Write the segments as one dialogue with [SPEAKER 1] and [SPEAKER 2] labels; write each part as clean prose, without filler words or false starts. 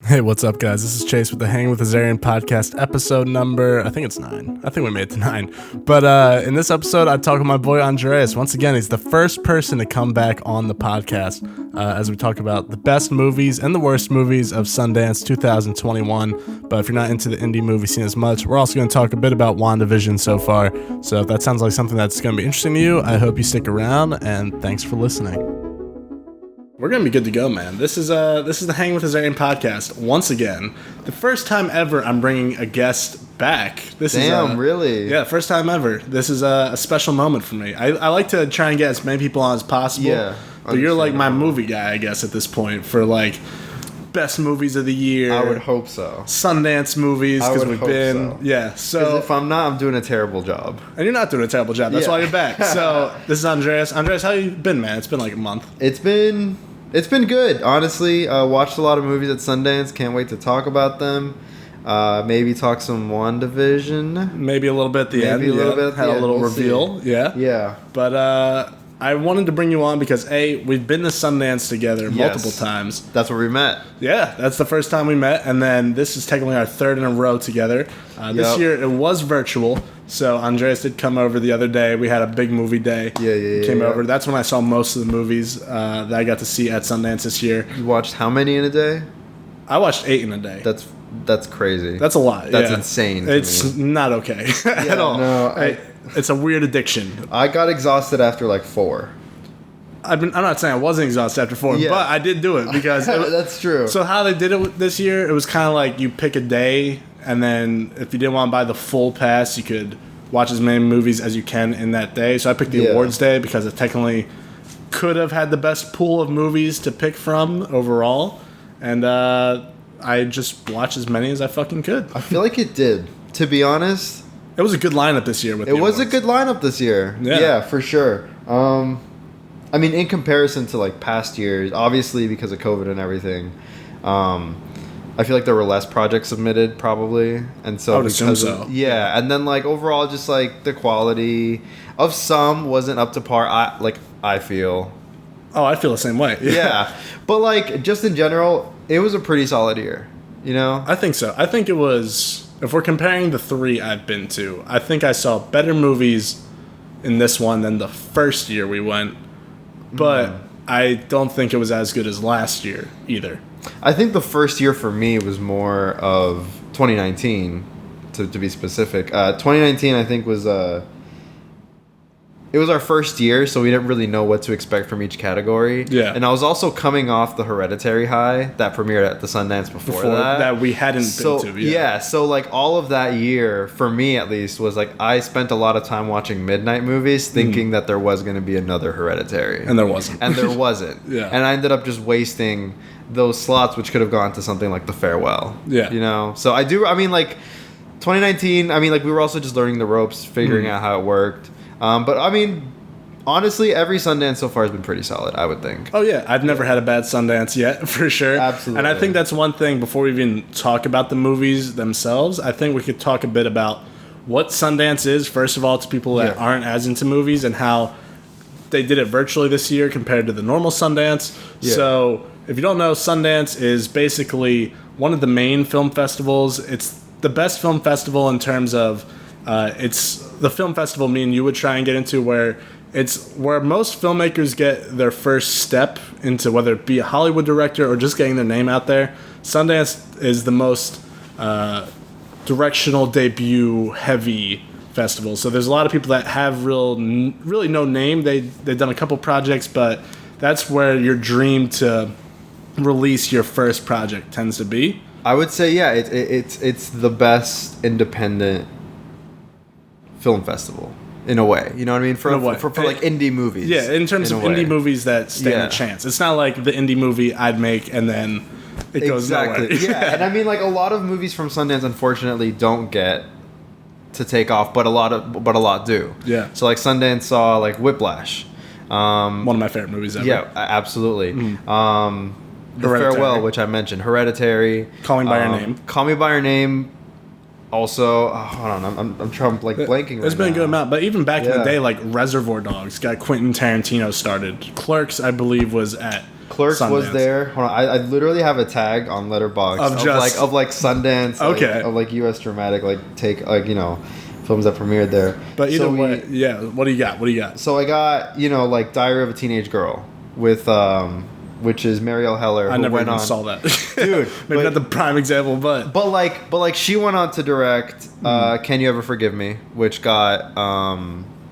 [SPEAKER 1] Hey, what's up, guys? This is Chase with the Hanging With Azarian podcast, episode number, I think it's 9. I think we made it to 9. But in this episode, I talk with my boy Andreas. Once again, he's the first person to come back on the podcast as we talk about the best movies and the worst movies of Sundance 2021. But if you're not into the indie movie scene as much, we're also going to talk a bit about Wandavision so far. So if that sounds like something that's going to be interesting to you, I hope you stick around, and thanks for listening. We're gonna be good to go, man. This is the Hang with Azarian podcast once again. The first time ever I'm bringing a guest back.
[SPEAKER 2] Really?
[SPEAKER 1] Yeah, first time ever. This is a special moment for me. I like to try and get as many people on as possible.
[SPEAKER 2] Yeah,
[SPEAKER 1] but you're like my movie guy, I guess, at this point for like best movies of the year.
[SPEAKER 2] I would hope so.
[SPEAKER 1] Sundance movies, because we've been
[SPEAKER 2] so.
[SPEAKER 1] Yeah. So
[SPEAKER 2] if I'm not, I'm doing a terrible job.
[SPEAKER 1] And you're not doing a terrible job. That's why you're back. So this is Andreas. Andreas, how you been, man? It's been like a month.
[SPEAKER 2] It's been good, honestly. Watched a lot of movies at Sundance. Can't wait to talk about them. Maybe talk some Wandavision.
[SPEAKER 1] Maybe a little bit at the end.
[SPEAKER 2] Maybe a little bit at the end.
[SPEAKER 1] Had a little
[SPEAKER 2] we'll
[SPEAKER 1] reveal.
[SPEAKER 2] See.
[SPEAKER 1] Yeah.
[SPEAKER 2] Yeah.
[SPEAKER 1] But I wanted to bring you on because we've been to Sundance together multiple times.
[SPEAKER 2] That's where we met.
[SPEAKER 1] Yeah, that's the first time we met, and then this is technically our third in a row together. This year it was virtual, so Andreas did come over the other day. We had a big movie day.
[SPEAKER 2] Yeah.
[SPEAKER 1] Came over. That's when I saw most of the movies that I got to see at Sundance this year.
[SPEAKER 2] You watched how many in a day?
[SPEAKER 1] I watched 8 in a day.
[SPEAKER 2] That's crazy.
[SPEAKER 1] That's a lot.
[SPEAKER 2] That's insane.
[SPEAKER 1] It's not okay at all.
[SPEAKER 2] No,
[SPEAKER 1] it's a weird addiction.
[SPEAKER 2] I got exhausted after like 4.
[SPEAKER 1] I'm not saying I wasn't exhausted after 4, but I did do it because
[SPEAKER 2] that's true.
[SPEAKER 1] So how they did it this year, it was kind of like you pick a day, and then if you didn't want to buy the full pass, you could watch as many movies as you can in that day. So I picked the awards day because it technically could have had the best pool of movies to pick from overall, and I just watched as many as I fucking could.
[SPEAKER 2] I feel like it did. To be honest,
[SPEAKER 1] it was a good lineup this year.
[SPEAKER 2] It was a good lineup this year. Yeah, for sure. I mean, in comparison to like past years, obviously because of COVID and everything, I feel like there were less projects submitted probably, and so
[SPEAKER 1] I would assume so.
[SPEAKER 2] Yeah, and then like overall, just like the quality of some wasn't up to par. I feel.
[SPEAKER 1] Oh, I feel the same way.
[SPEAKER 2] Yeah, but like just in general, it was a pretty solid year. You know,
[SPEAKER 1] I think so. I think it was. If we're comparing the 3 I've been to, I think I saw better movies in this one than the first year we went. But I don't think it was as good as last year either.
[SPEAKER 2] I think the first year for me was more of 2019, to be specific. 2019, I think, was it was our first year, so we didn't really know what to expect from each category.
[SPEAKER 1] Yeah.
[SPEAKER 2] And I was also coming off the Hereditary high that premiered at the Sundance before that we hadn't been to. Yeah, so like all of that year, for me at least, was like I spent a lot of time watching midnight movies thinking that there was going to be another Hereditary.
[SPEAKER 1] And there wasn't.
[SPEAKER 2] Yeah. And I ended up just wasting those slots, which could have gone to something like The Farewell.
[SPEAKER 1] Yeah.
[SPEAKER 2] You know? So I mean, like, 2019, I mean, like, we were also just learning the ropes, figuring out how it worked. But I mean, honestly, every Sundance so far has been pretty solid, I would think.
[SPEAKER 1] Oh yeah, I've never had a bad Sundance yet, for sure.
[SPEAKER 2] Absolutely.
[SPEAKER 1] And I think that's one thing, before we even talk about the movies themselves, I think we could talk a bit about what Sundance is, first of all, to people that aren't as into movies, and how they did it virtually this year compared to the normal Sundance. Yeah. So, if you don't know, Sundance is basically one of the main film festivals. It's the best film festival in terms of it's the film festival me and you would try and get into, where it's where most filmmakers get their first step into, whether it be a Hollywood director or just getting their name out there. Sundance is the most directional debut heavy festival. So there's a lot of people that have really no name. They've done a couple projects, but that's where your dream to release your first project tends to be.
[SPEAKER 2] I would say, yeah, it's the best independent film festival in a way. You know what I mean? For like indie movies.
[SPEAKER 1] Yeah, in terms of indie movies that stand a chance. It's not like the indie movie I'd make and then it goes nowhere.
[SPEAKER 2] Yeah, and I mean, like, a lot of movies from Sundance unfortunately don't get to take off, but a lot do.
[SPEAKER 1] Yeah.
[SPEAKER 2] So like Sundance saw like Whiplash.
[SPEAKER 1] One of my favorite movies ever.
[SPEAKER 2] Yeah, absolutely. The Farewell, which I mentioned, Hereditary,
[SPEAKER 1] Call Me by Your Name.
[SPEAKER 2] Also, hold on, I'm trying like blanking.
[SPEAKER 1] There's been a good amount, but even back in the day, like Reservoir Dogs got Quentin Tarantino started. Clerks, I believe, was at
[SPEAKER 2] Clerks
[SPEAKER 1] Sundance.
[SPEAKER 2] Was there. Hold on, I literally have a tag on Letterboxd of Sundance,
[SPEAKER 1] okay,
[SPEAKER 2] of U.S. dramatic films that premiered there.
[SPEAKER 1] But either way, what do you got?
[SPEAKER 2] So I got Diary of a Teenage Girl with which is Marielle Heller.
[SPEAKER 1] I never even saw that,
[SPEAKER 2] dude.
[SPEAKER 1] Maybe not the prime example,
[SPEAKER 2] but she went on to direct Can You Ever Forgive Me, which got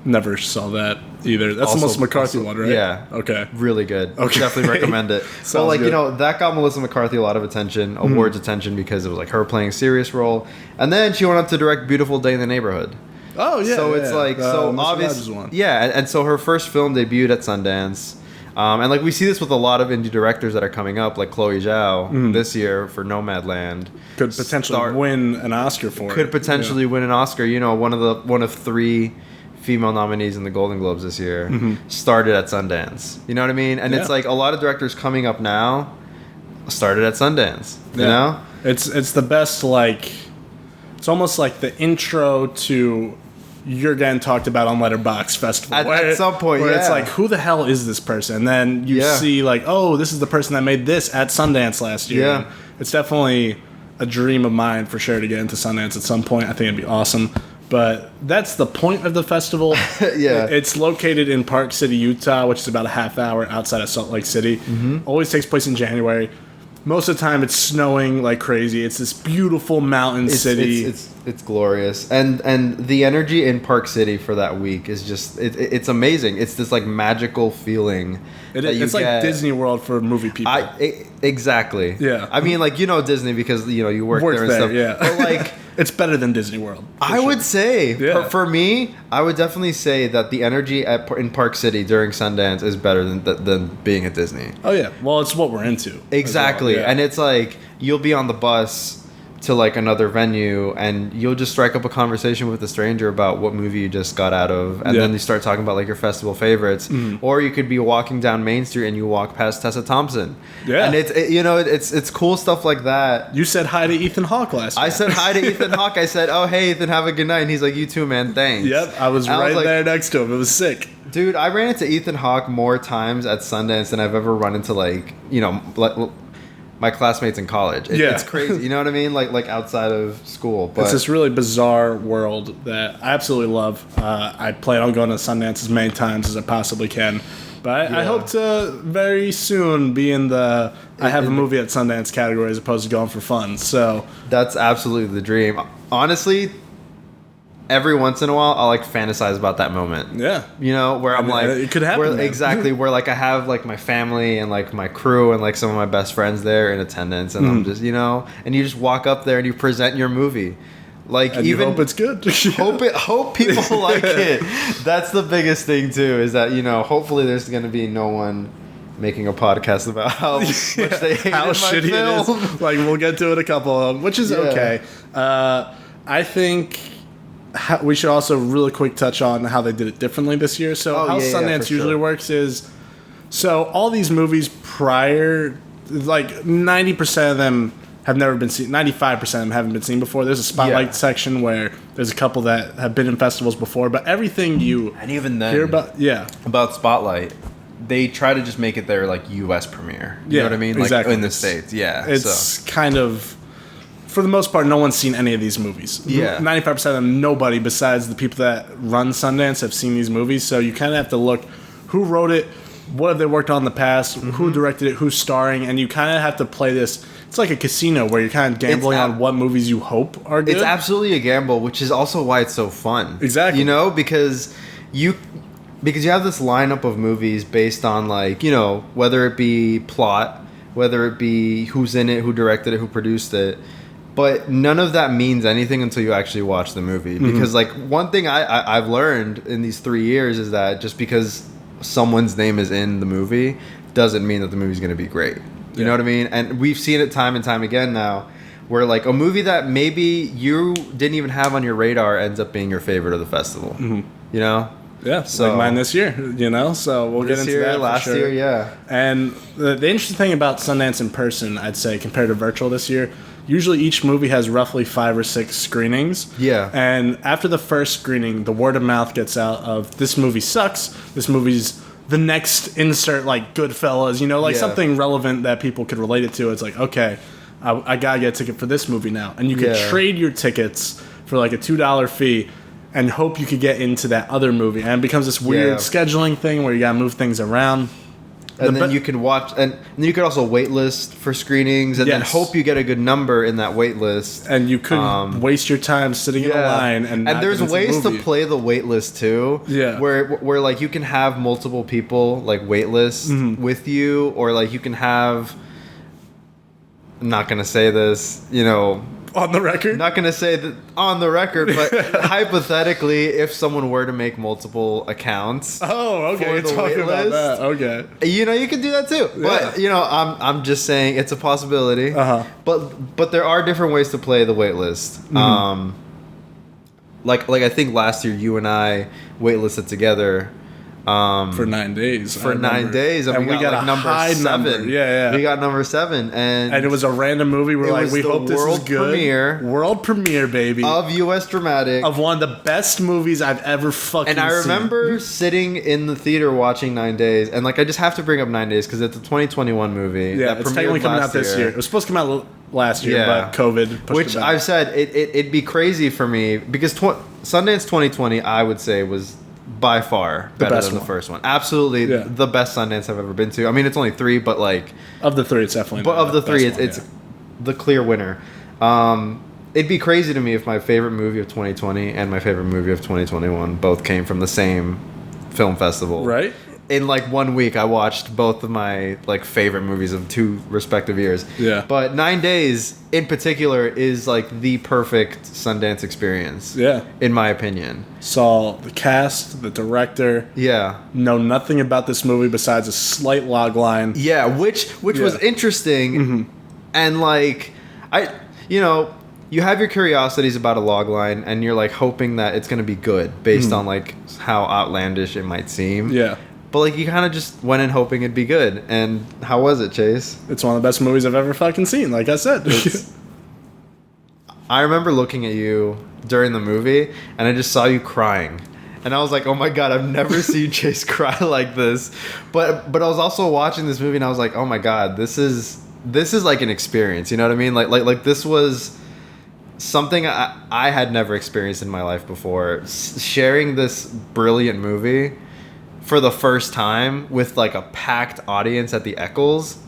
[SPEAKER 1] never saw that either. That's the most McCarthy one, right?
[SPEAKER 2] Yeah.
[SPEAKER 1] Okay.
[SPEAKER 2] Really good.
[SPEAKER 1] Okay.
[SPEAKER 2] Definitely recommend it. So that got Melissa McCarthy a lot of attention, awards attention, because it was her playing a serious role. And then she went on to direct Beautiful Day in the Neighborhood.
[SPEAKER 1] Oh yeah.
[SPEAKER 2] So it's obviously and so her first film debuted at Sundance. And we see this with a lot of indie directors that are coming up, like Chloe Zhao this year for Nomadland.
[SPEAKER 1] Could potentially win an Oscar for it.
[SPEAKER 2] Could potentially win an Oscar. One of 3 female nominees in the Golden Globes this year started at Sundance. You know what I mean? And it's a lot of directors coming up now started at Sundance. You know?
[SPEAKER 1] It's the best, it's almost like the intro to you're getting talked about on Letterboxd Festival.
[SPEAKER 2] At some point,
[SPEAKER 1] where it's who the hell is this person? And then you see this is the person that made this at Sundance last year.
[SPEAKER 2] Yeah.
[SPEAKER 1] And it's definitely a dream of mine for sure to get into Sundance at some point. I think it'd be awesome. But that's the point of the festival.
[SPEAKER 2] Yeah.
[SPEAKER 1] It's located in Park City, Utah, which is about a half hour outside of Salt Lake City. Always takes place in January. Most of the time it's snowing like crazy. It's this beautiful mountain city.
[SPEAKER 2] It's glorious. And the energy in Park City for that week is just it's amazing. It's this magical feeling.
[SPEAKER 1] It's like Disney World for movie people.
[SPEAKER 2] Exactly.
[SPEAKER 1] Yeah.
[SPEAKER 2] I mean Disney because you work there and stuff.
[SPEAKER 1] Yeah.
[SPEAKER 2] But
[SPEAKER 1] it's better than Disney World.
[SPEAKER 2] I would say for me, I would definitely say that the energy in Park City during Sundance is better than being at Disney.
[SPEAKER 1] Oh yeah. Well, it's what we're into.
[SPEAKER 2] Exactly.
[SPEAKER 1] Well. Yeah.
[SPEAKER 2] And it's you'll be on the bus to another venue and you'll just strike up a conversation with a stranger about what movie you just got out of, and then you start talking about your festival favorites. Or you could be walking down Main Street and you walk past Tessa Thompson.
[SPEAKER 1] Yeah.
[SPEAKER 2] And it's cool stuff like that.
[SPEAKER 1] You said hi to Ethan Hawke last week.
[SPEAKER 2] I said hi to Ethan Hawke. I said, "Oh, hey Ethan, have a good night." And he's like, "You too, man. Thanks."
[SPEAKER 1] Yep. I was there next to him. It was sick.
[SPEAKER 2] Dude, I ran into Ethan Hawke more times at Sundance than I've ever run into my classmates in college. It's crazy. You know what I mean? Like outside of school. But
[SPEAKER 1] it's this really bizarre world that I absolutely love. I plan on going to Sundance as many times as I possibly can. But I hope to very soon be in the I have a movie at Sundance category as opposed to going for fun. So
[SPEAKER 2] that's absolutely the dream. Honestly, every once in a while, I'll fantasize about that moment.
[SPEAKER 1] Yeah.
[SPEAKER 2] Where I'm
[SPEAKER 1] it could happen.
[SPEAKER 2] Exactly. Where I have my family and my crew and some of my best friends there in attendance, and I'm just and you just walk up there and you present your movie.
[SPEAKER 1] And you hope it's good.
[SPEAKER 2] hope people like it. That's the biggest thing too. Is that hopefully there's going to be no one making a podcast about how much they hate
[SPEAKER 1] how shitty film. It is. We'll get to it a couple of them, which is okay. I think we should also really quick touch on how they did it differently this year. So Sundance usually works is all these movies prior, 90% of them have never been seen. 95% of them haven't been seen before. There's a spotlight section where there's a couple that have been in festivals before, but everything you
[SPEAKER 2] and even then
[SPEAKER 1] hear about
[SPEAKER 2] Spotlight, they try to just make it their U.S. premiere. You know what I mean?
[SPEAKER 1] Exactly.
[SPEAKER 2] In the States. Yeah.
[SPEAKER 1] It's kind of, for the most part, no one's seen any of these movies.
[SPEAKER 2] Yeah.
[SPEAKER 1] 95% of them, nobody besides the people that run Sundance have seen these movies. So you kind of have to look who wrote it, what have they worked on in the past, who directed it, who's starring, and you kind of have to play this. It's like a casino where you're kind of gambling on what movies you hope are good.
[SPEAKER 2] It's absolutely a gamble, which is also why it's so fun.
[SPEAKER 1] Exactly.
[SPEAKER 2] Because you have this lineup of movies based on whether it be plot, whether it be who's in it, who directed it, who produced it. But none of that means anything until you actually watch the movie. Because one thing I've learned in these 3 years is that just because someone's name is in the movie doesn't mean that the movie's going to be great. You know what I mean? And we've seen it time and time again now where a movie that maybe you didn't even have on your radar ends up being your favorite of the festival.
[SPEAKER 1] Yeah, so mine this year, so we'll get into that
[SPEAKER 2] last year, yeah.
[SPEAKER 1] And the interesting thing about Sundance in person, I'd say, compared to virtual this year, usually each movie has roughly 5 or 6 screenings.
[SPEAKER 2] Yeah.
[SPEAKER 1] And after the first screening, the word of mouth gets out of this movie sucks, this movie's the next insert, like Goodfellas, you know, like something relevant that people could relate it to. It's like, okay, I gotta get a ticket for this movie now. And you could trade your tickets for like a $2 fee and hope you could get into that other movie. And it becomes this weird scheduling thing where you gotta move things around.
[SPEAKER 2] And then you can watch, and you could also wait list for screenings, and then hope you get a good number in that wait list.
[SPEAKER 1] And you could waste your time sitting in a line. And
[SPEAKER 2] there's ways to play the wait list too. Yeah. Where like you can have multiple people like wait list with you, or like you can have. I'm not gonna say this, you know.
[SPEAKER 1] On the record?
[SPEAKER 2] Not going to say that on the record, but hypothetically, if someone were to make multiple accounts.
[SPEAKER 1] Oh, okay. For the talking about that. Okay.
[SPEAKER 2] You know, you can do that too. Yeah. But, you know, I'm just saying it's a possibility. Uh-huh. But there are different ways to play the wait list. Mm-hmm. Like I think last year you and I waitlisted together.
[SPEAKER 1] For 9 days.
[SPEAKER 2] For 9 days, and we got like number 7.
[SPEAKER 1] Number. Yeah.
[SPEAKER 2] We got number 7, and
[SPEAKER 1] it was a random movie. We're like, we hope this is good. World premiere, baby,
[SPEAKER 2] of U.S. dramatic,
[SPEAKER 1] of one of the best movies I've ever fucking seen.
[SPEAKER 2] And I remember sitting in the theater watching 9 Days, and like I just have to bring up 9 Days because it's a 2021 movie.
[SPEAKER 1] Yeah, it's technically coming out this year. It was supposed to come out last year, but COVID pushed
[SPEAKER 2] Which
[SPEAKER 1] it back.
[SPEAKER 2] I've said it'd be crazy for me because Sundance 2020, I would say, was by far better than the first one. Absolutely the best Sundance I've ever been to. I mean, it's only 3, but like
[SPEAKER 1] of the 3, it's definitely.
[SPEAKER 2] But of the 3, it's the clear winner. It'd be crazy to me if my favorite movie of 2020 and my favorite movie of 2021 both came from the same film festival.
[SPEAKER 1] Right.
[SPEAKER 2] In like 1 week, I watched both of my like favorite movies of 2 respective years.
[SPEAKER 1] Yeah.
[SPEAKER 2] But 9 Days in particular is like the perfect Sundance experience.
[SPEAKER 1] Yeah. In
[SPEAKER 2] my opinion.
[SPEAKER 1] Saw the cast, the director.
[SPEAKER 2] Yeah.
[SPEAKER 1] Know nothing about this movie besides a slight log line.
[SPEAKER 2] Yeah, which was interesting. Mm-hmm. And like you have your curiosities about a log line, and you're like hoping that it's going to be good based on like how outlandish it might seem.
[SPEAKER 1] Yeah.
[SPEAKER 2] But, like, you kind of just went in hoping it'd be good. And how was it, Chase?
[SPEAKER 1] It's one of the best movies I've ever fucking seen, like I said.
[SPEAKER 2] I remember looking at you during the movie, and I just saw you crying. And I was like, oh, my God, I've never seen Chase cry like this. But I was also watching this movie, and I was like, oh, my God, this is like, an experience. You know what I mean? Like this was something I had never experienced in my life before. Sharing this brilliant movie for the first time with like a packed audience at the Eccles.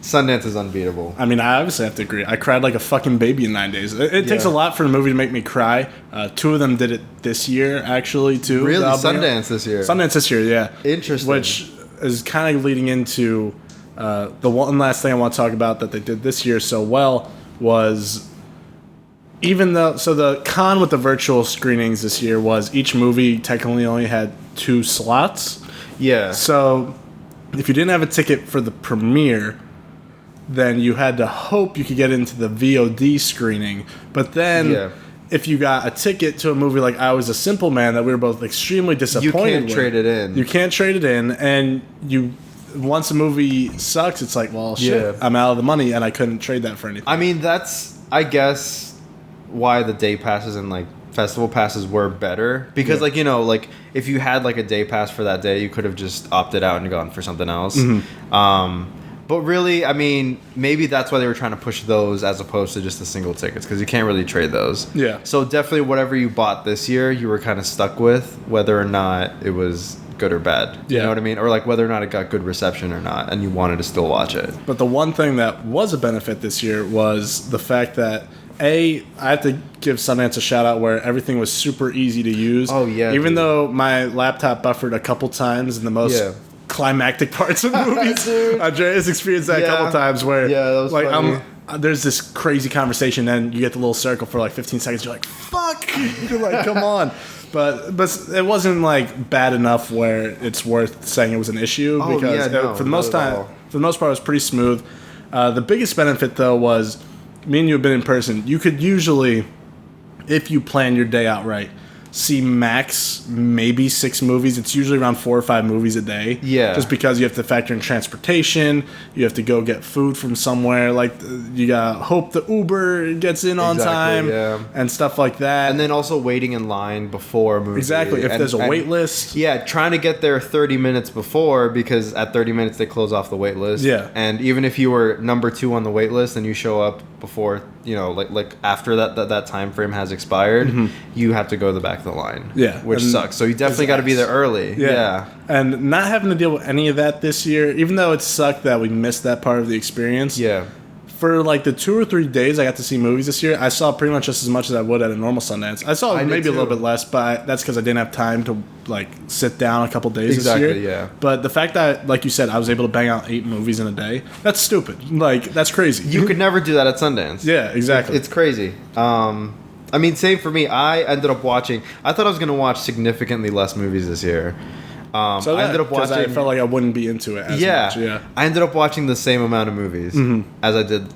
[SPEAKER 2] Sundance is unbeatable.
[SPEAKER 1] I mean, I obviously have to agree. I cried like a fucking baby in 9 days. It takes a lot for a movie to make me cry. 2 of them did it this year, actually, too.
[SPEAKER 2] Really? Sundance this year?
[SPEAKER 1] Sundance this year, yeah.
[SPEAKER 2] Interesting.
[SPEAKER 1] Which is kind of leading into the one last thing I want to talk about that they did this year so well was... Even though, so the con with the virtual screenings this year was each movie technically only had 2 slots.
[SPEAKER 2] Yeah.
[SPEAKER 1] So if you didn't have a ticket for the premiere, then you had to hope you could get into the VOD screening. But then if you got a ticket to a movie like I Was a Simple Man that we were both extremely disappointed with. You can't
[SPEAKER 2] trade it in.
[SPEAKER 1] You can't trade it in. And once a movie sucks, it's like, well, shit, I'm out of the money and I couldn't trade that for anything.
[SPEAKER 2] I mean, that's, I guess... why the day passes and like festival passes were better because like like if you had like a day pass for that day, you could have just opted out and gone for something else. But really, I mean, maybe that's why they were trying to push those as opposed to just the single tickets because you can't really trade those. So definitely whatever you bought this year, you were kind of stuck with whether or not it was good or bad. You know what I mean? Or like whether or not it got good reception or not, and you wanted to still watch it.
[SPEAKER 1] But the one thing that was a benefit this year was the fact that I have to give Sundance a shout out where everything was super easy to use.
[SPEAKER 2] Oh, yeah.
[SPEAKER 1] Even though my laptop buffered a couple times in the most climactic parts of movies. Andreas experienced that a couple times where
[SPEAKER 2] that was
[SPEAKER 1] like
[SPEAKER 2] funny.
[SPEAKER 1] There's this crazy conversation, and you get the little circle for like 15 seconds. You're like, fuck! You're like, come on. But it wasn't like bad enough where it's worth saying it was an issue because for the most part, it was pretty smooth. The biggest benefit though was me and you have been in person. You could usually, if you plan your day out right, see max maybe 6 movies. It's usually around 4 or 5 movies a day.
[SPEAKER 2] Yeah.
[SPEAKER 1] Just because you have to factor in transportation, you have to go get food from somewhere. Like, you gotta hope the Uber gets in on time and stuff like that.
[SPEAKER 2] And then also waiting in line before a movie.
[SPEAKER 1] Exactly. If there's a wait list.
[SPEAKER 2] Yeah, trying to get there 30 minutes before, because at 30 minutes they close off the wait list.
[SPEAKER 1] Yeah.
[SPEAKER 2] And even if you were number 2 on the wait list and you show up before, like after that time frame has expired, you have to go to the back of the line.
[SPEAKER 1] Yeah.
[SPEAKER 2] Which sucks. So you definitely got to be there early. Yeah.
[SPEAKER 1] And not having to deal with any of that this year, even though it sucked that we missed that part of the experience.
[SPEAKER 2] Yeah.
[SPEAKER 1] For like the 2 or 3 days I got to see movies this year, I saw pretty much just as much as I would at a normal Sundance. I saw maybe a little bit less, but that's because I didn't have time to like sit down a couple days this year.
[SPEAKER 2] Yeah.
[SPEAKER 1] But the fact that, like you said, I was able to bang out 8 movies in a day, that's stupid. Like, that's crazy.
[SPEAKER 2] You could never do that at Sundance.
[SPEAKER 1] Yeah, exactly.
[SPEAKER 2] It's crazy. I mean, same for me. I ended up watching... I thought I was going to watch significantly less movies this year.
[SPEAKER 1] So I ended up watching... I felt like I wouldn't be into it as much. Yeah.
[SPEAKER 2] I ended up watching the same amount of movies as I did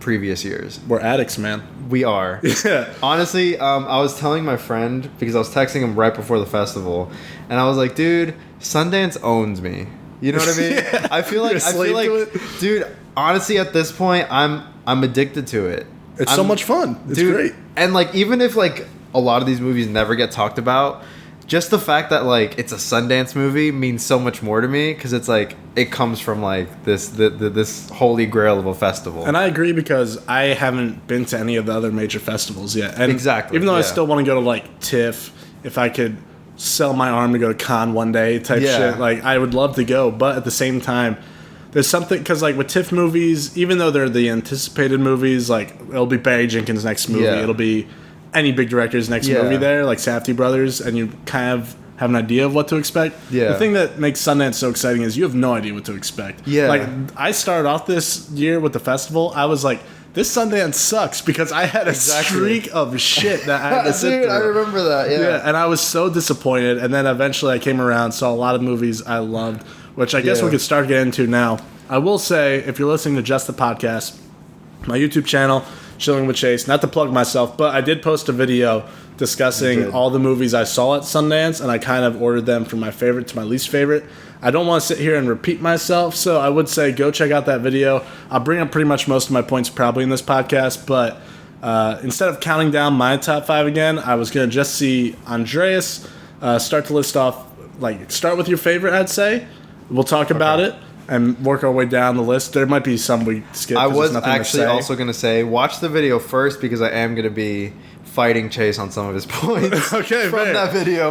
[SPEAKER 2] previous years.
[SPEAKER 1] We're addicts, man.
[SPEAKER 2] We are.
[SPEAKER 1] Yeah.
[SPEAKER 2] Honestly, I was telling my friend, because I was texting him right before the festival, and I was like, dude, Sundance owns me. You know what I mean?
[SPEAKER 1] Yeah.
[SPEAKER 2] I feel like, dude, honestly, at this point, I'm addicted to it.
[SPEAKER 1] It's so much fun. It's great.
[SPEAKER 2] And like, even if like a lot of these movies never get talked about, just the fact that like it's a Sundance movie means so much more to me, because it's like it comes from like this holy grail of a festival.
[SPEAKER 1] And I agree, because I haven't been to any of the other major festivals yet. And
[SPEAKER 2] exactly.
[SPEAKER 1] Even though I still want to go to like TIFF, if I could sell my arm to go to Cannes one day type shit, like I would love to go. But at the same time, there's something, because like with TIFF movies, even though they're the anticipated movies, like it'll be Barry Jenkins' next movie, it'll be any big director's next movie there, like Safdie brothers, and you kind of have an idea of what to expect. The thing that makes Sundance so exciting is you have no idea what to expect. Like, I started off this year with the festival, I was like, this Sundance sucks, because I had a streak of shit that I had to sit through.
[SPEAKER 2] I remember that, yeah.
[SPEAKER 1] And I was so disappointed, and then eventually I came around, saw a lot of movies I loved, which I guess we could start getting into now. I will say, if you're listening to just the podcast, my YouTube channel, Chilling with Chase, not to plug myself, but I did post a video discussing all the movies I saw at Sundance, and I kind of ordered them from my favorite to my least favorite. I don't want to sit here and repeat myself, so I would say go check out that video. I'll bring up pretty much most of my points probably in this podcast, but instead of counting down my top 5 again, I was going to just see Andreas start to list off, like, start with your favorite, I'd say. We'll talk about it and work our way down the list. There might be some we skip.
[SPEAKER 2] I was actually also going to say, watch the video first, because I am going to be fighting Chase on some of his points from that video.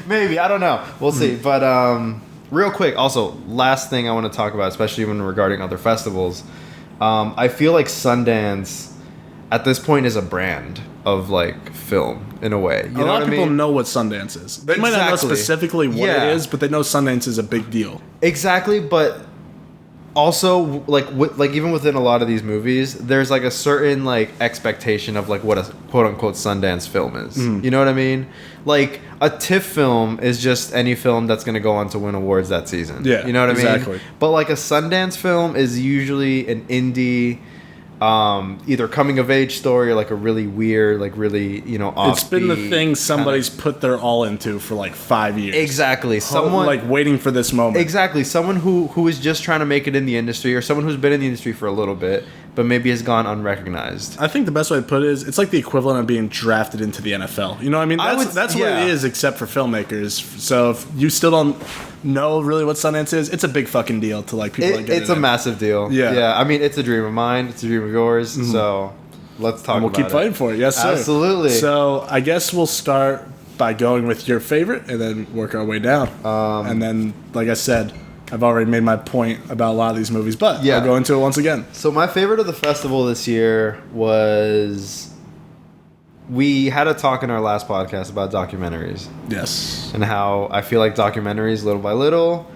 [SPEAKER 2] Maybe. I don't know. We'll see. But real quick, also, last thing I want to talk about, especially when regarding other festivals, I feel like Sundance at this point is a brand of like film in a way.
[SPEAKER 1] A lot of people know what Sundance is. They might not know specifically what it is, but they know Sundance is a big deal.
[SPEAKER 2] Exactly, but also like even within a lot of these movies, there's like a certain like expectation of like what a quote unquote Sundance film is. You know what I mean? Like a TIFF film is just any film that's going to go on to win awards that season. Yeah, you know what I mean? But like a Sundance film is usually an indie, either coming of age story or like a really weird, like really, offbeat.
[SPEAKER 1] It's been the thing somebody's put their all into for like 5 years.
[SPEAKER 2] Exactly. Someone
[SPEAKER 1] like waiting for this moment.
[SPEAKER 2] Exactly. Someone who is just trying to make it in the industry, or someone who's been in the industry for a little bit, but maybe has gone unrecognized.
[SPEAKER 1] I think the best way to put it is, it's like the equivalent of being drafted into the NFL. You know what I mean? That's what it is, except for filmmakers. So if you still don't know really what Sundance is, it's a big fucking deal to like people.
[SPEAKER 2] It's a massive deal. Yeah. I mean, it's a dream of mine. It's a dream of yours. So let's talk.
[SPEAKER 1] And we'll keep fighting for it. Yes, sir.
[SPEAKER 2] Absolutely.
[SPEAKER 1] So I guess we'll start by going with your favorite, and then work our way down. And then, like I said, I've already made my point about a lot of these movies, but I'll go into it once again.
[SPEAKER 2] So my favorite of the festival this year was... We had a talk in our last podcast about documentaries.
[SPEAKER 1] Yes.
[SPEAKER 2] And how I feel like documentaries, little by little,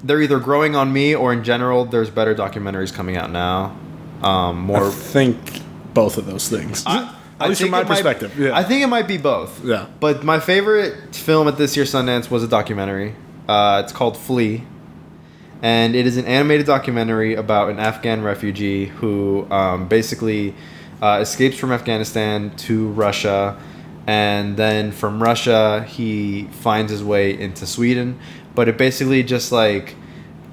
[SPEAKER 2] they're either growing on me, or in general, there's better documentaries coming out now.
[SPEAKER 1] I think both of those things. At least from my perspective.
[SPEAKER 2] I think it might be both.
[SPEAKER 1] Yeah.
[SPEAKER 2] But my favorite film at this year's Sundance was a documentary. It's called Flee. And it is an animated documentary about an Afghan refugee who basically escapes from Afghanistan to Russia, and then from Russia he finds his way into Sweden. But it basically just like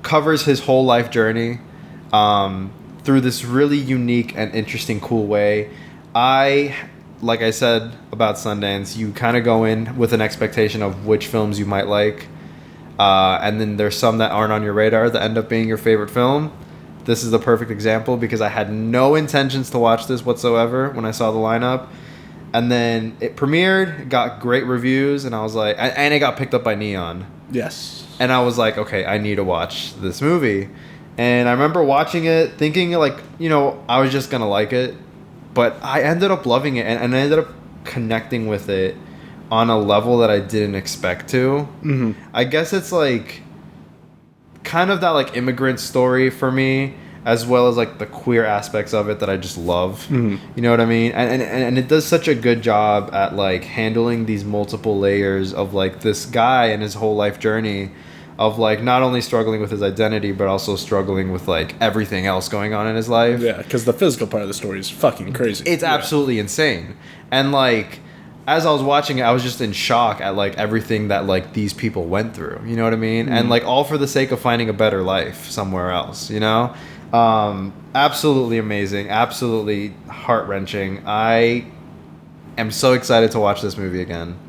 [SPEAKER 2] covers his whole life journey through this really unique and interesting, cool way. Like I said about Sundance, you kind of go in with an expectation of which films you might like, and then there's some that aren't on your radar that end up being your favorite film. This is the perfect example because I had no intentions to watch this whatsoever when I saw the lineup, and then it premiered, got great reviews, and I was like, and it got picked up by Neon.
[SPEAKER 1] Yes.
[SPEAKER 2] And I was like, okay, I need to watch this movie. And I remember watching it, thinking like, I was just gonna like it. But I ended up loving it, and I ended up connecting with it on a level that I didn't expect to.
[SPEAKER 1] Mm-hmm.
[SPEAKER 2] I guess it's like kind of that like immigrant story for me, as well as like the queer aspects of it that I just love.
[SPEAKER 1] Mm-hmm.
[SPEAKER 2] You know what I mean? And it does such a good job at like handling these multiple layers of like this guy and his whole life journey of like not only struggling with his identity but also struggling with like everything else going on in his life.
[SPEAKER 1] Yeah, because the physical part of the story is fucking crazy.
[SPEAKER 2] It's absolutely insane. And like as I was watching it, I was just in shock at like everything that like these people went through. You know what I mean? And like all for the sake of finding a better life somewhere else. Absolutely amazing. Absolutely heart-wrenching. I am so excited to watch this movie again.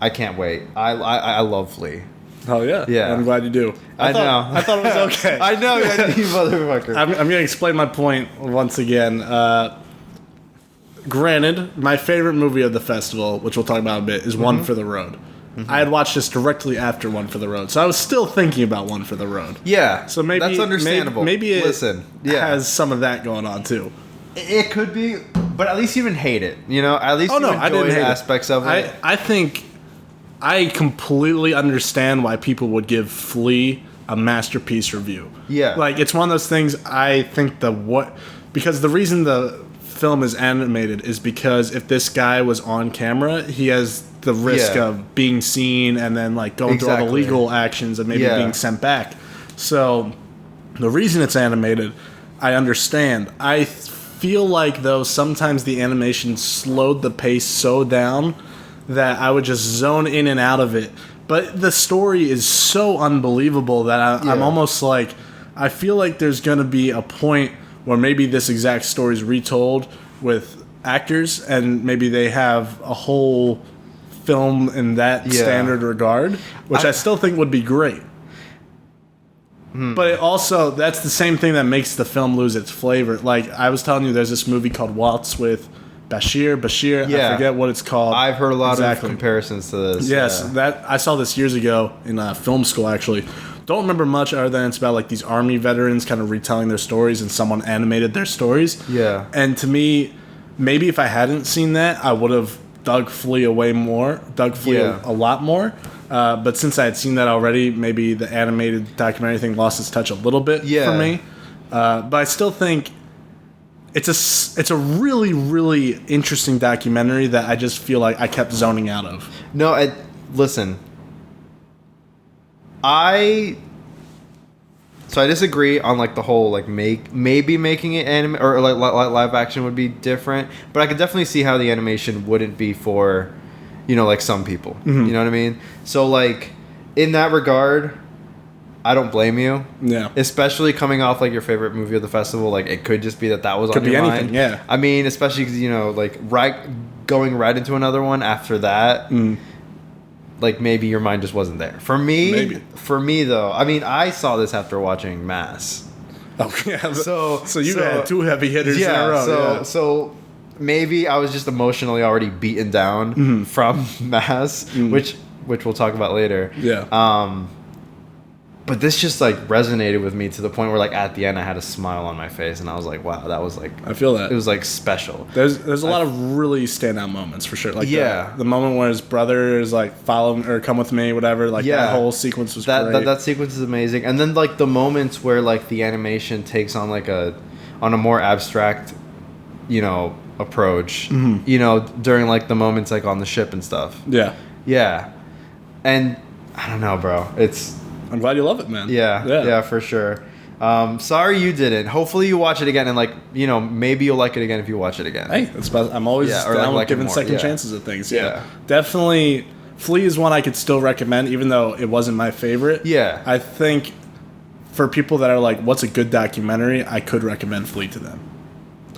[SPEAKER 2] I can't wait. I love Flea.
[SPEAKER 1] Oh yeah,
[SPEAKER 2] yeah.
[SPEAKER 1] I'm glad you do.
[SPEAKER 2] I know.
[SPEAKER 1] I thought it was okay.
[SPEAKER 2] I know, you motherfucker.
[SPEAKER 1] I'm going to explain my point once again. Granted, my favorite movie of the festival, which we'll talk about in a bit, is One for the Road. Mm-hmm. I had watched this directly after One for the Road, so I was still thinking about One for the Road.
[SPEAKER 2] Yeah,
[SPEAKER 1] so maybe
[SPEAKER 2] that's understandable.
[SPEAKER 1] Maybe it has some of that going on too.
[SPEAKER 2] It could be, but at least you didn't hate it. At least you enjoyed aspects of it.
[SPEAKER 1] I think I completely understand why people would give Flea a masterpiece review.
[SPEAKER 2] Yeah.
[SPEAKER 1] Like, it's one of those things, I think because the reason the film is animated is because if this guy was on camera, he has the risk of being seen and then, like, going through all the legal actions and maybe being sent back. So, the reason it's animated, I understand. I feel like, though, sometimes the animation slowed the pace so down that I would just zone in and out of it. But the story is so unbelievable that I'm almost like, I feel like there's going to be a point where maybe this exact story is retold with actors and maybe they have a whole film in that standard regard, which I still think would be great. But it also, that's the same thing that makes the film lose its flavor. Like, I was telling you, there's this movie called Waltz with Bashir, I forget what it's called.
[SPEAKER 2] I've heard a lot of comparisons to this.
[SPEAKER 1] Yes, that I saw this years ago in film school, actually. Don't remember much other than it's about like these army veterans kind of retelling their stories and someone animated their stories.
[SPEAKER 2] Yeah.
[SPEAKER 1] And to me, maybe if I hadn't seen that, I would have dug Flea a lot more. But since I had seen that already, maybe the animated documentary thing lost its touch a little bit for me. But I still think it's a really, really interesting documentary that I just feel like I kept zoning out of.
[SPEAKER 2] No, listen. I disagree on like the whole like maybe making it anime or like live action would be different, but I could definitely see how the animation wouldn't be for, like some people.
[SPEAKER 1] Mm-hmm.
[SPEAKER 2] You know what I mean? So like in that regard, I don't blame you.
[SPEAKER 1] Yeah.
[SPEAKER 2] Especially coming off like your favorite movie of the festival, like it could just be that was on your mind.
[SPEAKER 1] Could be anything. Yeah.
[SPEAKER 2] I mean, especially because like going right into another one after that. Like maybe your mind just wasn't there. For me, though, I mean, I saw this after watching Mass.
[SPEAKER 1] Oh yeah. So you had two heavy hitters in a row.
[SPEAKER 2] So maybe I was just emotionally already beaten down from Mass, which we'll talk about later.
[SPEAKER 1] Yeah.
[SPEAKER 2] But this just like resonated with me to the point where like at the end I had a smile on my face and I was like, wow, that was like,
[SPEAKER 1] I feel that
[SPEAKER 2] it was like special.
[SPEAKER 1] There's a lot of really standout moments for sure. Like the moment where his brother is like follow or come with me, whatever. Like that whole sequence was great.
[SPEAKER 2] That sequence is amazing. And then like the moments where like the animation takes on like a more abstract, approach. During like the moments like on the ship and stuff.
[SPEAKER 1] Yeah.
[SPEAKER 2] Yeah. And I don't know, bro. I'm
[SPEAKER 1] glad you love it, man.
[SPEAKER 2] Yeah, for sure. Sorry you didn't. Hopefully you watch it again, and maybe you'll like it again if you watch it again.
[SPEAKER 1] Hey, I'm always down with giving second chances at things. Yeah, definitely. Flea is one I could still recommend, even though it wasn't my favorite.
[SPEAKER 2] Yeah,
[SPEAKER 1] I think for people that are like, "What's a good documentary?" I could recommend Flea to them.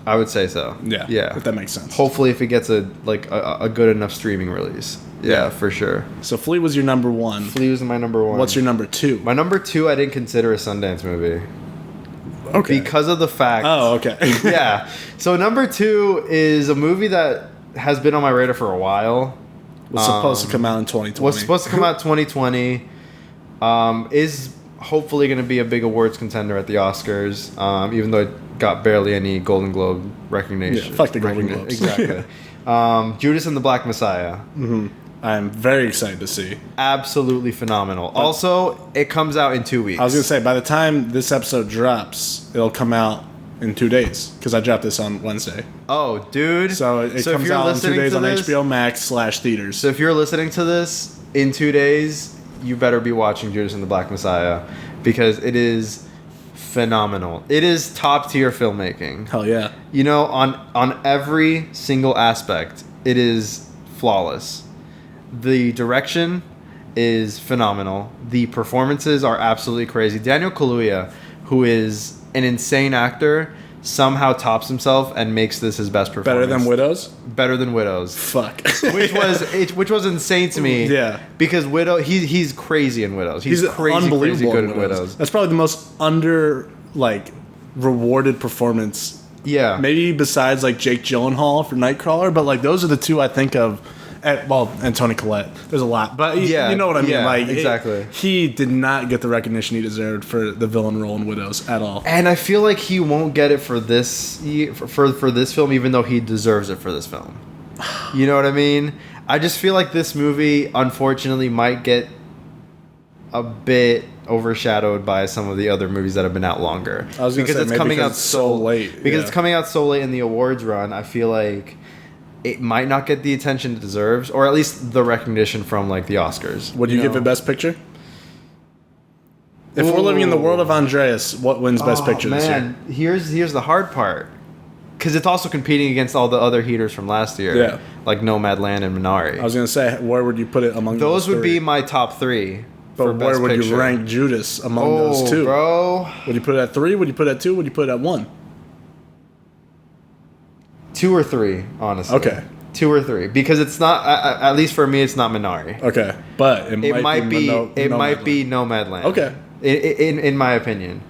[SPEAKER 2] I would say so.
[SPEAKER 1] Yeah,
[SPEAKER 2] yeah,
[SPEAKER 1] if that makes sense.
[SPEAKER 2] Hopefully, if it gets a good enough streaming release. Yeah, for sure.
[SPEAKER 1] So Flea was your number one.
[SPEAKER 2] Flea was my number one.
[SPEAKER 1] What's your number two?
[SPEAKER 2] My number two, I didn't consider a Sundance movie.
[SPEAKER 1] Okay.
[SPEAKER 2] Because of the fact.
[SPEAKER 1] Oh, okay.
[SPEAKER 2] Yeah. So number two is a movie that has been on my radar for a while.
[SPEAKER 1] Was supposed to come out in 2020.
[SPEAKER 2] Was supposed to come out 2020. Is hopefully going to be a big awards contender at the Oscars, even though it got barely any Golden Globe recognition.
[SPEAKER 1] Yeah, fuck the Golden Globes.
[SPEAKER 2] Exactly. Judas and the Black Messiah.
[SPEAKER 1] Mm-hmm. I'm very excited to see.
[SPEAKER 2] Absolutely phenomenal. Also, it comes out in 2 weeks.
[SPEAKER 1] I was going to say, by the time this episode drops, it'll come out in 2 days, because I dropped this on Wednesday.
[SPEAKER 2] Oh, dude.
[SPEAKER 1] So it comes out in 2 days on HBO Max /theaters.
[SPEAKER 2] So if you're listening to this in 2 days, you better be watching Judas and the Black Messiah, because it is phenomenal. It is top tier filmmaking.
[SPEAKER 1] Hell yeah.
[SPEAKER 2] On every single aspect, it is flawless. The direction is phenomenal. The performances are absolutely crazy. Daniel Kaluuya, who is an insane actor, somehow tops himself and makes this his best performance.
[SPEAKER 1] Better than Widows?
[SPEAKER 2] Better than Widows.
[SPEAKER 1] Fuck.
[SPEAKER 2] which was insane to me.
[SPEAKER 1] Yeah.
[SPEAKER 2] Because he's crazy in Widows. He's crazy good in Widows.
[SPEAKER 1] That's probably the most rewarded performance.
[SPEAKER 2] Yeah.
[SPEAKER 1] Maybe besides Jake Gyllenhaal for Nightcrawler, but those are the two I think of. And Toni Collette. There's a lot. But you know what I mean.
[SPEAKER 2] Yeah, exactly.
[SPEAKER 1] He did not get the recognition he deserved for the villain role in Widows at all.
[SPEAKER 2] And I feel like he won't get it for this for this film, even though he deserves it for this film. You know what I mean? I just feel like this movie, unfortunately, might get a bit overshadowed by some of the other movies that have been out longer.
[SPEAKER 1] I was because it's coming out so late.
[SPEAKER 2] Because it's coming out so late in the awards run, I feel like it might not get the attention it deserves, or at least the recognition from the Oscars.
[SPEAKER 1] Would you give it Best Picture? If we're living in the world of Andreas, what wins Best Picture this year?
[SPEAKER 2] Here's the hard part, because it's also competing against all the other heaters from last year, like Nomadland and Minari.
[SPEAKER 1] I was gonna say, where would you put it among
[SPEAKER 2] those? Would be my top three.
[SPEAKER 1] But where would you rank Judas among those two,
[SPEAKER 2] bro?
[SPEAKER 1] Would you put it at 3? Would you put it at 2? Would you put it at 1?
[SPEAKER 2] 2 or 3, honestly.
[SPEAKER 1] Okay.
[SPEAKER 2] 2 or 3, because it's not. At least for me, it's not Minari.
[SPEAKER 1] Okay, but it might be
[SPEAKER 2] Nomadland.
[SPEAKER 1] Okay.
[SPEAKER 2] In my opinion,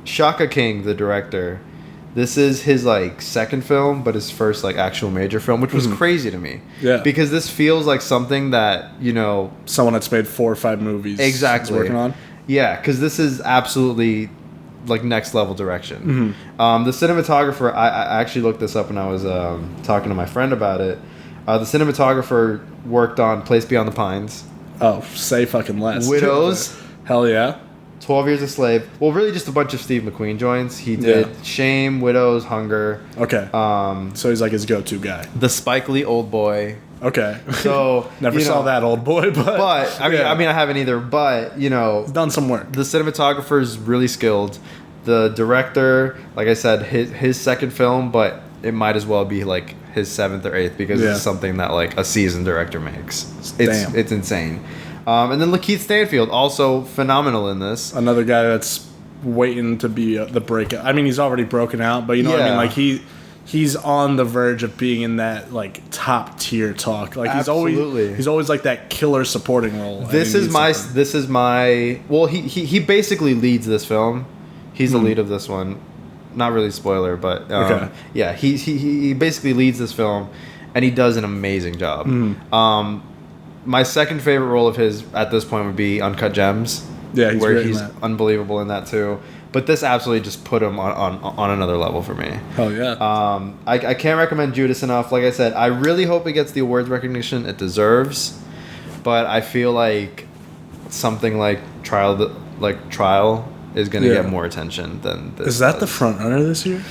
[SPEAKER 2] Shaka King, the director, this is his second film, but his first actual major film, which was crazy to me.
[SPEAKER 1] Yeah.
[SPEAKER 2] Because this feels like something that
[SPEAKER 1] someone that's made 4 or 5 movies
[SPEAKER 2] exactly
[SPEAKER 1] is working on.
[SPEAKER 2] Yeah, because this is absolutely next level direction. The cinematographer, I actually looked this up when I was talking to my friend about it. The cinematographer worked on Place Beyond the Pines.
[SPEAKER 1] Oh, say fucking less.
[SPEAKER 2] Widows.
[SPEAKER 1] Hell yeah.
[SPEAKER 2] 12 Years a Slave. Well, really just a bunch of Steve McQueen joints. He did Shame, Widows, Hunger.
[SPEAKER 1] Okay. So he's his go-to guy.
[SPEAKER 2] The Spike Lee Old Boy.
[SPEAKER 1] Okay.
[SPEAKER 2] So
[SPEAKER 1] never saw that Old Boy, but
[SPEAKER 2] I mean I haven't either. But
[SPEAKER 1] he's done some work.
[SPEAKER 2] The cinematographer's really skilled. The director, like I said, his second film, but it might as well be his 7th or 8th, because it's something that a seasoned director makes. It's insane. And then Lakeith Stanfield, also phenomenal in this.
[SPEAKER 1] Another guy that's waiting to be the breakout. I mean, he's already broken out, but you know what I mean. He's on the verge of being in that top tier talk. He's always that killer supporting role.
[SPEAKER 2] This is my. Well, he basically leads this film. He's the lead of this one. Not really spoiler, but yeah, he basically leads this film, and he does an amazing job. My second favorite role of his at this point would be Uncut Gems.
[SPEAKER 1] Yeah,
[SPEAKER 2] he's unbelievable in that too. But this absolutely just put him on another level for me.
[SPEAKER 1] Hell yeah.
[SPEAKER 2] I can't recommend Judas enough. Like I said, I really hope it gets the awards recognition it deserves. But I feel like something like Trial is going to get more attention than this.
[SPEAKER 1] Is that the front runner this year?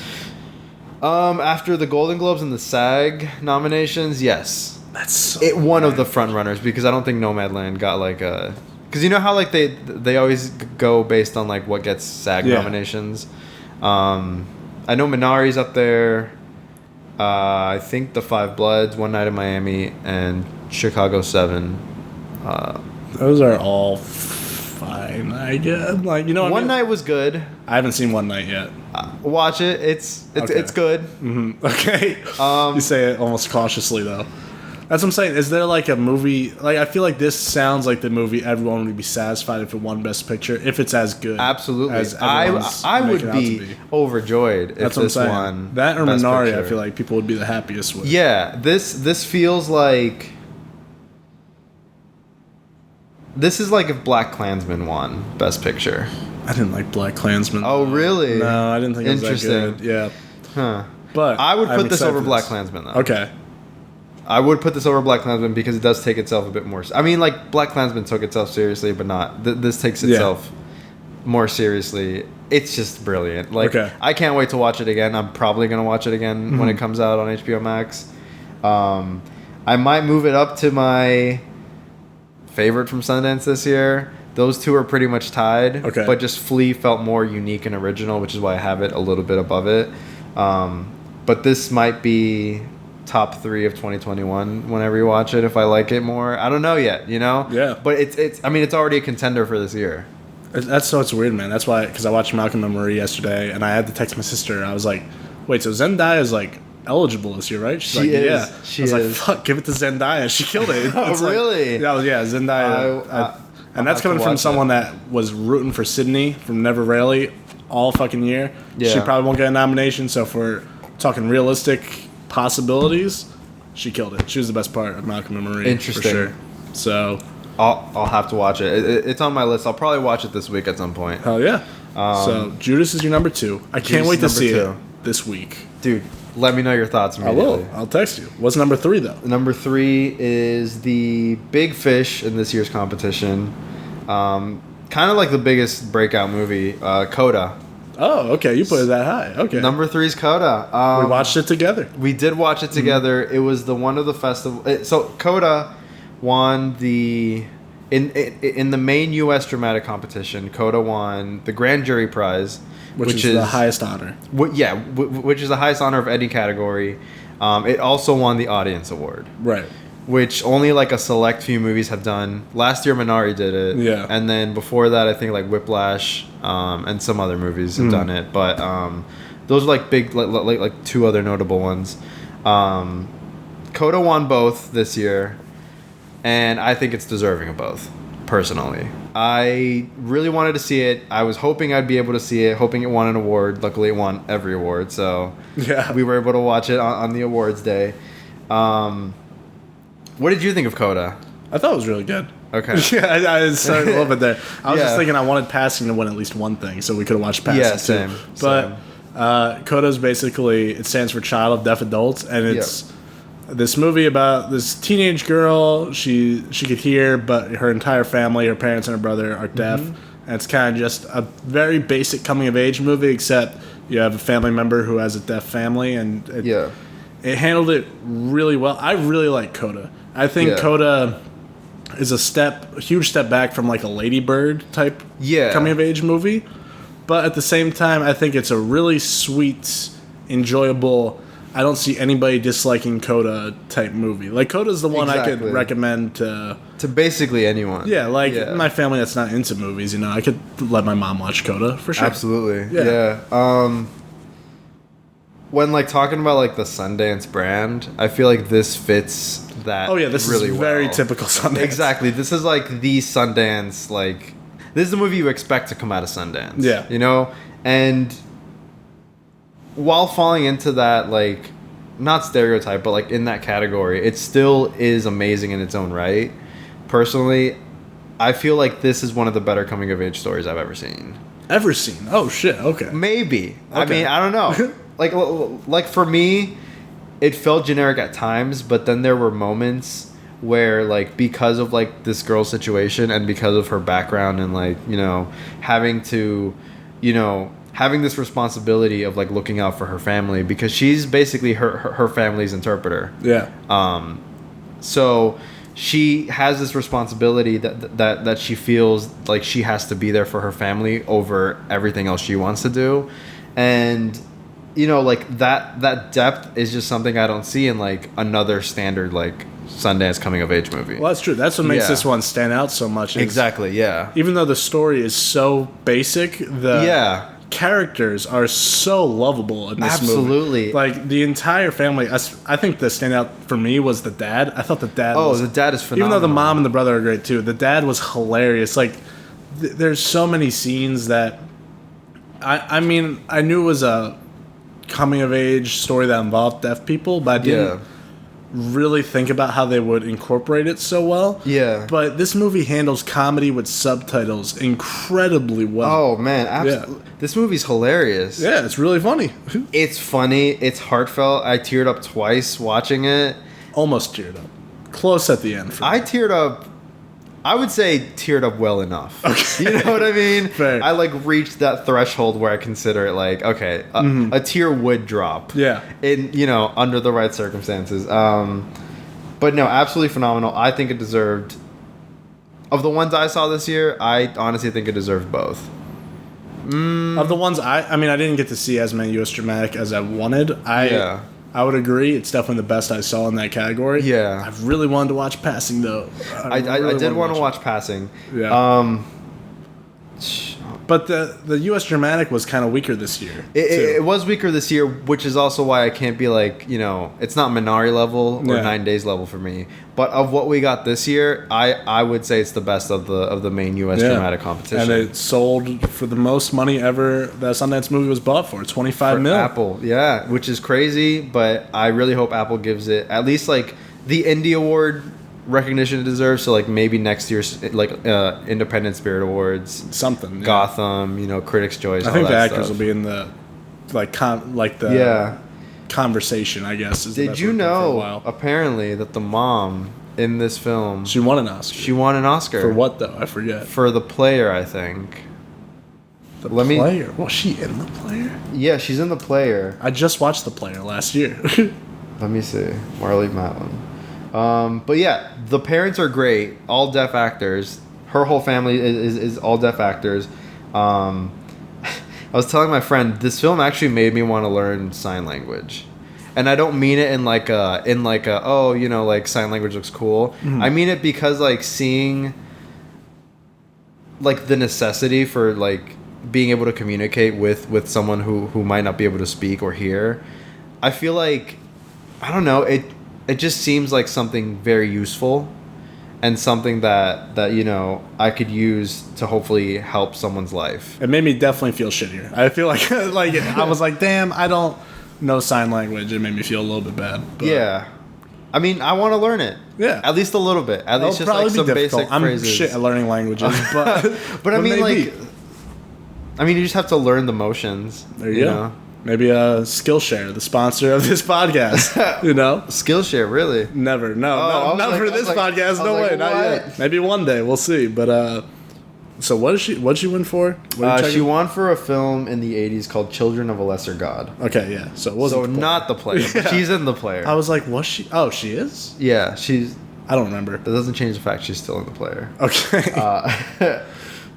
[SPEAKER 2] After the Golden Globes and the SAG nominations, yes.
[SPEAKER 1] That's so
[SPEAKER 2] one of the front runners, because I don't think Nomadland got because you know how like they always go based on like what gets SAG nominations. I know Minari's up there. I think The Five Bloods, One Night in Miami, and Chicago 7.
[SPEAKER 1] Those are all fine, I guess. Like, you know,
[SPEAKER 2] One Night was good.
[SPEAKER 1] I haven't seen One Night yet.
[SPEAKER 2] Watch it. It's good.
[SPEAKER 1] Mm-hmm. Okay. You say it almost cautiously though. That's what I'm saying. Is there like a movie? Like, I feel like this sounds like the movie everyone would be satisfied if it won Best Picture, if it's as good.
[SPEAKER 2] Absolutely. As I would be overjoyed if this won.
[SPEAKER 1] That or Minari, I feel like people would be the happiest with.
[SPEAKER 2] Yeah, this feels like. This is like if Black Klansman won Best Picture.
[SPEAKER 1] I didn't like Black Klansman.
[SPEAKER 2] Oh, really?
[SPEAKER 1] No, I didn't think it was that good. Yeah.
[SPEAKER 2] Huh.
[SPEAKER 1] But
[SPEAKER 2] I would put this over Black Klansman, though.
[SPEAKER 1] Okay.
[SPEAKER 2] I would put this over Black Klansman because it does take itself a bit more... I mean, like, Black Klansman took itself seriously, but not... This takes itself more seriously. It's just brilliant. Like, I can't wait to watch it again. I'm probably going to watch it again when it comes out on HBO Max. I might move it up to my favorite from Sundance this year. Those two are pretty much tied.
[SPEAKER 1] Okay.
[SPEAKER 2] But just Flea felt more unique and original, which is why I have it a little bit above it. But this might be top 3 of 2021 whenever you watch it, if I like it more. I don't know yet, you know?
[SPEAKER 1] Yeah.
[SPEAKER 2] But it's already a contender for this year.
[SPEAKER 1] It's weird, man. That's why, because I watched Malcolm and Marie yesterday, and I had to text my sister. I was like, wait, so Zendaya is like eligible this year, right? She's like, yeah.
[SPEAKER 2] She
[SPEAKER 1] I was
[SPEAKER 2] is.
[SPEAKER 1] Like, fuck, give it to Zendaya. She killed it.
[SPEAKER 2] Oh, really?
[SPEAKER 1] Like, yeah, Zendaya. And that's coming from someone that was rooting for Sydney from Never Rarely all fucking year. Yeah. She probably won't get a nomination, so if we're talking realistic possibilities, she killed it. She was the best part of Malcolm and Marie.
[SPEAKER 2] Interesting.
[SPEAKER 1] For sure. So
[SPEAKER 2] I'll have to watch it. It's on my list. I'll probably watch it this week at some point.
[SPEAKER 1] Hell yeah. So Judas is your number 2. I can't wait to see it this week.
[SPEAKER 2] Dude, let me know your thoughts immediately.
[SPEAKER 1] I will. I'll text you. What's number 3 though?
[SPEAKER 2] Number 3 is the big fish in this year's competition. Kind of like the biggest breakout movie, Coda.
[SPEAKER 1] Oh, okay. You put it that high. Okay.
[SPEAKER 2] Number 3 is Coda.
[SPEAKER 1] We watched it together.
[SPEAKER 2] We did watch it together. It was the one of the festival. So Coda won the in the main U.S. dramatic competition. Coda won the grand jury prize,
[SPEAKER 1] which is the highest honor.
[SPEAKER 2] Which is the highest honor of any category. It also won the audience award.
[SPEAKER 1] Right.
[SPEAKER 2] Which only like a select few movies have done. Last year Minari did it.
[SPEAKER 1] Yeah.
[SPEAKER 2] And then before that I think like Whiplash and some other movies have done it. But those are like big like 2 other notable ones. Coda won both this year, and I think it's deserving of both, personally. I really wanted to see it. I was hoping I'd be able to see it, hoping it won an award. Luckily it won every award, so we were able to watch it on the awards day. What did you think of Coda?
[SPEAKER 1] I thought it was really good.
[SPEAKER 2] Okay.
[SPEAKER 1] Yeah, I started a little bit there. I was just thinking I wanted Passing to win at least one thing, so we could have watched Passing too.
[SPEAKER 2] Same.
[SPEAKER 1] But Coda's basically, it stands for Child of Deaf Adults, and it's this movie about this teenage girl. She could hear, but her entire family, her parents and her brother, are deaf. And it's kind of just a very basic coming-of-age movie, except you have a family member who has a deaf family, and it handled it really well. I really like Coda. I think Coda is a huge step back from like a Lady Bird type coming of age movie, but at the same time, I think it's a really sweet, enjoyable. I don't see anybody disliking Coda type movie. Like Coda's the one I could recommend to
[SPEAKER 2] basically anyone.
[SPEAKER 1] Yeah, like my family that's not into movies. You know, I could let my mom watch Coda for sure.
[SPEAKER 2] Absolutely. Yeah. When like talking about like the Sundance brand, I feel like this fits that. Oh yeah,
[SPEAKER 1] this
[SPEAKER 2] really
[SPEAKER 1] is very typical Sundance.
[SPEAKER 2] Exactly, this is like the Sundance. Like this is the movie you expect to come out of Sundance.
[SPEAKER 1] Yeah,
[SPEAKER 2] you know, and while falling into that like not stereotype, but like in that category, it still is amazing in its own right. Personally, I feel like this is one of the better coming of age stories I've ever seen.
[SPEAKER 1] Ever seen? Oh shit. Okay.
[SPEAKER 2] Maybe. Okay. I mean, I don't know. Like for me, it felt generic at times, but then there were moments where like because of like this girl's situation and because of her background and like, you know, having this responsibility of like looking out for her family because she's basically her family's interpreter.
[SPEAKER 1] Yeah.
[SPEAKER 2] So she has this responsibility that she feels like she has to be there for her family over everything else she wants to do. And, you know, like that depth is just something I don't see in like another standard like Sundance coming of age movie.
[SPEAKER 1] Well, that's true. That's what makes this one stand out so much.
[SPEAKER 2] Exactly, yeah.
[SPEAKER 1] Even though the story is so basic, the characters are so lovable in this movie.
[SPEAKER 2] Absolutely.
[SPEAKER 1] Like, the entire family, I think the standout for me was the dad. I thought the dad
[SPEAKER 2] the dad is phenomenal.
[SPEAKER 1] Even though the mom and the brother are great too, the dad was hilarious. Like, there's so many scenes that... I mean, I knew it was a coming-of-age story that involved deaf people, but I didn't really think about how they would incorporate it so well.
[SPEAKER 2] Yeah.
[SPEAKER 1] But this movie handles comedy with subtitles incredibly well.
[SPEAKER 2] Oh, man. Absolutely. Yeah. This movie's hilarious.
[SPEAKER 1] Yeah, it's really funny.
[SPEAKER 2] It's funny. It's heartfelt. I teared up twice watching it.
[SPEAKER 1] Almost teared up. Close at the end.
[SPEAKER 2] I teared up... I would say teared up well enough. Okay. You know what I mean?
[SPEAKER 1] Fair.
[SPEAKER 2] I like reached that threshold where I consider it like, okay, a tear would drop.
[SPEAKER 1] Yeah.
[SPEAKER 2] In, you know, under the right circumstances. But no, absolutely phenomenal. I think it deserved... Of the ones I saw this year, I honestly think it deserved both.
[SPEAKER 1] Of the ones I didn't get to see as many U.S. dramatic as I wanted. I would agree. It's definitely the best I saw in that category.
[SPEAKER 2] Yeah.
[SPEAKER 1] I really wanted to watch Passing, though.
[SPEAKER 2] I did want to watch Passing.
[SPEAKER 1] Yeah. But the U.S. dramatic was kind of weaker this year.
[SPEAKER 2] It was weaker this year, which is also why I can't be like, you know, it's not Minari level or 9 Days level for me. But of what we got this year, I would say it's the best of the main U.S. dramatic competition.
[SPEAKER 1] And it sold for the most money ever that Sundance movie was bought for, $25 million.
[SPEAKER 2] Apple, yeah, which is crazy. But I really hope Apple gives it at least like the Indie Award recognition it deserves. So like maybe next year's like Independent Spirit Awards,
[SPEAKER 1] something,
[SPEAKER 2] Gotham, you know, Critics' Choice.
[SPEAKER 1] I think the actors will be in the conversation, I guess.
[SPEAKER 2] Did you know apparently that the mom in this film,
[SPEAKER 1] she won an Oscar?
[SPEAKER 2] She won an Oscar
[SPEAKER 1] for what though? I forget.
[SPEAKER 2] For The Player, I think.
[SPEAKER 1] The Player. Was she in The Player?
[SPEAKER 2] Yeah, she's in The Player.
[SPEAKER 1] I just watched The Player last year.
[SPEAKER 2] Let me see. Marlee Matlin. But yeah, the parents are great. All deaf actors. Her whole family is all deaf actors. I was telling my friend, this film actually made me want to learn sign language. And I don't mean it in like a oh, you know, like sign language looks cool. Mm-hmm. I mean it because like seeing like the necessity for like being able to communicate with someone who might not be able to speak or hear. I feel like, I don't know, it just seems like something very useful and something that you know I could use to hopefully help someone's life.
[SPEAKER 1] It made me definitely feel shittier. I feel like I was like, damn, I don't know sign language. It made me feel a little bit bad. But
[SPEAKER 2] yeah, I mean, I want to learn it.
[SPEAKER 1] Yeah,
[SPEAKER 2] at least a little bit. At least just like some basic phrases.
[SPEAKER 1] I'm shit at learning languages, but
[SPEAKER 2] I mean, like, you just have to learn the motions.
[SPEAKER 1] There you go. Know? Maybe Skillshare, the sponsor of this podcast. You know,
[SPEAKER 2] Skillshare, really?
[SPEAKER 1] Never, not for this podcast. No way, not yet. Maybe one day, we'll see. But so what'd she win for?
[SPEAKER 2] She won for a film in the '80s called Children of a Lesser God.
[SPEAKER 1] Okay, yeah. So it wasn't
[SPEAKER 2] not The Player. But she's in The Player.
[SPEAKER 1] I was like, was she? Oh, she is.
[SPEAKER 2] Yeah, she's.
[SPEAKER 1] I don't remember.
[SPEAKER 2] That doesn't change the fact she's still in The Player.
[SPEAKER 1] Okay.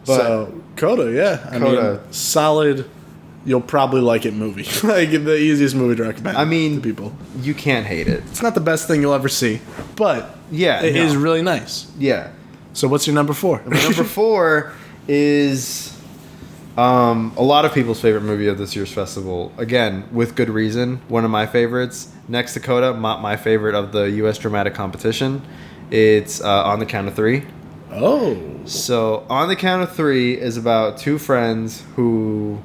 [SPEAKER 1] So Coda, yeah. I mean, solid. You'll probably like it movie. Like the easiest movie to recommend.
[SPEAKER 2] I mean,
[SPEAKER 1] to people.
[SPEAKER 2] You can't hate it.
[SPEAKER 1] It's not the best thing you'll ever see, but it is really nice.
[SPEAKER 2] Yeah.
[SPEAKER 1] So what's your number 4?
[SPEAKER 2] Number 4 is a lot of people's favorite movie of this year's festival. Again, with good reason. One of my favorites. Next to Coda, my favorite of the U.S. dramatic competition. It's On the Count of Three.
[SPEAKER 1] Oh.
[SPEAKER 2] So On the Count of Three is about two friends who...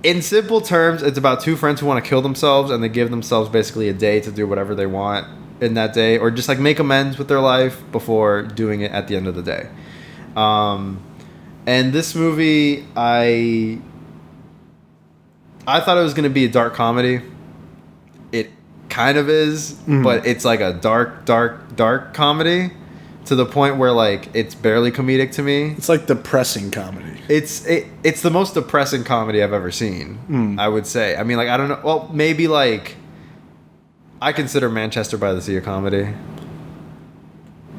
[SPEAKER 2] in simple terms, it's about two friends who want to kill themselves, and they give themselves basically a day to do whatever they want in that day, or just like make amends with their life before doing it at the end of the day. And this movie, I thought it was going to be a dark comedy. It kind of is, but it's like a dark comedy. To the point where like it's barely comedic to me.
[SPEAKER 1] It's like depressing comedy.
[SPEAKER 2] It's the most depressing comedy I've ever seen. I would say. I mean, like, I don't know. Well, maybe like I consider Manchester by the Sea a comedy.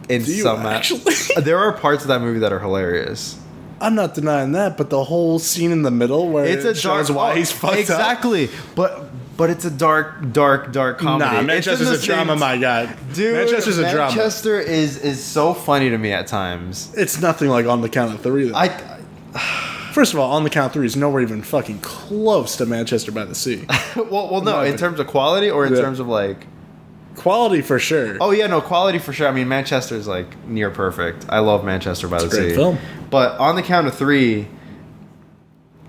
[SPEAKER 1] Do you actually?
[SPEAKER 2] There are parts of that movie that are hilarious.
[SPEAKER 1] I'm not denying that, but the whole scene in the middle where it shows why he's fucked up.
[SPEAKER 2] Exactly. But it's a dark comedy.
[SPEAKER 1] Nah, Manchester's a drama, my guy.
[SPEAKER 2] Dude,
[SPEAKER 1] Manchester's a drama.
[SPEAKER 2] Manchester is so funny to me at times.
[SPEAKER 1] It's nothing like On the Count of Three, though. First of all, On the Count of Three is nowhere even fucking close to Manchester by the Sea.
[SPEAKER 2] well, no, in terms of quality or in terms of like...
[SPEAKER 1] Quality for sure.
[SPEAKER 2] Oh, yeah, no, quality for sure. I mean, Manchester is like near perfect. I love Manchester by the Sea.
[SPEAKER 1] It's a great film.
[SPEAKER 2] But On the Count of Three,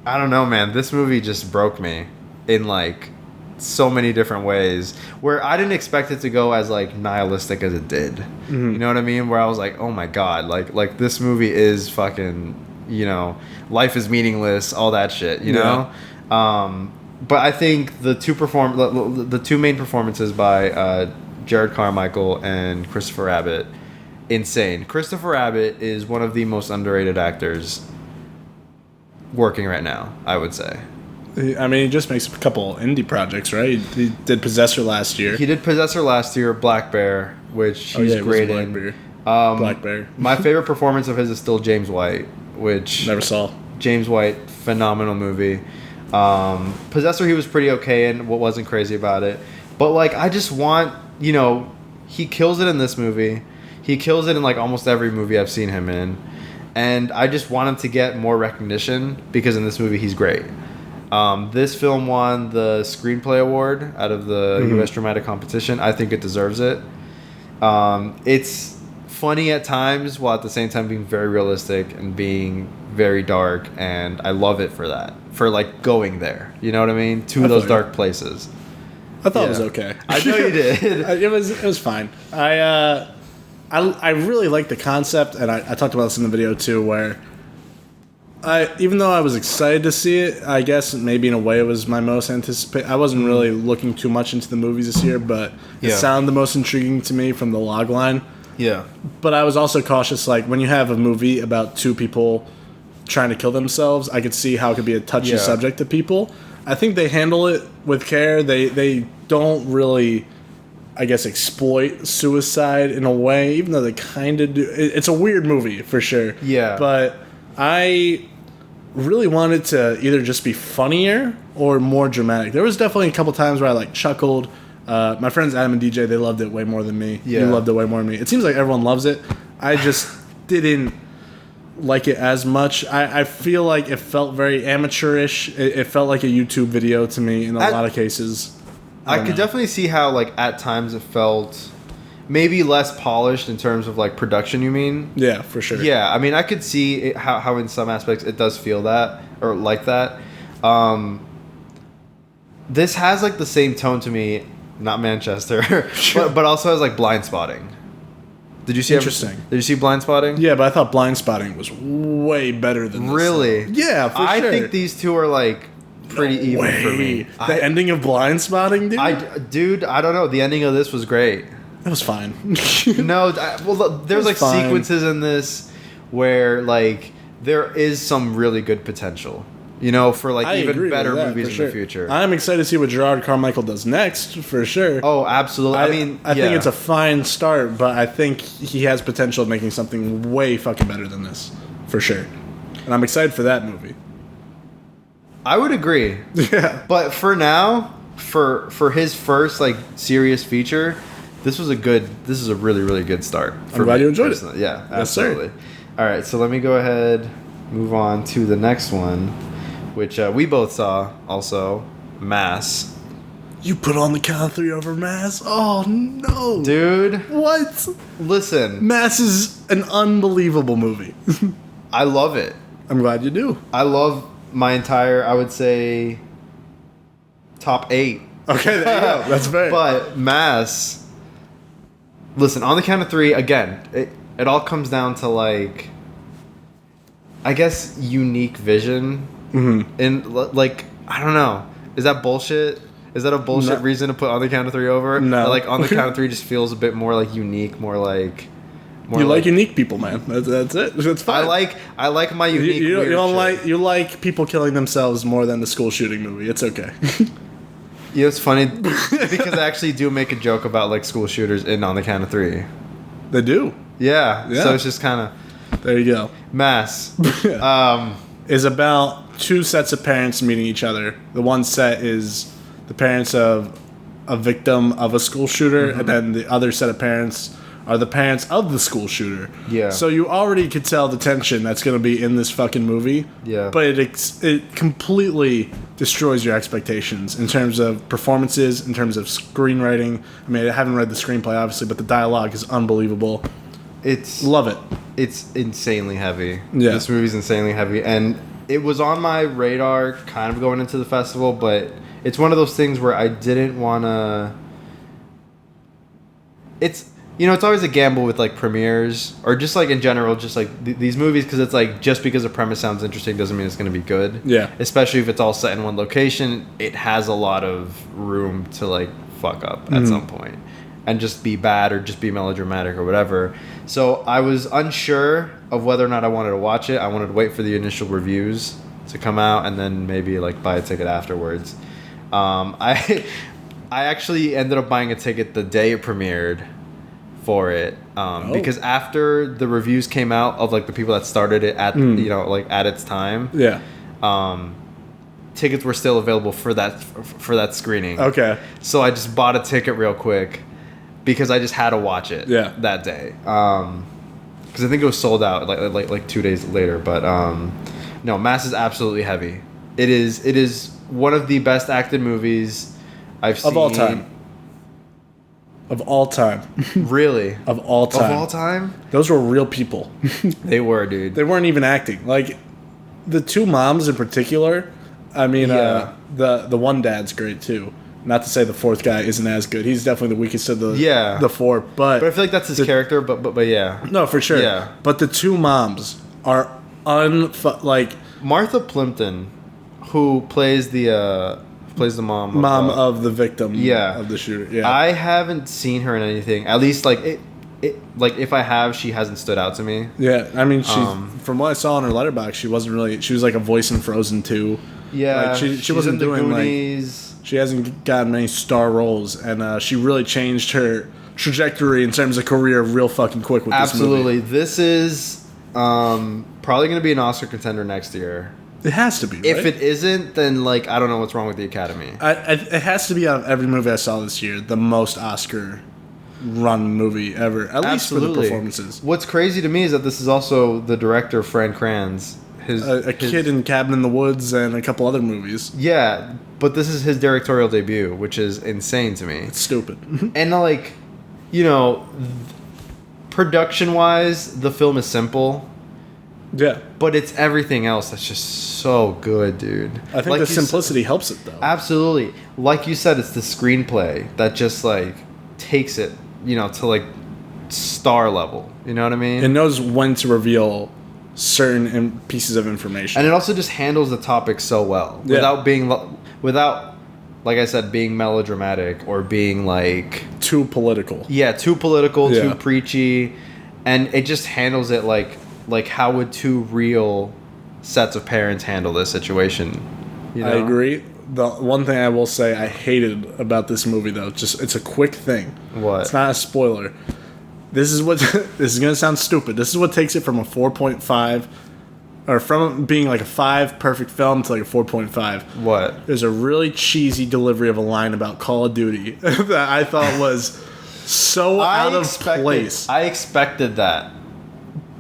[SPEAKER 2] I don't know, man. This movie just broke me in like so many different ways where I didn't expect it to go as like nihilistic as it did. Mm-hmm. You know what I mean? Where I was like, oh my God, like this movie is fucking, you know, life is meaningless, all that shit, you know? But I think the two main performances by Jared Carmichael and Christopher Abbott, insane. Christopher Abbott is one of the most underrated actors working right now, I would say.
[SPEAKER 1] I mean, he just makes a couple indie projects, right? He did Possessor last year.
[SPEAKER 2] Black Bear, which he's great in.
[SPEAKER 1] Black Bear.
[SPEAKER 2] My favorite performance of his is still James White, which...
[SPEAKER 1] Never saw.
[SPEAKER 2] James White, phenomenal movie. Possessor, he was pretty okay in, wasn't crazy about it. But, like, I just want, you know, he kills it in this movie. He kills it in, like, almost every movie I've seen him in. And I just want him to get more recognition because in this movie he's great. This film won the Screenplay Award out of the U.S. Dramatic Competition. I think it deserves it. It's funny at times while at the same time being very realistic and being very dark, and I love it for that. For, like, going there. You know what I mean? To those dark places.
[SPEAKER 1] I thought it was okay.
[SPEAKER 2] I know you did.
[SPEAKER 1] It was fine. I really like the concept, and I talked about this in the video too, where even though I was excited to see it, I guess maybe in a way it was my most anticipated. I wasn't really looking too much into the movies this year, but it sounded the most intriguing to me from the log line.
[SPEAKER 2] Yeah.
[SPEAKER 1] But I was also cautious, like, when you have a movie about two people trying to kill themselves, I could see how it could be a touchy subject to people. I think they handle it with care. They don't really, I guess, exploit suicide in a way, even though they kind of do. It's a weird movie, for sure.
[SPEAKER 2] Yeah.
[SPEAKER 1] But I really wanted to either just be funnier or more dramatic. There was definitely a couple times where I, like, chuckled. My friends Adam and DJ, they loved it way more than me.
[SPEAKER 2] Yeah.
[SPEAKER 1] You loved it way more than me. It seems like everyone loves it. I just didn't like it as much. I feel like it felt very amateurish. It felt like a YouTube video to me in a lot of cases.
[SPEAKER 2] I could definitely see how, like, at times it felt maybe less polished in terms of, like, production, you mean?
[SPEAKER 1] Yeah, for sure.
[SPEAKER 2] Yeah, I mean, I could see how in some aspects it does feel that, or like that. This has, like, the same tone to me, not Manchester, but also has, like, Blind Spotting. Did you see
[SPEAKER 1] Interesting.
[SPEAKER 2] Did you see Blind Spotting?
[SPEAKER 1] Yeah, but I thought Blind Spotting was way better than this.
[SPEAKER 2] Really?
[SPEAKER 1] Yeah, for sure.
[SPEAKER 2] I think these two are, like, pretty even for me.
[SPEAKER 1] The ending of Blind Spotting, dude?
[SPEAKER 2] Dude, I don't know. The ending of this was great.
[SPEAKER 1] It was fine.
[SPEAKER 2] No, there's, like, sequences in this where, like, there is some really good potential. You know, for, like, even better movies in the future.
[SPEAKER 1] I'm excited to see what Gerard Carmichael does next, for sure.
[SPEAKER 2] Oh, absolutely.
[SPEAKER 1] I think it's a fine start, but I think he has potential of making something way fucking better than this, for sure. And I'm excited for that movie.
[SPEAKER 2] I would agree.
[SPEAKER 1] Yeah.
[SPEAKER 2] But for now, for his first, like, serious feature, this is a really, really good start.
[SPEAKER 1] I'm glad you enjoyed it.
[SPEAKER 2] Yeah, absolutely. Yes, all right, so let me go ahead, move on to the next one, which we both saw also, Mass.
[SPEAKER 1] You put On the Count of Three over Mass? Oh, no.
[SPEAKER 2] Dude.
[SPEAKER 1] What?
[SPEAKER 2] Listen.
[SPEAKER 1] Mass is an unbelievable movie.
[SPEAKER 2] I love it.
[SPEAKER 1] I'm glad you do.
[SPEAKER 2] I love my entire, I would say, top 8.
[SPEAKER 1] Okay, there you go. That's fair.
[SPEAKER 2] But Mass, listen, On the Count of Three, again, it all comes down to, like, I guess, unique vision. Mm-hmm. And, like, I don't know. Is that bullshit? Is that a bullshit reason to put On the Count of Three over?
[SPEAKER 1] No.
[SPEAKER 2] Like, On the Count of Three just feels a bit more, like, unique, more like...
[SPEAKER 1] You like unique people, man. That's it. That's fine.
[SPEAKER 2] I like my unique
[SPEAKER 1] you like people killing themselves more than the school shooting movie. It's okay.
[SPEAKER 2] Yeah, it's funny because I actually do make a joke about like school shooters in On the Count of Three.
[SPEAKER 1] They do.
[SPEAKER 2] Yeah. So it's just kind of.
[SPEAKER 1] There you go.
[SPEAKER 2] Mass.
[SPEAKER 1] Is about two sets of parents meeting each other. The one set is the parents of a victim of a school shooter, and then the other set of parents are the parents of the school shooter.
[SPEAKER 2] Yeah.
[SPEAKER 1] So you already could tell the tension that's going to be in this fucking movie.
[SPEAKER 2] Yeah.
[SPEAKER 1] But it completely destroys your expectations in terms of performances, in terms of screenwriting. I mean, I haven't read the screenplay, obviously, but the dialogue is unbelievable. Love it.
[SPEAKER 2] It's insanely heavy.
[SPEAKER 1] Yeah.
[SPEAKER 2] This movie's insanely heavy. And it was on my radar kind of going into the festival, but it's one of those things where I didn't want to... It's always a gamble with, like, premieres, or just, like, in general, just, like, these movies, because it's, like, just because a premise sounds interesting doesn't mean it's going to be good.
[SPEAKER 1] Yeah.
[SPEAKER 2] Especially if it's all set in one location, it has a lot of room to, like, fuck up at some point. And just be bad or just be melodramatic or whatever. So I was unsure of whether or not I wanted to watch it. I wanted to wait for the initial reviews to come out and then maybe, like, buy a ticket afterwards. I actually ended up buying a ticket the day it premiered for it, because after the reviews came out of, like, the people that started it at at its time, tickets were still available for that screening.
[SPEAKER 1] Okay.
[SPEAKER 2] So I just bought a ticket real quick because I just had to watch it that day, because I think it was sold out like 2 days later. But no, Mass is absolutely heavy. It is one of the best acted movies I've seen
[SPEAKER 1] of all time. Of all time.
[SPEAKER 2] Really?
[SPEAKER 1] Of all time.
[SPEAKER 2] Of all time?
[SPEAKER 1] Those were real people.
[SPEAKER 2] They were, dude.
[SPEAKER 1] They weren't even acting. Like, the two moms in particular, I mean, the one dad's great, too. Not to say the fourth guy isn't as good. He's definitely the weakest of the four. But
[SPEAKER 2] I feel like that's his character, but yeah.
[SPEAKER 1] No, for sure.
[SPEAKER 2] Yeah.
[SPEAKER 1] But the two moms are like...
[SPEAKER 2] Martha Plimpton, who plays the mom
[SPEAKER 1] of the victim of the shooter. Yeah.
[SPEAKER 2] I haven't seen her in anything. At least, like, it like, if I have, she hasn't stood out to me.
[SPEAKER 1] Yeah, I mean, from what I saw on her letterbox, she wasn't really... She was like a voice in Frozen 2.
[SPEAKER 2] Yeah,
[SPEAKER 1] like, she wasn't doing
[SPEAKER 2] Goonies.
[SPEAKER 1] Like... She hasn't gotten many star roles, and she really changed her trajectory in terms of career real fucking quick with this movie.
[SPEAKER 2] Absolutely. This is probably going to be an Oscar contender next year.
[SPEAKER 1] It has to be, right?
[SPEAKER 2] If it isn't, then, like, I don't know what's wrong with the Academy.
[SPEAKER 1] It has to be, out of every movie I saw this year, the most Oscar-run movie ever, at least for the performances.
[SPEAKER 2] What's crazy to me is that this is also the director, Fran Kranz.
[SPEAKER 1] A kid in Cabin in the Woods and a couple other movies.
[SPEAKER 2] Yeah, but this is his directorial debut, which is insane to me.
[SPEAKER 1] It's stupid.
[SPEAKER 2] And, like, production-wise, the film is simple.
[SPEAKER 1] Yeah.
[SPEAKER 2] But it's everything else that's just so good, dude.
[SPEAKER 1] I think the simplicity helps it, though.
[SPEAKER 2] Absolutely. Like you said, it's the screenplay that just, like, takes it, to, like, star level. You know what I mean?
[SPEAKER 1] It knows when to reveal certain pieces of information.
[SPEAKER 2] And it also just handles the topic so well. Without, like I said, being melodramatic or being, like...
[SPEAKER 1] Too political.
[SPEAKER 2] Yeah, too political, too preachy. And it just handles it like how would two real sets of parents handle this situation?
[SPEAKER 1] I agree. The one thing I will say I hated about this movie, though, it's a quick thing.
[SPEAKER 2] What?
[SPEAKER 1] It's not a spoiler. This is going to sound stupid. This is what takes it from a 4.5, or from being like a 5 perfect film to like a 4.5.
[SPEAKER 2] What?
[SPEAKER 1] There's a really cheesy delivery of a line about Call of Duty that I thought was so out of place.
[SPEAKER 2] I expected that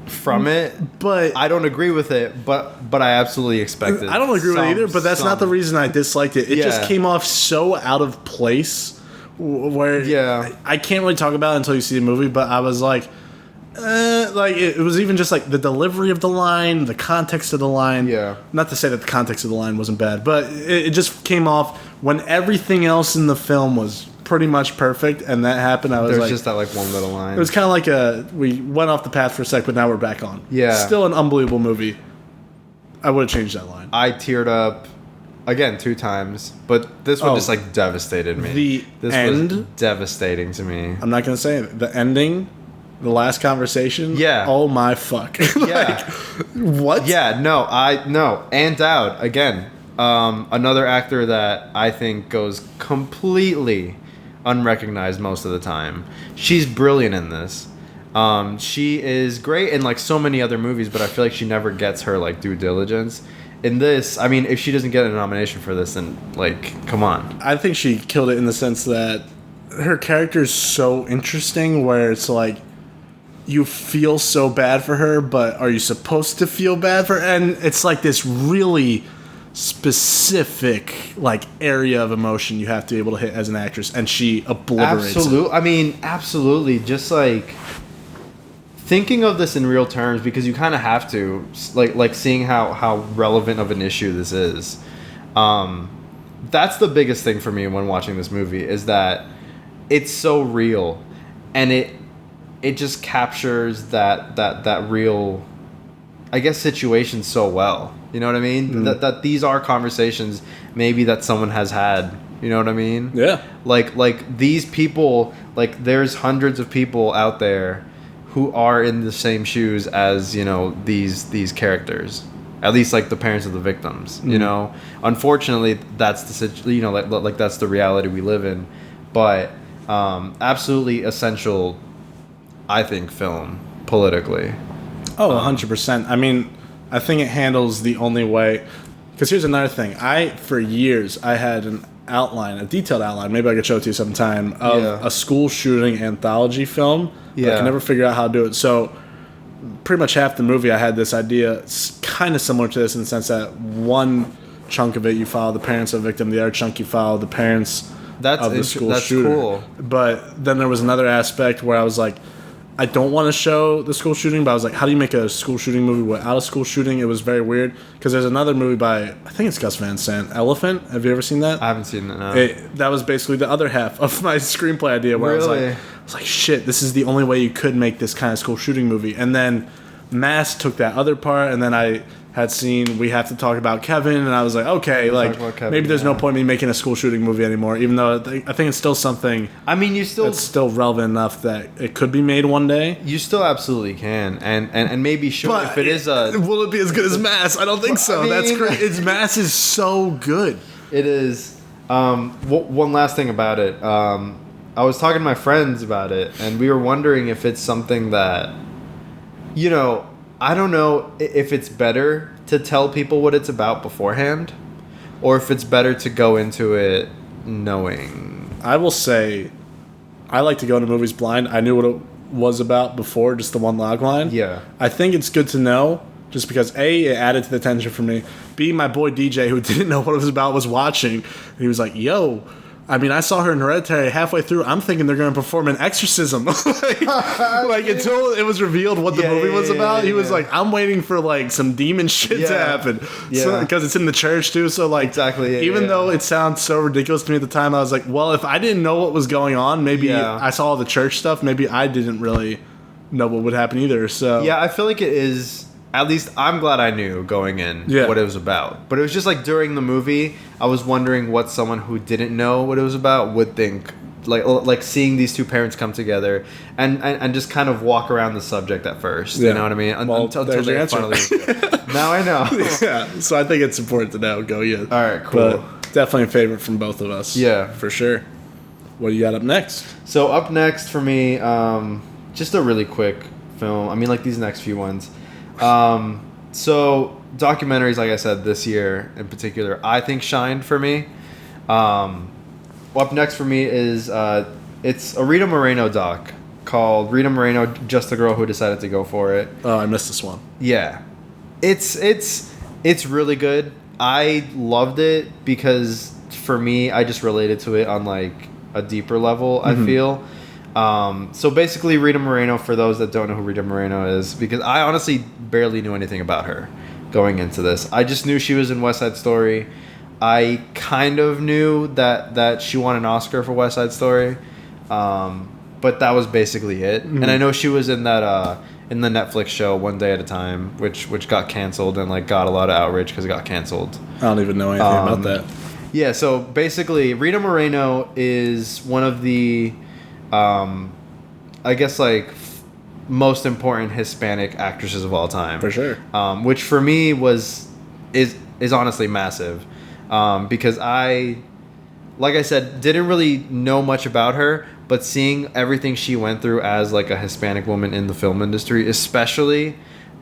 [SPEAKER 2] from it, but I don't agree with it. But I absolutely expected.
[SPEAKER 1] I don't agree with it either. But that's not the reason I disliked it. It just came off so out of place. Where I can't really talk about it until you see the movie. But I was like it was even just like the delivery of the line, the context of the line.
[SPEAKER 2] Yeah.
[SPEAKER 1] Not to say that the context of the line wasn't bad, but it just came off when everything else in the film was pretty much perfect, and that happened. I was
[SPEAKER 2] There's just that like one little line.
[SPEAKER 1] It was kind of like we went off the path for a sec, but now we're back on.
[SPEAKER 2] Yeah.
[SPEAKER 1] Still an unbelievable movie. I would have changed that line.
[SPEAKER 2] I teared up again 2 times, but this one just like devastated me. This was devastating to me.
[SPEAKER 1] I'm not gonna say it. The ending, the last conversation.
[SPEAKER 2] Yeah.
[SPEAKER 1] Oh my fuck.
[SPEAKER 2] Yeah.
[SPEAKER 1] What?
[SPEAKER 2] Yeah. No. And Dowd again. Another actor that I think goes completely unrecognized most of the time. She's brilliant in this. She is great in like so many other movies, but I feel like she never gets her like due diligence. In this, I mean, if she doesn't get a nomination for this, then like, come on.
[SPEAKER 1] I think she killed it in the sense that her character is so interesting, where it's like you feel so bad for her, but are you supposed to feel bad for her? And it's like this really specific like area of emotion you have to be able to hit as an actress, and she obliterates it.
[SPEAKER 2] I mean, absolutely. Just like thinking of this in real terms, because you kind of have to, like seeing how relevant of an issue this is. That's the biggest thing for me when watching this movie, is that it's so real, and it just captures that real, I guess, situation so well. You know what I mean? Mm. That these are conversations maybe that someone has had. You know what I mean?
[SPEAKER 1] Yeah.
[SPEAKER 2] Like these people, like there's hundreds of people out there who are in the same shoes as, you know, these characters. At least like the parents of the victims. Mm. You know, unfortunately, that's like that's the reality we live in. But absolutely essential, I think, film politically.
[SPEAKER 1] Oh, 100%. I mean, I think it handles the only way. Because here's another thing. For years, I had an outline, a detailed outline, maybe I could show it to you sometime, of a school shooting anthology film. Yeah. I can never figure out how to do it. So, pretty much half the movie, I had this idea. It's kind of similar to this in the sense that one chunk of it, you follow the parents of the victim. The other chunk, you follow the parents of the school shooter. That's cool. But then there was another aspect where I was like, I don't want to show the school shooting, but I was like, how do you make a school shooting movie without a school shooting? It was very weird, because there's another movie by, I think it's Gus Van Sant, Elephant. Have you ever seen that?
[SPEAKER 2] I haven't seen that, no.
[SPEAKER 1] That was basically the other half of my screenplay idea, where
[SPEAKER 2] really?
[SPEAKER 1] I was like, shit, this is the only way you could make this kind of school shooting movie. And then Mass took that other part, and then I had seen We Have to Talk About Kevin, and I was like, okay, like Kevin, maybe there's no point in me making a school shooting movie anymore, even though I think it's still something. I mean, it's still relevant enough that it could be made one day.
[SPEAKER 2] You still absolutely can, and maybe sure, but if it is
[SPEAKER 1] will it be as good as Mass? I don't think so. I mean, that's great. Its Mass is so good.
[SPEAKER 2] It is. One last thing about it. I was talking to my friends about it, and we were wondering if it's something that, you know, I don't know if it's better to tell people what it's about beforehand, or if it's better to go into it knowing.
[SPEAKER 1] I will say, I like to go into movies blind. I knew what it was about before, just the one log line.
[SPEAKER 2] Yeah.
[SPEAKER 1] I think it's good to know, just because A, it added to the tension for me. B, my boy DJ, who didn't know what it was about, was watching, and he was like, yo, I mean, I saw her in Hereditary halfway through. I'm thinking they're going to perform an exorcism. like until it was revealed what the movie was about, he was like, I'm waiting for like some demon shit to happen. Yeah. Because it's in the church too. So like,
[SPEAKER 2] exactly.
[SPEAKER 1] Even though it sounds so ridiculous to me at the time, I was like, well, if I didn't know what was going on, maybe I saw all the church stuff. Maybe I didn't really know what would happen either. So
[SPEAKER 2] yeah, I feel like it is. At least I'm glad I knew going in what it was about. But it was just like during the movie, I was wondering what someone who didn't know what it was about would think. Like seeing these two parents come together and just kind of walk around the subject at first. Yeah. You know what I mean? Until they finally. Now I know.
[SPEAKER 1] Yeah. So I think it's important to know. Go yeah.
[SPEAKER 2] All right. Cool.
[SPEAKER 1] But definitely a favorite from both of us.
[SPEAKER 2] Yeah,
[SPEAKER 1] for sure. What do you got up next?
[SPEAKER 2] So up next for me, just a really quick film. I mean, like these next few ones. So documentaries, like I said, this year in particular, I think shined for me. Up next for me is it's a Rita Moreno doc called Rita Moreno, Just the Girl Who Decided to Go For It.
[SPEAKER 1] Oh, I missed this one.
[SPEAKER 2] Yeah, it's really good. I loved it because for me, I just related to it on like a deeper level. Mm-hmm. I feel. So basically Rita Moreno, for those that don't know who Rita Moreno is, because I honestly barely knew anything about her going into this. I just knew she was in West Side Story. I kind of knew that she won an Oscar for West Side Story. But that was basically it. Mm-hmm. And I know she was in that in the Netflix show One Day at a Time, which got canceled and like got a lot of outrage because it got canceled.
[SPEAKER 1] I don't even know anything about that.
[SPEAKER 2] Yeah, so basically Rita Moreno is one of the I guess like most important Hispanic actresses of all time,
[SPEAKER 1] for sure.
[SPEAKER 2] Which for me is honestly massive. because like I said, didn't really know much about her, but seeing everything she went through as like a Hispanic woman in the film industry, especially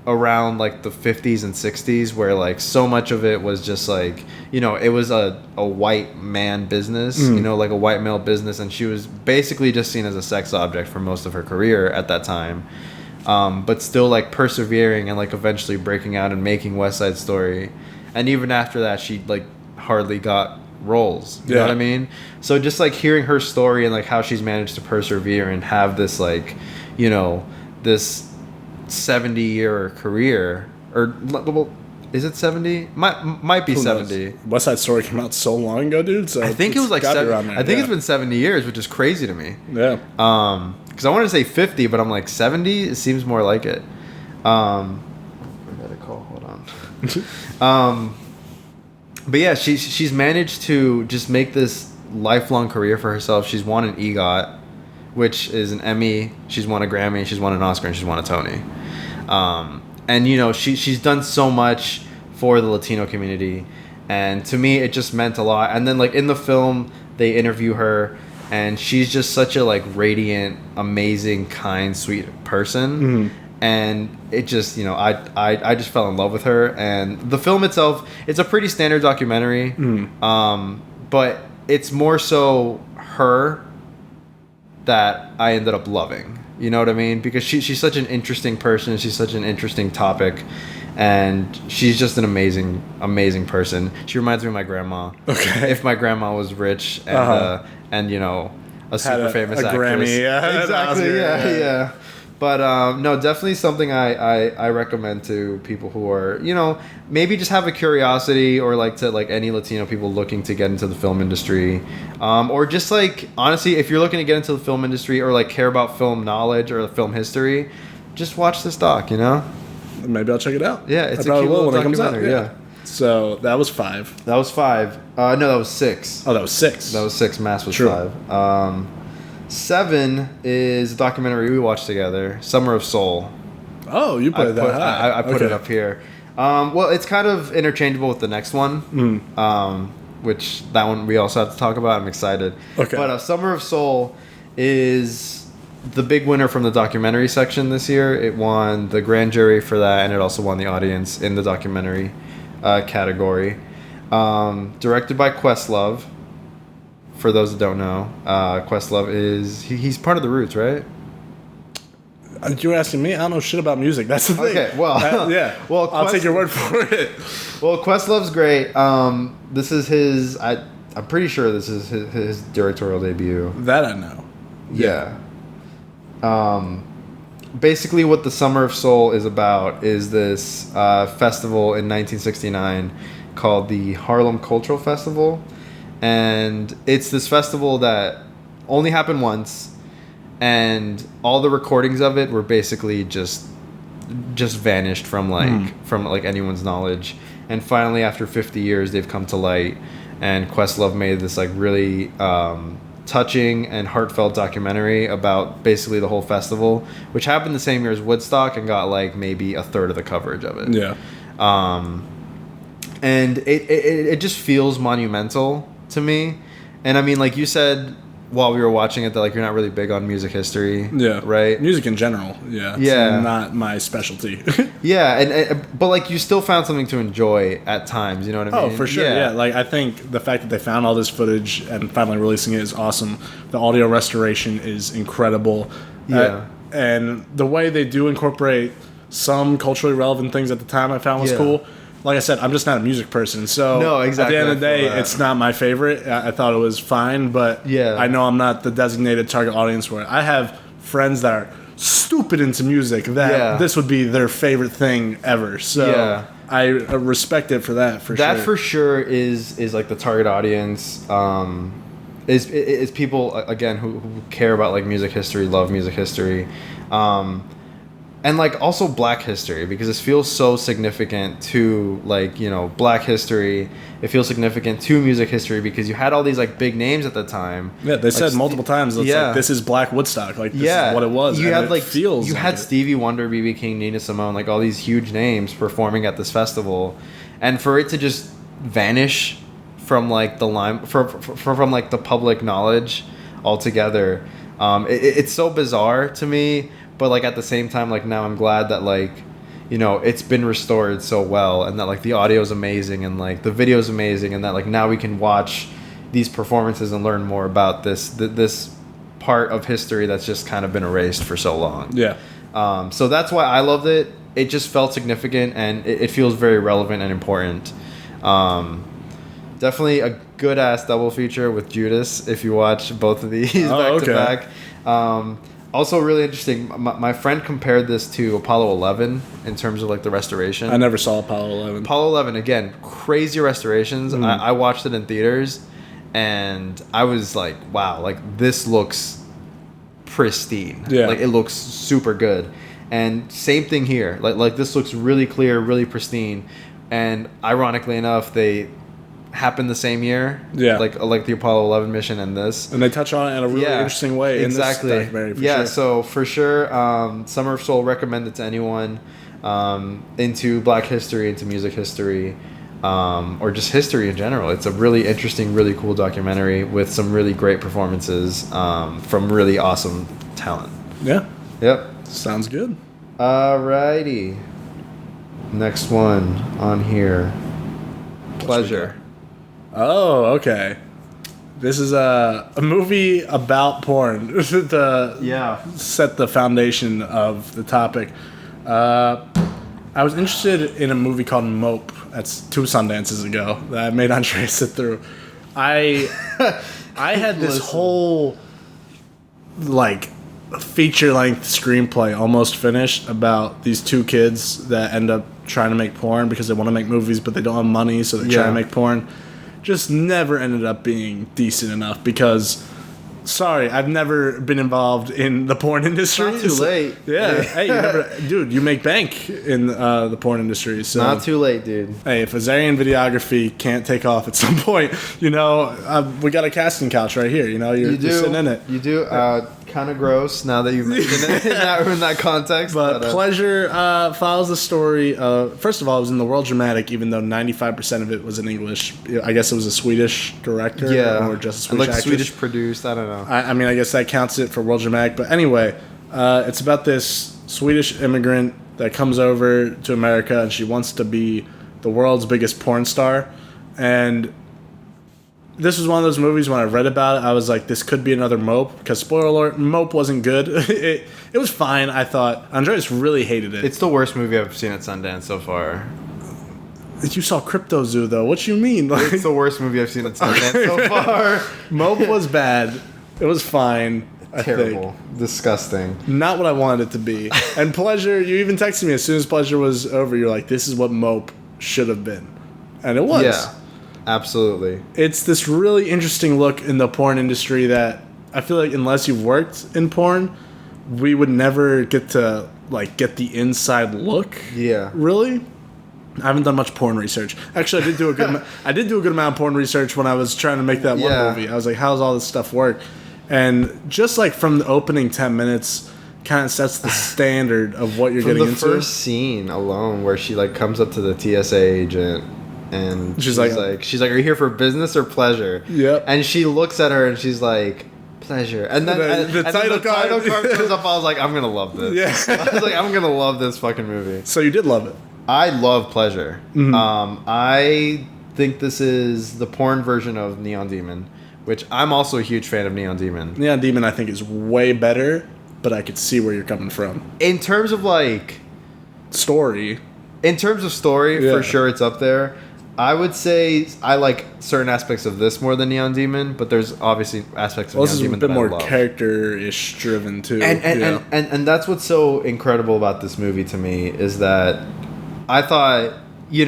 [SPEAKER 2] around like the 50s and 60s, where like so much of it was just like, you know, it was a white man business, you know, like a white male business, and she was basically just seen as a sex object for most of her career at that time, but still like persevering and like eventually breaking out and making West Side Story. And even after that, she like hardly got roles, you know what I mean? So just like hearing her story and like how she's managed to persevere and have this like, you know, this 70-year career, or well, is it 70? Might be 70.
[SPEAKER 1] West Side Story came out so long ago, dude. So
[SPEAKER 2] I think it was like 70. I think it's been 70 years, which is crazy to me.
[SPEAKER 1] Yeah.
[SPEAKER 2] Because I wanted to say 50, but I'm like 70. It seems more like it. I got a call. Hold on. But yeah, she's managed to just make this lifelong career for herself. She's won an EGOT, which is an Emmy. She's won a Grammy. She's won an Oscar, and she's won a Tony. And you know, she's done so much for the Latino community, and to me, it just meant a lot. And then like in the film, they interview her, and she's just such a like radiant, amazing, kind, sweet person. And it just, you know, I just fell in love with her. And the film itself, it's a pretty standard documentary, but it's more so her that I ended up loving. You know what I mean? Because she's such an interesting person. She's such an interesting topic. And she's just an amazing, amazing person. She reminds me of my grandma. Okay. If my grandma was rich and you know, a super famous actress.
[SPEAKER 1] Grammy. Yeah,
[SPEAKER 2] exactly. Yeah. But no, definitely something I recommend to people who are, you know, maybe just have a curiosity, or like to like any Latino people looking to get into the film industry, or just like honestly, if you're looking to get into the film industry or like care about film knowledge or film history, just watch this doc. You know,
[SPEAKER 1] maybe I'll check it out.
[SPEAKER 2] Yeah, it's a cute little documentary. Yeah.
[SPEAKER 1] So that was 5.
[SPEAKER 2] That was 5. No, that was 6.
[SPEAKER 1] Oh, that was 6.
[SPEAKER 2] That was 6. Mass was 5. 7 is a documentary we watched together, Summer of Soul.
[SPEAKER 1] Oh, you put that high.
[SPEAKER 2] I put it up here. Well, it's kind of interchangeable with the next one, which that one we also have to talk about. I'm excited. Okay. But Summer of Soul is the big winner from the documentary section this year. It won the grand jury for that, and it also won the audience in the documentary category. Directed by Questlove. For those that don't know, Questlove is he's part of the Roots, right?
[SPEAKER 1] You're asking me? I don't know shit about music. That's the thing. Okay,
[SPEAKER 2] well,
[SPEAKER 1] yeah. Well, I'll take your word for it.
[SPEAKER 2] Well, Questlove's great. This is his. I'm pretty sure this is his directorial debut.
[SPEAKER 1] That I know.
[SPEAKER 2] Yeah. Basically, what the Summer of Soul is about is this festival in 1969 called the Harlem Cultural Festival. And it's this festival that only happened once, and all the recordings of it were basically just vanished from anyone's knowledge. And finally, after 50 years, they've come to light. And Questlove made this like really touching and heartfelt documentary about basically the whole festival, which happened the same year as Woodstock and got like maybe a third of the coverage of it.
[SPEAKER 1] Yeah.
[SPEAKER 2] And it just feels monumental to me. And I mean, like you said while we were watching it, that like you're not really big on music history.
[SPEAKER 1] Yeah.
[SPEAKER 2] Right?
[SPEAKER 1] Music in general. Yeah. It's not my specialty.
[SPEAKER 2] Yeah, and but like you still found something to enjoy at times, you know what I mean?
[SPEAKER 1] Oh, for sure. Yeah. Like I think the fact that they found all this footage and finally releasing it is awesome. The audio restoration is incredible.
[SPEAKER 2] Yeah.
[SPEAKER 1] And the way they do incorporate some culturally relevant things at the time I found was cool. Like I said, I'm just not a music person, so
[SPEAKER 2] no, exactly.
[SPEAKER 1] At the end of the day, it's not my favorite. I thought it was fine, but I know I'm not the designated target audience for it. I have friends that are stupid into music that this would be their favorite thing ever. So I respect it for that.
[SPEAKER 2] That for sure is like the target audience. Is people again who care about like music history, love music history. And like also Black history, because this feels so significant to like, you know, Black history. It feels significant to music history because you had all these like big names at the time.
[SPEAKER 1] Yeah, they said multiple times. It's like, this is Black Woodstock. Like this is what it was.
[SPEAKER 2] You had like Stevie Wonder, B.B. King, Nina Simone, like all these huge names performing at this festival, and for it to just vanish from like from like the public knowledge altogether. It's so bizarre to me, but like at the same time, like now I'm glad that like, you know, it's been restored so well, and that like the audio is amazing and like the video is amazing, and that like now we can watch these performances and learn more about this part of history that's just kind of been erased for so long.
[SPEAKER 1] Yeah.
[SPEAKER 2] So that's why I loved it. It just felt significant, and it feels very relevant and important. Definitely a good ass double feature with Judas if you watch both of these back to back. Also really interesting. My friend compared this to Apollo 11 in terms of like the restoration.
[SPEAKER 1] I never saw Apollo 11.
[SPEAKER 2] Apollo 11 again, crazy restorations. I watched it in theaters, and I was like, wow, like this looks pristine.
[SPEAKER 1] Yeah,
[SPEAKER 2] like it looks super good. And same thing here. Like this looks really clear, really pristine. And ironically enough, they happened the same year.
[SPEAKER 1] Yeah.
[SPEAKER 2] Like the Apollo 11 mission and this.
[SPEAKER 1] And they touch on it in a really interesting way.
[SPEAKER 2] Exactly.
[SPEAKER 1] In this documentary, for sure.
[SPEAKER 2] So for sure, Summer of Soul, recommend it to anyone into Black history, into music history, or just history in general. It's a really interesting, really cool documentary with some really great performances from really awesome talent.
[SPEAKER 1] Yeah.
[SPEAKER 2] Yep.
[SPEAKER 1] Sounds good.
[SPEAKER 2] Alrighty. Next one on here. Pleasure.
[SPEAKER 1] Oh, okay. This is a movie about porn to set the foundation of the topic. I was interested in a movie called Mope. That's 2 Sundances ago that I made Andre sit through. I had this whole like feature-length screenplay almost finished about these 2 kids that end up trying to make porn because they want to make movies but they don't have money, so they try to make porn. Just never ended up being decent enough because, sorry, I've never been involved in the porn industry.
[SPEAKER 2] Not too late.
[SPEAKER 1] Yeah. Hey, you make bank in the porn industry. So.
[SPEAKER 2] Not too late, dude.
[SPEAKER 1] Hey, if Azarian videography can't take off at some point, you know, we got a casting couch right here. You know, you're sitting in it.
[SPEAKER 2] You do. Kind of gross now that you've mentioned it in that context.
[SPEAKER 1] But Pleasure follows the story of, first of all, it was in the World Dramatic, even though 95% of it was in English. I guess it was a Swedish director or just a Swedish actress.
[SPEAKER 2] Swedish produced, I don't know.
[SPEAKER 1] I mean, I guess that counts it for World Dramatic. But anyway, it's about this Swedish immigrant that comes over to America, and she wants to be the world's biggest porn star. And this was one of those movies when I read about it, I was like, this could be another Mope. Because, spoiler alert, Mope wasn't good. It was fine, I thought. Andreas really hated it.
[SPEAKER 2] It's the worst movie I've seen at Sundance so far.
[SPEAKER 1] You saw Crypto Zoo, though. What you mean? Like,
[SPEAKER 2] it's the worst movie I've seen at Sundance so far.
[SPEAKER 1] Mope was bad. It was fine.
[SPEAKER 2] Terrible. Disgusting.
[SPEAKER 1] Not what I wanted it to be. And Pleasure, you even texted me as soon as Pleasure was over. You're like, this is what Mope should have been. And it was.
[SPEAKER 2] Yeah. Absolutely.
[SPEAKER 1] It's this really interesting look in the porn industry that I feel like unless you've worked in porn, we would never get to like get the inside look.
[SPEAKER 2] Yeah.
[SPEAKER 1] Really? I haven't done much porn research. Actually, I did do a good amount of porn research when I was trying to make that one movie. I was like, how's all this stuff work? And just like from the opening 10 minutes kind of sets the standard of what you're getting into.
[SPEAKER 2] From the first scene alone where she like comes up to the TSA agent and she's like, are you here for business or pleasure?
[SPEAKER 1] Yep.
[SPEAKER 2] And she looks at her and she's like, pleasure. And then the title card comes up. I was like, I'm gonna love this.
[SPEAKER 1] Yeah.
[SPEAKER 2] I was like, I'm gonna love this fucking movie.
[SPEAKER 1] So you did love it.
[SPEAKER 2] I love Pleasure.
[SPEAKER 1] Mm-hmm.
[SPEAKER 2] I think this is the porn version of Neon Demon, which I'm also a huge fan of Neon Demon.
[SPEAKER 1] Neon Demon I think is way better, but I could see where you're coming from.
[SPEAKER 2] In terms of like
[SPEAKER 1] story,
[SPEAKER 2] for sure it's up there. I would say I like certain aspects of this more than Neon Demon, but there's obviously aspects of Neon Demon that I love. This is a bit more
[SPEAKER 1] character-ish driven too.
[SPEAKER 2] And that's what's so incredible about this movie to me is that I thought it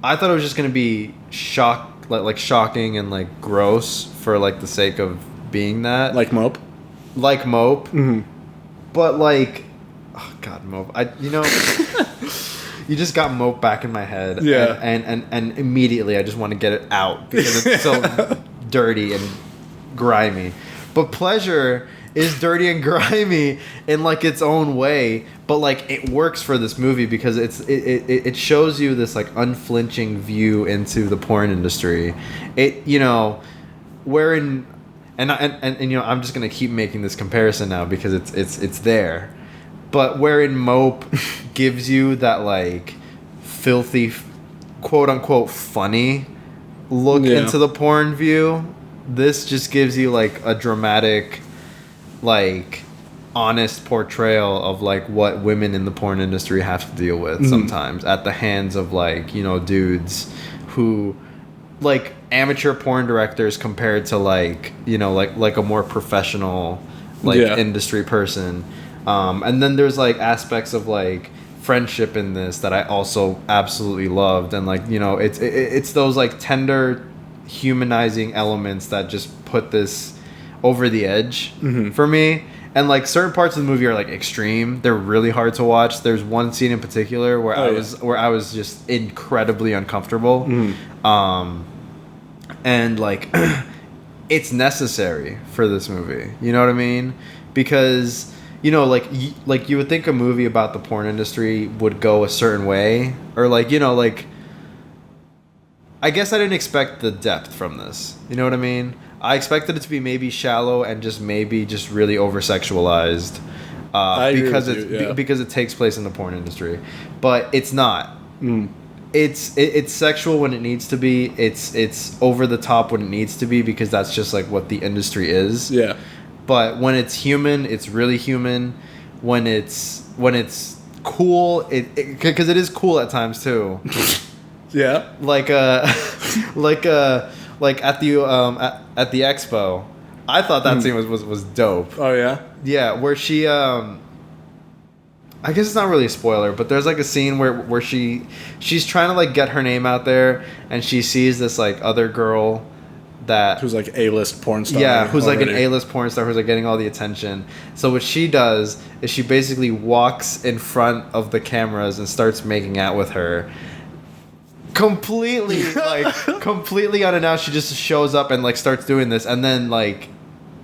[SPEAKER 2] was just gonna be shocking and like gross for like the sake of being that.
[SPEAKER 1] Like Mope.
[SPEAKER 2] Mm-hmm. But like, oh God, Mope. You just got Mope back in my head.
[SPEAKER 1] Yeah.
[SPEAKER 2] And immediately I just want to get it out because it's so dirty and grimy. But Pleasure is dirty and grimy in like its own way, but like it works for this movie because it shows you this like unflinching view into the porn industry. It, you know, wherein and you know, I'm just gonna keep making this comparison now because it's there, but wherein Mope gives you that like filthy, quote unquote funny look into the porn view, this just gives you like a dramatic, like honest portrayal of like what women in the porn industry have to deal with sometimes at the hands of like, you know, dudes who like amateur porn directors compared to like, you know, like a more professional like industry person. And then there's like aspects of like friendship in this that I also absolutely loved, and like, you know, it's those like tender humanizing elements that just put this over the edge for me. And like certain parts of the movie are like extreme, they're really hard to watch. There's one scene in particular where I was just incredibly uncomfortable. And like it's necessary for this movie, you know what I mean? Because, you know, like you would think a movie about the porn industry would go a certain way, or like, you know, like I guess I didn't expect the depth from this. You know what I mean? I expected it to be maybe shallow and just maybe just really over sexualized because it takes place in the porn industry, but it's not. It's sexual when it needs to be. It's over the top when it needs to be because that's just like what the industry is. Yeah. But when it's human, it's really human. When it's cool, because it is cool at times too. Yeah. Like at the expo, I thought that scene was dope. Oh yeah. Yeah, where she I guess it's not really a spoiler, but there's like a scene where she's trying to like get her name out there, and she sees this like other girl who's like A-list porn star. Yeah, who's already. Like an A-list porn star who's like getting all the attention. So what she does is she basically walks in front of the cameras and starts making out with her. Completely unannounced. She just shows up and like starts doing this, and then like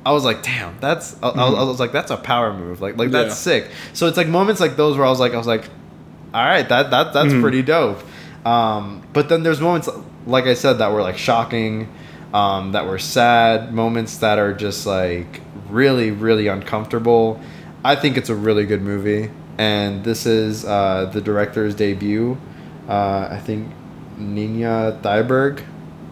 [SPEAKER 2] I was like, damn, I was like, that's a power move. Like that's sick. So it's like moments like those where I was like, all right, that's pretty dope. But then there's moments, like I said, that were like shocking, that were sad, moments that are just like really, really uncomfortable. I think it's a really good movie, and this is the director's debut. I think Nina Thyberg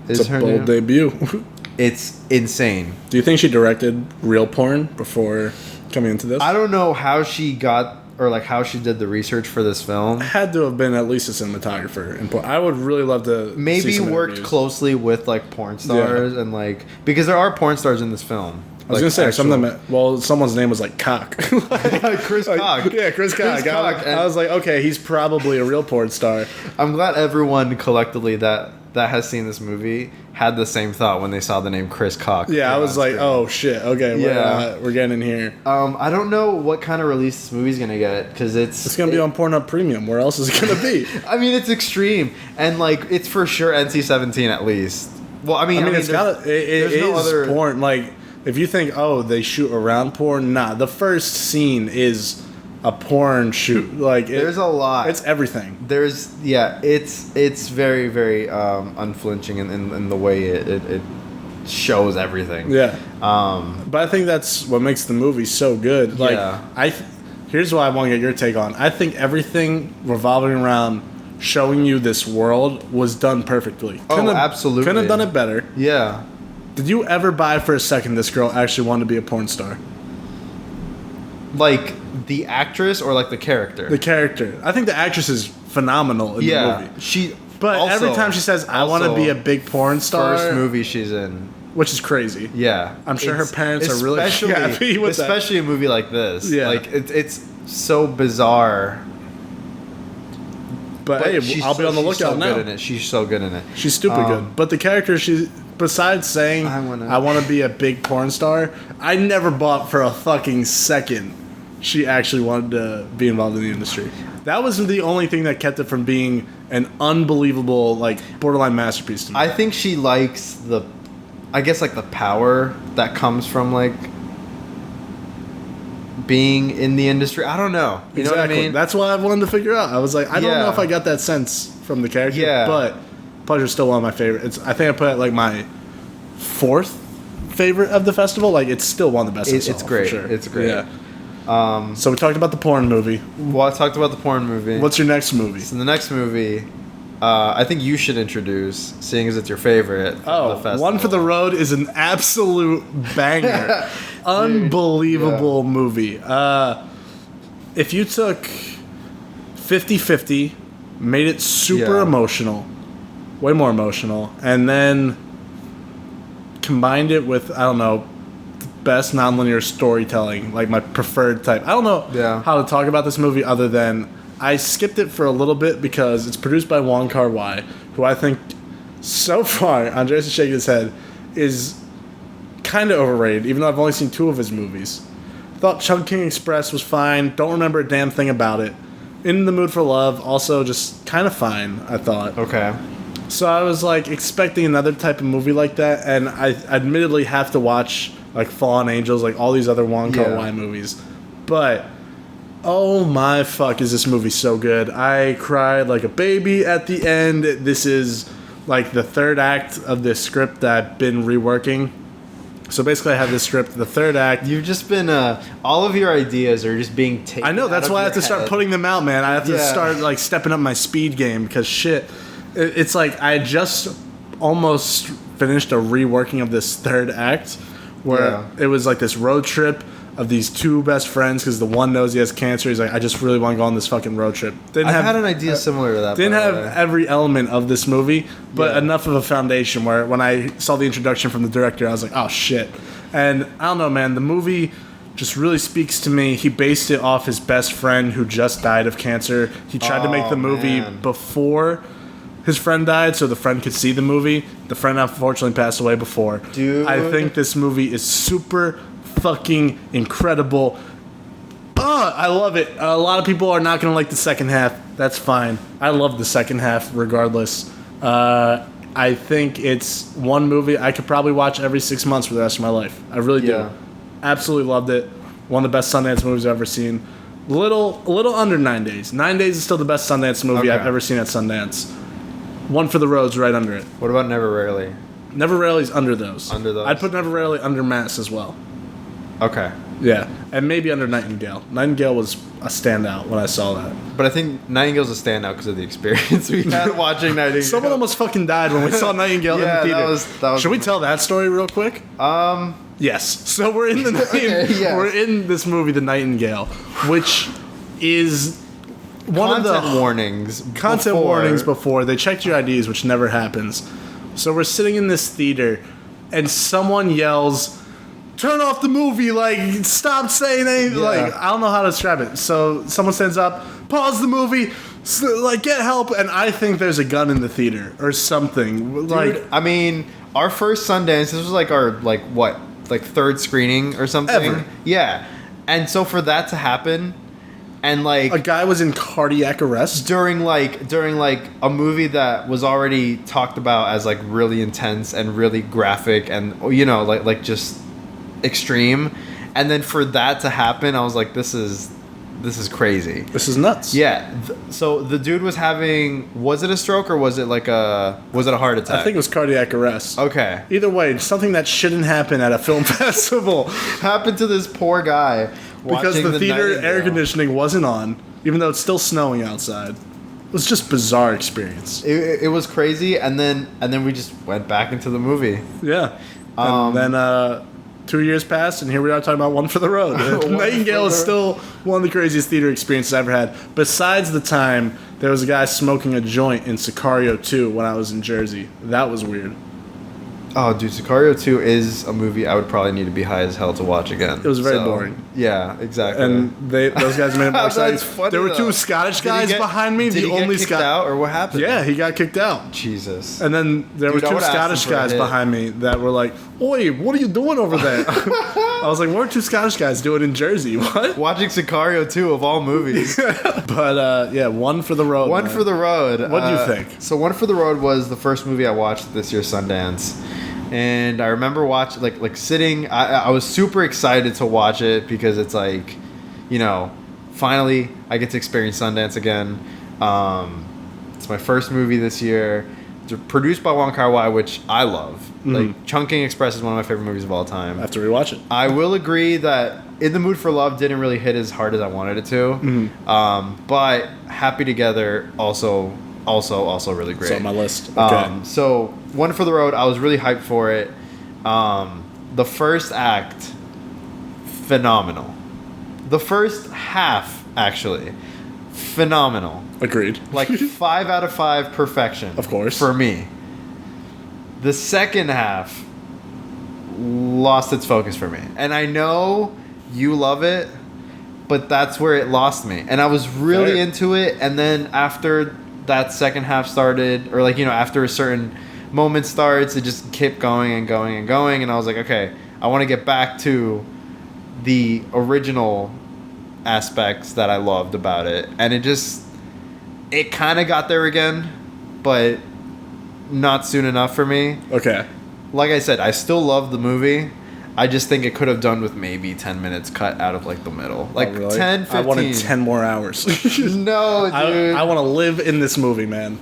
[SPEAKER 2] is her name. It's a bold debut. It's insane.
[SPEAKER 1] Do you think she directed real porn before coming into this?
[SPEAKER 2] I don't know how she got, or like how she did the research for this film.
[SPEAKER 1] Had to have been at least a cinematographer in porn. I would really love to
[SPEAKER 2] maybe worked interviews. Closely with like porn stars and like, because there are porn stars in this film.
[SPEAKER 1] I was gonna say some of them. Well, someone's name was like Cock.
[SPEAKER 2] Chris Cock.
[SPEAKER 1] Yeah, Chris Cock. I was like, okay, he's probably a real porn star.
[SPEAKER 2] I'm glad everyone collectively that has seen this movie had the same thought when they saw the name Chris Cock.
[SPEAKER 1] Yeah, I was like, oh shit, okay, we're getting in here.
[SPEAKER 2] I don't know what kind of release this movie's gonna get, because it's
[SPEAKER 1] gonna be on Pornhub Premium. Where else is it gonna be?
[SPEAKER 2] I mean, it's extreme, and like it's for sure NC-17 at least. Well, I mean
[SPEAKER 1] it's got it no other porn. Like if you think, oh, they shoot around porn, nah. The first scene is a porn shoot. Like
[SPEAKER 2] there's a lot.
[SPEAKER 1] It's everything.
[SPEAKER 2] It's very, very unflinching in the way it shows everything. Yeah.
[SPEAKER 1] But I think that's what makes the movie so good. Like here's what I want to get your take on. I think everything revolving around showing you this world was done perfectly.
[SPEAKER 2] Absolutely.
[SPEAKER 1] Couldn't have done it better.
[SPEAKER 2] Yeah.
[SPEAKER 1] Did you ever buy for a second this girl actually wanted to be a porn star?
[SPEAKER 2] Like the actress or like the character?
[SPEAKER 1] The character. I think the actress is phenomenal in the movie. But also, every time she says, I want to be a big porn star.
[SPEAKER 2] First movie she's in.
[SPEAKER 1] Which is crazy.
[SPEAKER 2] Yeah.
[SPEAKER 1] I'm sure her parents are really happy with that.
[SPEAKER 2] Especially a movie like this. Yeah. Like, it's so bizarre.
[SPEAKER 1] But hey, I'll be on the lookout now.
[SPEAKER 2] Good in it. She's so good in it.
[SPEAKER 1] She's stupid good. But the character, besides saying, I want to be a big porn star, I never bought for a fucking second she actually wanted to be involved in the industry. That was the only thing that kept it from being an unbelievable, like, borderline masterpiece to me.
[SPEAKER 2] I think she likes the power that comes from, like, being in the industry. I don't know. You know what I mean?
[SPEAKER 1] That's why I wanted to figure out. I was like, I don't know if I got that sense from the character, but Pleasure's still one of my favorites. I think I put it like my 4th favorite of the festival. Like, it's still one of the best.
[SPEAKER 2] It's great. For sure. It's great.
[SPEAKER 1] Yeah. So we talked about the porn movie.
[SPEAKER 2] Well, I talked about the porn movie.
[SPEAKER 1] What's your next movie?
[SPEAKER 2] So the next movie, I think you should introduce, seeing as it's your favorite.
[SPEAKER 1] Oh, the One for the Road is an absolute banger. Unbelievable movie. If you took 50-50, made it super emotional, way more emotional, and then combined it with, I don't know, the best nonlinear storytelling, like my preferred type. I don't know how to talk about this movie other than I skipped it for a little bit because it's produced by Wong Kar-wai, who I think so far, Andreas is shaking his head, is kind of overrated, even though I've only seen 2 of his movies. Thought Chungking Express was fine. Don't remember a damn thing about it. In the Mood for Love, also just kind of fine, I thought.
[SPEAKER 2] Okay.
[SPEAKER 1] So I was like expecting another type of movie like that, and I admittedly have to watch like Fallen Angels, like all these other Wong Kar-wai movies. But oh my fuck, is this movie so good. I cried like a baby at the end. This is like the 3rd act of this script that I've been reworking. So basically I have this script, the 3rd act.
[SPEAKER 2] You've just been, all of your ideas are just being taken
[SPEAKER 1] I know, that's why I have to start putting them out, man. I have to start like stepping up my speed game because shit. It's like I just almost finished a reworking of this 3rd act where it was like this road trip of these 2 best friends because the one knows he has cancer. He's like, I just really want to go on this fucking road trip.
[SPEAKER 2] I've had an idea similar to that.
[SPEAKER 1] Didn't have every element of this movie, but enough of a foundation where when I saw the introduction from the director, I was like, oh shit. And I don't know, man, the movie just really speaks to me. He based it off his best friend who just died of cancer. He tried to make the movie before his friend died so the friend could see the movie. The friend unfortunately passed away before.
[SPEAKER 2] Dude.
[SPEAKER 1] I think this movie is super fucking incredible. I love it. A lot of people are not going to like the second half. That's fine. I love the second half regardless. I think it's one movie I could probably watch every 6 months for the rest of my life. I really do. Absolutely loved it. One of the best Sundance movies I've ever seen. A little under 9 Days. 9 Days is still the best Sundance movie I've ever seen at Sundance. One for the Road's right under it.
[SPEAKER 2] What about Never Rarely?
[SPEAKER 1] Never Rarely's under those.
[SPEAKER 2] Under those?
[SPEAKER 1] I'd put Never Rarely under Mass as well.
[SPEAKER 2] Okay.
[SPEAKER 1] Yeah, and maybe under Nightingale. Nightingale was a standout when I saw that.
[SPEAKER 2] But I think Nightingale's a standout because of the experience we had watching Nightingale.
[SPEAKER 1] Someone almost fucking died when we saw Nightingale in the theater.
[SPEAKER 2] That was
[SPEAKER 1] Should we tell that story real quick? Yes. So we're in we're in this movie, The Nightingale, which is one of the content warnings before they checked your IDs, which never happens. So we're sitting in this theater, and someone yells, "Turn off the movie!" Like, stop saying anything. Yeah. Like, I don't know how to describe it. So someone stands up, pause the movie, like, get help, and I think there's a gun in the theater or something.
[SPEAKER 2] Dude,
[SPEAKER 1] like,
[SPEAKER 2] I mean, our first Sundance, this was like our third screening or something.
[SPEAKER 1] Ever.
[SPEAKER 2] Yeah, and so for that to happen, and like
[SPEAKER 1] a guy was in cardiac arrest
[SPEAKER 2] during a movie that was already talked about as like really intense and really graphic and like just extreme, and then for that to happen, I was like, this is crazy.
[SPEAKER 1] This is nuts.
[SPEAKER 2] Yeah. So the dude was it a stroke or was it a heart attack?
[SPEAKER 1] I think it was cardiac arrest.
[SPEAKER 2] Okay.
[SPEAKER 1] Either way, something that shouldn't happen at a film festival
[SPEAKER 2] happened to this poor guy
[SPEAKER 1] because the theater air conditioning wasn't on, even though it's still snowing outside. It was just a bizarre experience.
[SPEAKER 2] It was crazy, and then we just went back into the movie.
[SPEAKER 1] Yeah. And then 2 years passed, and here we are talking about One for the Road. Nightingale is still one of the craziest theater experiences I've ever had. Besides the time there was a guy smoking a joint in Sicario 2 when I was in Jersey. That was weird.
[SPEAKER 2] Oh, dude, Sicario 2 is a movie I would probably need to be high as hell to watch again.
[SPEAKER 1] It was very boring.
[SPEAKER 2] Yeah, exactly.
[SPEAKER 1] And those guys made it more exciting. There were two Scottish guys behind me.
[SPEAKER 2] Did he get kicked out, or what happened?
[SPEAKER 1] Yeah, he got kicked out.
[SPEAKER 2] Jesus.
[SPEAKER 1] And then there were two Scottish guys behind me that were like, "Oi, what are you doing over there?" I was like, "What are two Scottish guys doing in Jersey? What?"
[SPEAKER 2] Watching Sicario 2 of all movies.
[SPEAKER 1] But yeah, One for the Road.
[SPEAKER 2] One for the Road.
[SPEAKER 1] What do you think?
[SPEAKER 2] So One for the Road was the first movie I watched at this year's Sundance. And I remember watching, like sitting. I was super excited to watch it because it's like, finally I get to experience Sundance again. It's my first movie this year. It's produced by Wong Kar-wai, which I love.
[SPEAKER 1] Mm-hmm.
[SPEAKER 2] Like, Chungking Express is one of my favorite movies of all time.
[SPEAKER 1] I have to rewatch it.
[SPEAKER 2] I will agree that In the Mood for Love didn't really hit as hard as I wanted it to.
[SPEAKER 1] Mm-hmm.
[SPEAKER 2] But Happy Together also really great.
[SPEAKER 1] It's on my list. Okay.
[SPEAKER 2] So One for the Road, I was really hyped for it. The first act, phenomenal. The first half, actually, phenomenal.
[SPEAKER 1] Agreed.
[SPEAKER 2] Like 5 out of 5 perfection.
[SPEAKER 1] Of course.
[SPEAKER 2] For me. The second half lost its focus for me. And I know you love it, but that's where it lost me. And I was really into it, and then after that second half started, or after a certain moment starts, it just kept going and going and going, and I was like, okay, I want to get back to the original aspects that I loved about it. And it kind of got there again, but not soon enough for me.
[SPEAKER 1] Okay.
[SPEAKER 2] Like I said, I still love the movie. I just think it could have done with maybe 10 minutes cut out of the middle.
[SPEAKER 1] Really?
[SPEAKER 2] 10, 15.
[SPEAKER 1] I wanted 10 more hours.
[SPEAKER 2] No, dude.
[SPEAKER 1] I want to live in this movie, man.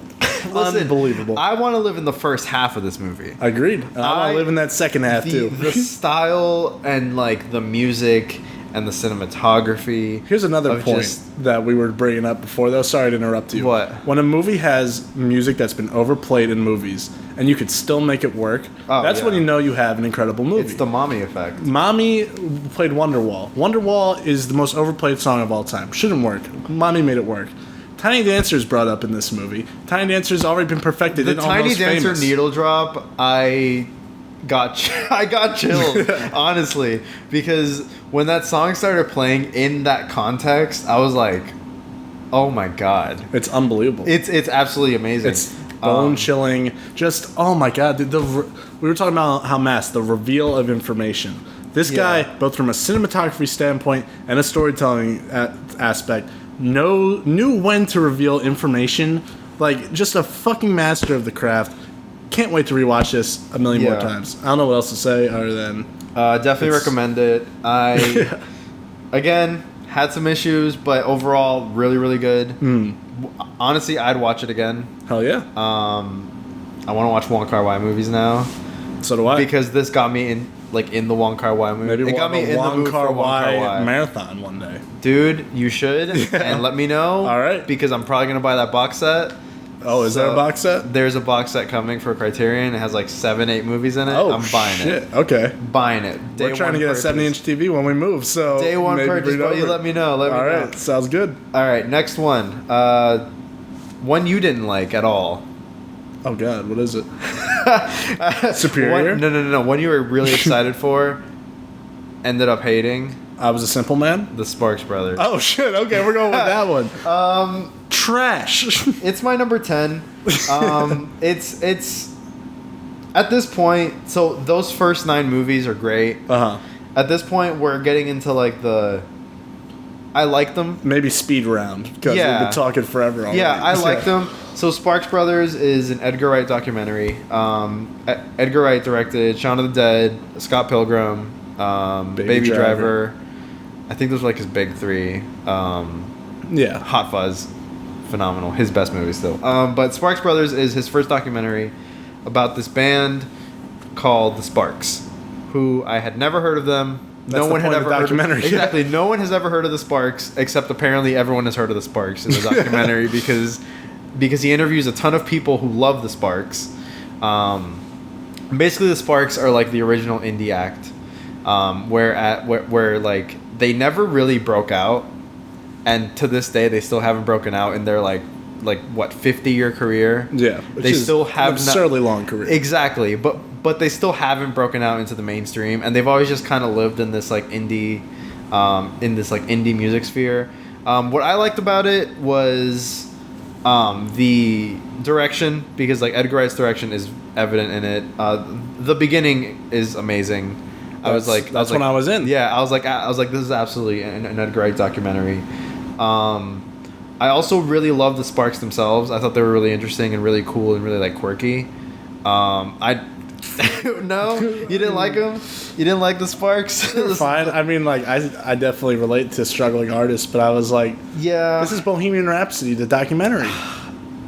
[SPEAKER 2] Listen,
[SPEAKER 1] unbelievable.
[SPEAKER 2] I want to live in the first half of this movie.
[SPEAKER 1] Agreed. I want to live in that second half, too.
[SPEAKER 2] The style and the music and the cinematography.
[SPEAKER 1] Here's another point that we were bringing up before, though. Sorry to interrupt you.
[SPEAKER 2] What?
[SPEAKER 1] When a movie has music that's been overplayed in movies and you could still make it work, that's when you know you have an incredible movie.
[SPEAKER 2] It's the Mommy effect.
[SPEAKER 1] Mommy played Wonderwall. Wonderwall is the most overplayed song of all time. Shouldn't work. Mommy made it work. Tiny Dancer is brought up in this movie. Tiny Dancer's already been perfected.
[SPEAKER 2] The Tiny Dancer needle drop, I got chilled, honestly, because when that song started playing in that context, I was like, oh my god,
[SPEAKER 1] it's unbelievable.
[SPEAKER 2] It's absolutely amazing.
[SPEAKER 1] It's bone chilling. Just oh my god, we were talking about how the reveal of information. This guy, both from a cinematography standpoint and a storytelling aspect, knew when to reveal information. Like, just a fucking master of the craft. Can't wait to rewatch this a million more times. I don't know what else to say other than
[SPEAKER 2] definitely recommend it. I again had some issues, but overall really, really good. Honestly, I'd watch it again.
[SPEAKER 1] Hell yeah.
[SPEAKER 2] I want to watch Wong Kar-wai movies now.
[SPEAKER 1] So do I.
[SPEAKER 2] Because this got me in the Wong Kar-wai movie.
[SPEAKER 1] Maybe
[SPEAKER 2] it got me in the mood for Wong Kar-wai
[SPEAKER 1] marathon one day.
[SPEAKER 2] Dude, you should. And let me know.
[SPEAKER 1] All right.
[SPEAKER 2] Because I'm probably going to buy that box set.
[SPEAKER 1] Oh, is there a box set?
[SPEAKER 2] There's a box set coming for Criterion. It has 7-8 movies in it.
[SPEAKER 1] Oh,
[SPEAKER 2] I'm buying it.
[SPEAKER 1] Okay.
[SPEAKER 2] Buying it.
[SPEAKER 1] We're trying to get a 70-inch TV when we move, so
[SPEAKER 2] day one purchase, but you let me know.
[SPEAKER 1] All right, sounds good.
[SPEAKER 2] All right, next one. One you didn't like at all.
[SPEAKER 1] Oh, God, what is it? Superior?
[SPEAKER 2] No. One you were really excited for, ended up hating.
[SPEAKER 1] I Was a Simple Man?
[SPEAKER 2] The Sparks Brothers.
[SPEAKER 1] Oh, shit. Okay, we're going with that one. Trash.
[SPEAKER 2] It's my number 10. It's at this point, so those first 9 movies are great.
[SPEAKER 1] Uh-huh.
[SPEAKER 2] At this point, we're getting into I like them.
[SPEAKER 1] Maybe speed round, because we've been talking forever already.
[SPEAKER 2] Yeah, I like them. So Sparks Brothers is an Edgar Wright documentary. Edgar Wright directed Shaun of the Dead, Scott Pilgrim, Baby Driver. I think those were his big 3. Hot Fuzz. Phenomenal. His best movie still. But Sparks Brothers is his first documentary about this band called the Sparks, who I had never heard of them.
[SPEAKER 1] No one had ever heard of
[SPEAKER 2] Exactly. No one has ever heard of the Sparks, except apparently everyone has heard of the Sparks in the documentary because he interviews a ton of people who love the Sparks. Basically, the Sparks are the original indie act, where they never really broke out, and to this day they still haven't broken out in their 50-year career.
[SPEAKER 1] Yeah,
[SPEAKER 2] they still have
[SPEAKER 1] an absurdly long career.
[SPEAKER 2] Exactly, but they still haven't broken out into the mainstream, and they've always just kind of lived in this indie, indie music sphere. What I liked about it was the direction, because Edgar Wright's direction is evident in it. The beginning is amazing.
[SPEAKER 1] That's when I was in.
[SPEAKER 2] Yeah, I was like, this is absolutely an Edgar Wright documentary. I also really loved the Sparks themselves. I thought they were really interesting and really cool and really quirky. I No, you didn't like them. You didn't like the Sparks.
[SPEAKER 1] They're fine. I mean, like I definitely relate to struggling artists, but I was like,
[SPEAKER 2] yeah,
[SPEAKER 1] this is Bohemian Rhapsody, the documentary.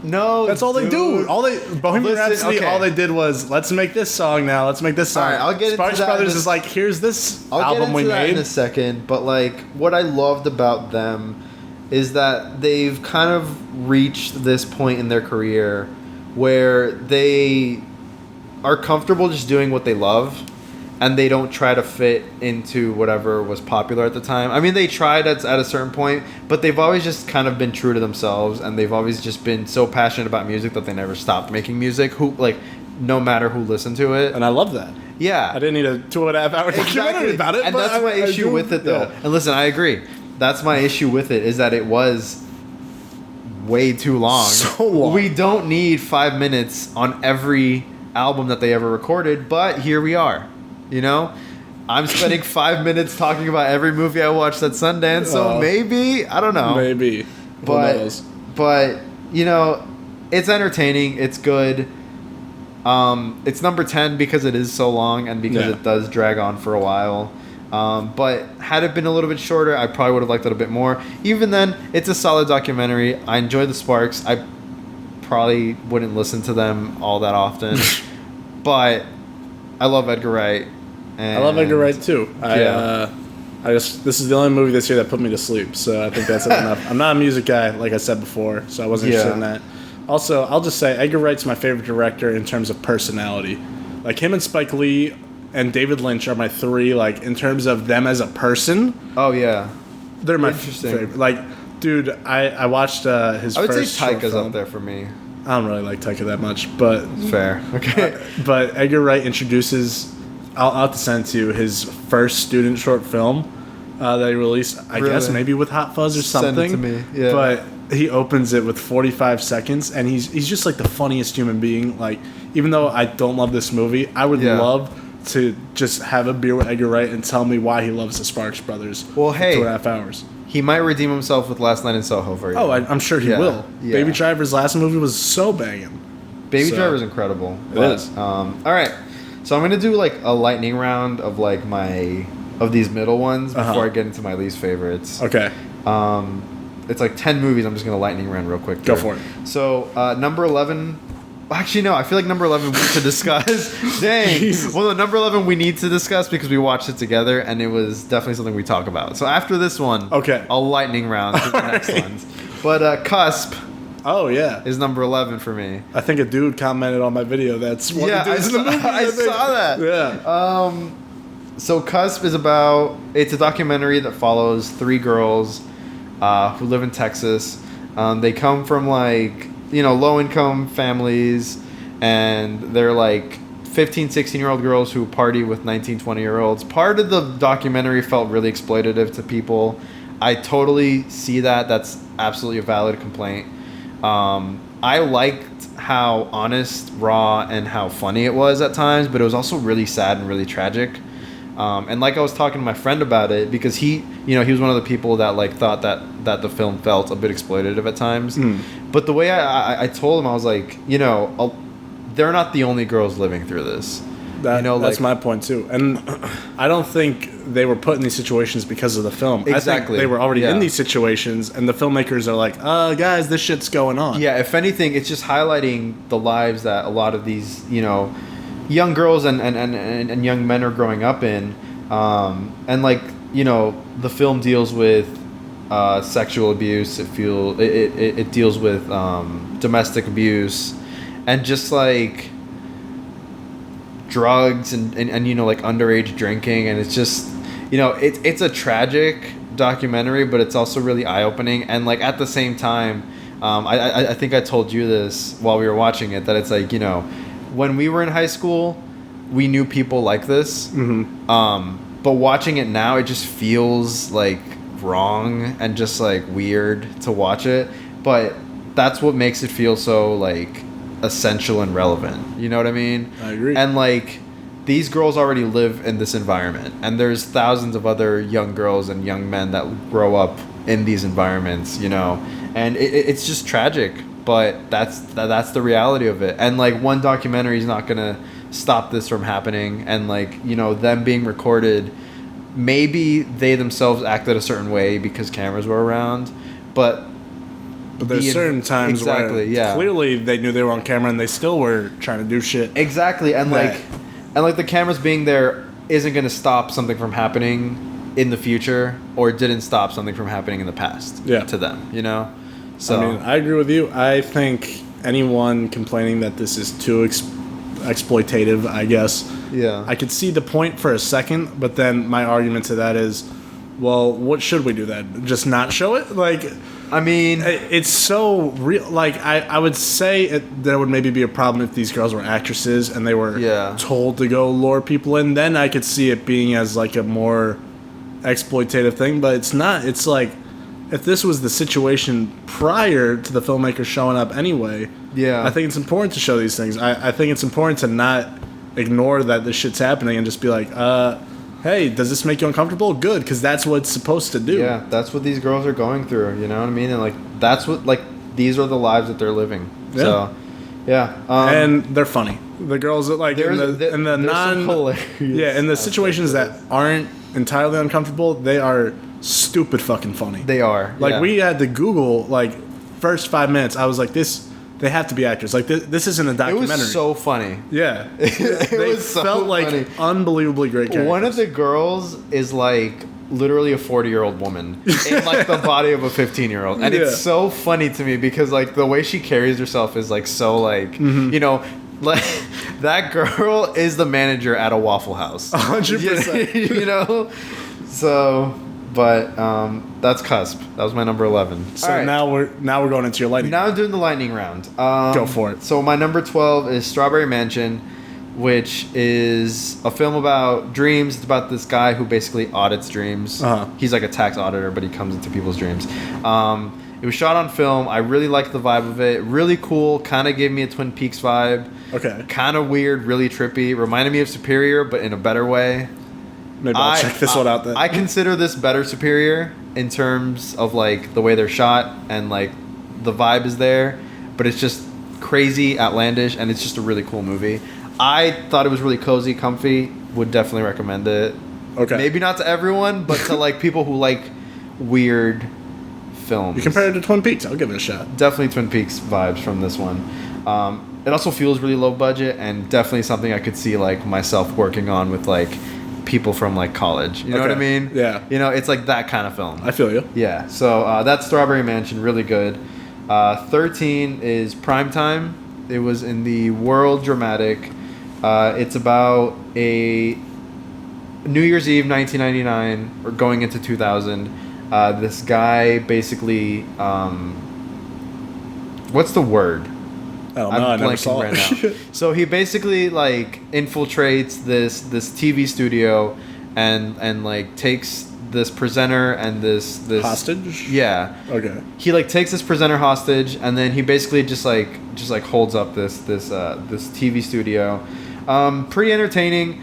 [SPEAKER 2] No,
[SPEAKER 1] that's all they do. Bohemian Rhapsody. Okay. All they did was let's make this song now. Let's make this song.
[SPEAKER 2] All right, I'll get
[SPEAKER 1] Sparks
[SPEAKER 2] into that.
[SPEAKER 1] Brothers is like, here's this album we made
[SPEAKER 2] in a second. But like, what I loved about them is that they've kind of reached this point in their career where they are comfortable just doing what they love. And they don't try to fit into whatever was popular at the time. I mean, they tried at a certain point, but they've always just kind of been true to themselves, and they've always just been so passionate about music that they never stopped making music. No matter who listened to it,
[SPEAKER 1] and I love that.
[SPEAKER 2] Yeah,
[SPEAKER 1] I didn't need a 2.5-hour documentary about it,
[SPEAKER 2] and that's my issue with it, though. Yeah. And listen, I agree. That's my issue with it is that it was way too long.
[SPEAKER 1] So long.
[SPEAKER 2] We don't need 5 minutes on every album that they ever recorded, but here we are. You know, I'm spending 5 minutes talking about every movie I watched at Sundance, so maybe, I don't know.
[SPEAKER 1] Maybe.
[SPEAKER 2] But you know, it's entertaining. It's good. It's number 10 because it is so long and because it does drag on for a while. But had it been a little bit shorter, I probably would have liked it a bit more. Even then, it's a solid documentary. I enjoy the Sparks. I probably wouldn't listen to them all that often. But I love Edgar Wright.
[SPEAKER 1] I love Edgar Wright too. This is the only movie this year that put me to sleep, so I think that's enough. I'm not a music guy, like I said before, so I wasn't interested in that. Also, I'll just say Edgar Wright's my favorite director in terms of personality. Like him and Spike Lee and David Lynch are my three. Like in terms of them as a person.
[SPEAKER 2] Oh yeah,
[SPEAKER 1] they're my favorite. Like, dude, I watched his.
[SPEAKER 2] I would
[SPEAKER 1] first
[SPEAKER 2] say Taika's up there for me.
[SPEAKER 1] I don't really like Taika that much, but
[SPEAKER 2] fair. Okay,
[SPEAKER 1] but Edgar Wright introduces. I'll have to send to you his first student short film that he released. I guess maybe with Hot Fuzz or something.
[SPEAKER 2] Send it to me. Yeah.
[SPEAKER 1] But he opens it with 45 seconds, and he's just like the funniest human being. Like, even though I don't love this movie, I would love to just have a beer with Edgar Wright and tell me why he loves the Sparks Brothers.
[SPEAKER 2] Well, hey,
[SPEAKER 1] 2.5 hours.
[SPEAKER 2] He might redeem himself with Last Night in Soho for you.
[SPEAKER 1] Oh, I'm sure he will. Yeah. Baby Driver's last movie was so banging.
[SPEAKER 2] Baby Driver's incredible.
[SPEAKER 1] It is.
[SPEAKER 2] All right. So I'm gonna do like a lightning round of like of these middle ones before I get into my least favorites.
[SPEAKER 1] Okay.
[SPEAKER 2] It's like 10 movies. I'm just gonna lightning round real quick.
[SPEAKER 1] Go for it.
[SPEAKER 2] So number 11. Actually, no. I feel like number 11 we need to discuss. Dang. Jesus. Well, number 11 we need to discuss because we watched it together and it was definitely something we talk about. So after this one, I'll lightning round to the next ones. But Cusp.
[SPEAKER 1] Oh yeah,
[SPEAKER 2] is number 11 for me.
[SPEAKER 1] I think a dude commented on my video. That's one of the dudes in the movie.
[SPEAKER 2] I saw that.
[SPEAKER 1] Yeah.
[SPEAKER 2] So Cusp is it's a documentary that follows 3 girls who live in Texas. They come from like low income families, and they're like 15, 16-year-old girls who party with 19, 20-year-olds. Part of the documentary felt really exploitative to people. I totally see that. That's absolutely a valid complaint. I liked how honest, raw, and how funny it was at times, but it was also really sad and really tragic. And like I was talking to my friend about it, because he was one of the people that like thought that the film felt a bit exploitative at times. But the way I told him, I was like, they're not the only girls living through this.
[SPEAKER 1] That's my point too. And I don't think they were put in these situations because of the film.
[SPEAKER 2] Exactly.
[SPEAKER 1] I think they were already in these situations, and the filmmakers are like, guys, this shit's going on.
[SPEAKER 2] Yeah, if anything, it's just highlighting the lives that a lot of these, young girls and young men are growing up in. And like, the film deals with sexual abuse. It deals with domestic abuse and just like drugs and like underage drinking, and it's just it's a tragic documentary, but it's also really eye-opening. And like at the same time, I think I told you this while we were watching it, that it's like when we were in high school we knew people like this, but watching it now it just feels like wrong and just like weird to watch it, but that's what makes it feel so like essential and relevant. You know what I mean?
[SPEAKER 1] I agree.
[SPEAKER 2] And like these girls already live in this environment, and there's thousands of other young girls and young men that grow up in these environments, and it's just tragic, but that's the reality of it. And like one documentary is not gonna stop this from happening, and like, you know, them being recorded, maybe they themselves acted a certain way because cameras were around, but
[SPEAKER 1] there's certain times where clearly they knew they were on camera and they still were trying to do shit.
[SPEAKER 2] Exactly, and like the cameras being there isn't going to stop something from happening in the future, or didn't stop something from happening in the past to them, you know? So
[SPEAKER 1] I mean, I agree with you. I think anyone complaining that this is too exploitative, I guess, I could see the point for a second, but then my argument to that is, well, what should we do then? Just not show it? Like,
[SPEAKER 2] I mean,
[SPEAKER 1] it's so real. Like, I would say there would maybe be a problem if these girls were actresses and they were told to go lure people in. Then I could see it being as like a more exploitative thing, but it's not. It's like, if this was the situation prior to the filmmaker showing up anyway, I think it's important to show these things. I think it's important to not ignore that this shit's happening and just be like, hey, does this make you uncomfortable? Good, because that's what it's supposed to do.
[SPEAKER 2] Yeah, that's what these girls are going through, you know what I mean? And, like, that's what, like, these are the lives that they're living. Yeah. So, yeah.
[SPEAKER 1] And they're funny. The girls that, like, in the situations that aren't entirely uncomfortable, they are stupid fucking funny.
[SPEAKER 2] They are.
[SPEAKER 1] Like, we had to Google, like, first 5 minutes, I was like, they have to be actors. Like, this isn't a documentary.
[SPEAKER 2] It was so funny.
[SPEAKER 1] Yeah.
[SPEAKER 2] It was so
[SPEAKER 1] felt like
[SPEAKER 2] funny.
[SPEAKER 1] Unbelievably great characters.
[SPEAKER 2] One of the girls is, like, literally a 40-year-old woman in, like, the body of a 15-year-old. And it's so funny to me because, like, the way she carries herself is, like, so, like, you know, like, that girl is the manager at a Waffle House.
[SPEAKER 1] 100%.
[SPEAKER 2] You know? So... But that's Cusp. That was my number 11.
[SPEAKER 1] So right. now we're going into your lightning.
[SPEAKER 2] Now I'm doing the lightning round.
[SPEAKER 1] Go for it.
[SPEAKER 2] So my number 12 is Strawberry Mansion, which is a film about dreams. It's about this guy who basically audits dreams. He's like a tax auditor, but he comes into people's dreams. It was shot on film. I really liked the vibe of it. Really cool. Kind of gave me a Twin Peaks vibe.
[SPEAKER 1] Okay.
[SPEAKER 2] Kind of weird. Really trippy. Reminded me of Superior, but in a better way.
[SPEAKER 1] Maybe I'll check this one out then.
[SPEAKER 2] I consider this better Superior in terms of like the way they're shot and like the vibe is there, but it's just crazy, outlandish, and it's just a really cool movie. I thought it was really cozy, comfy. Would definitely recommend it.
[SPEAKER 1] Okay.
[SPEAKER 2] Maybe not to everyone, but to like people who like weird films.
[SPEAKER 1] You compare it to Twin Peaks. I'll give it a shot.
[SPEAKER 2] Definitely Twin Peaks vibes from this one. It also feels really low budget and definitely something I could see like myself working on with like people from like college, you know what I mean?
[SPEAKER 1] Yeah.
[SPEAKER 2] You know, it's like that kind of film.
[SPEAKER 1] I feel you.
[SPEAKER 2] Yeah. So that's Strawberry Mansion, really good. 13 is Primetime. It was in the World Dramatic. It's about a New Year's Eve 1999 or going into 2000. This guy basically what's the word?
[SPEAKER 1] Oh, no, I never saw it.
[SPEAKER 2] Right now. So he basically like infiltrates this TV studio and like takes this presenter and this
[SPEAKER 1] hostage.
[SPEAKER 2] Yeah.
[SPEAKER 1] Okay.
[SPEAKER 2] He like takes this presenter hostage and then he basically just holds up this TV studio. Pretty entertaining.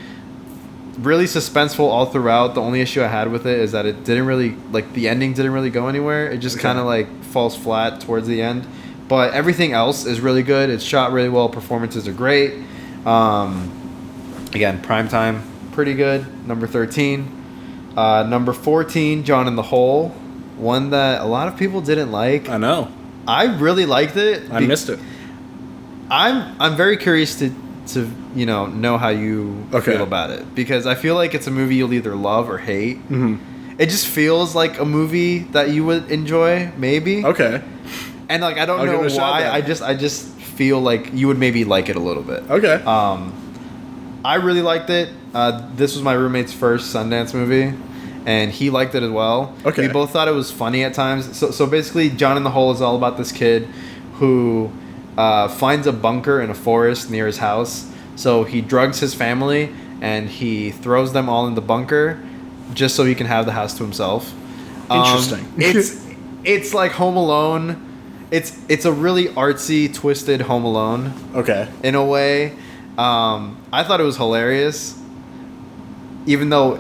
[SPEAKER 2] Really suspenseful all throughout. The only issue I had with it is that it didn't really like the ending didn't really go anywhere. It just kind of like falls flat towards the end. But everything else is really good. It's shot really well. Performances are great. Again, Primetime, pretty good. Number 13. Number 14, John in the Hole. One that a lot of people didn't like.
[SPEAKER 1] I know.
[SPEAKER 2] I really liked it.
[SPEAKER 1] I missed it.
[SPEAKER 2] I'm very curious to know how you feel about it. Because I feel like it's a movie you'll either love or hate.
[SPEAKER 1] Mm-hmm.
[SPEAKER 2] It just feels like a movie that you would enjoy, maybe.
[SPEAKER 1] Okay.
[SPEAKER 2] And like I don't know why. I just feel like you would maybe like it a little bit.
[SPEAKER 1] Okay.
[SPEAKER 2] I really liked it. This was my roommate's first Sundance movie, and he liked it as well.
[SPEAKER 1] Okay.
[SPEAKER 2] We both thought it was funny at times. So basically, John in the Hole is all about this kid who finds a bunker in a forest near his house. So he drugs his family and he throws them all in the bunker just so he can have the house to himself.
[SPEAKER 1] Interesting.
[SPEAKER 2] It's like Home Alone. It's a really artsy, twisted Home Alone.
[SPEAKER 1] Okay.
[SPEAKER 2] In a way. I thought it was hilarious. Even though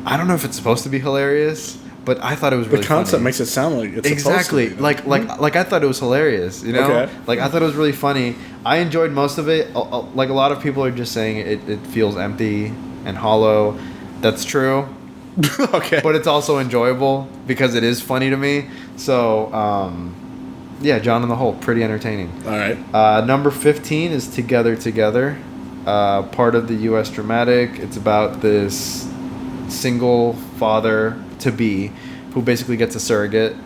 [SPEAKER 2] I don't know if it's supposed to be hilarious, But I thought it was really
[SPEAKER 1] the concept
[SPEAKER 2] funny.
[SPEAKER 1] makes it sound like it's
[SPEAKER 2] exactly
[SPEAKER 1] supposed to be,
[SPEAKER 2] like I thought it was hilarious. You know,
[SPEAKER 1] okay.
[SPEAKER 2] Like I thought it was really funny. I enjoyed most of it. Like a lot of people are just saying it feels empty and hollow. That's true.
[SPEAKER 1] Okay.
[SPEAKER 2] But it's also enjoyable because it is funny to me. So, yeah, John and the Hole, pretty entertaining.
[SPEAKER 1] All right.
[SPEAKER 2] Number 15 is Together, part of the U.S. dramatic. It's about this single father-to-be who basically gets a surrogate.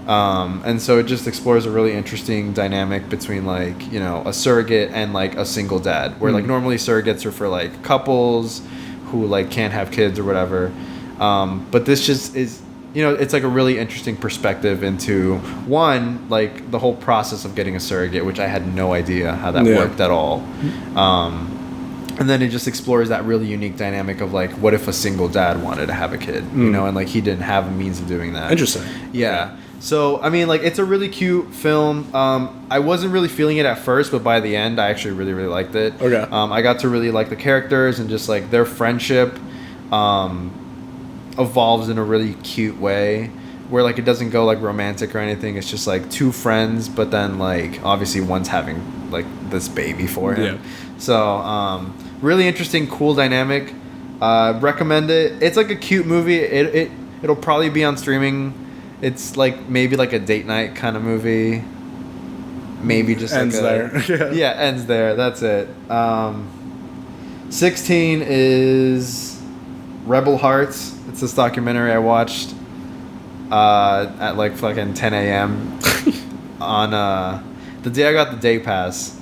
[SPEAKER 2] And so it just explores a really interesting dynamic between, like, you know, a surrogate and, like, a single dad. Where, like, normally surrogates are for, like, couples who, like, can't have kids or whatever. But this just is, you know, it's like a really interesting perspective into, one, like the whole process of getting a surrogate, which I had no idea how that worked at all. And then it just explores that really unique dynamic of, like, what if a single dad wanted to have a kid, you know, and, like, he didn't have a means of doing that.
[SPEAKER 1] Interesting.
[SPEAKER 2] Yeah. So, I mean, like, it's a really cute film. I wasn't really feeling it at first, but by the end, I actually really, really liked it.
[SPEAKER 1] Okay.
[SPEAKER 2] I got to really like the characters and just, like, their friendship evolves in a really cute way where, like, it doesn't go, like, romantic or anything. It's just, like, two friends, but then, like, obviously one's having, like, this baby for him. Yeah. So, really interesting, cool dynamic. Recommend it. It's, like, a cute movie. It'll probably be on streaming. It's, like, maybe, like, a date night kind of movie. Maybe just
[SPEAKER 1] ends
[SPEAKER 2] like
[SPEAKER 1] there.
[SPEAKER 2] Yeah, ends there. That's it. 16 is Rebel Hearts. It's this documentary I watched at, like, fucking 10 a.m. on the day I got the day pass.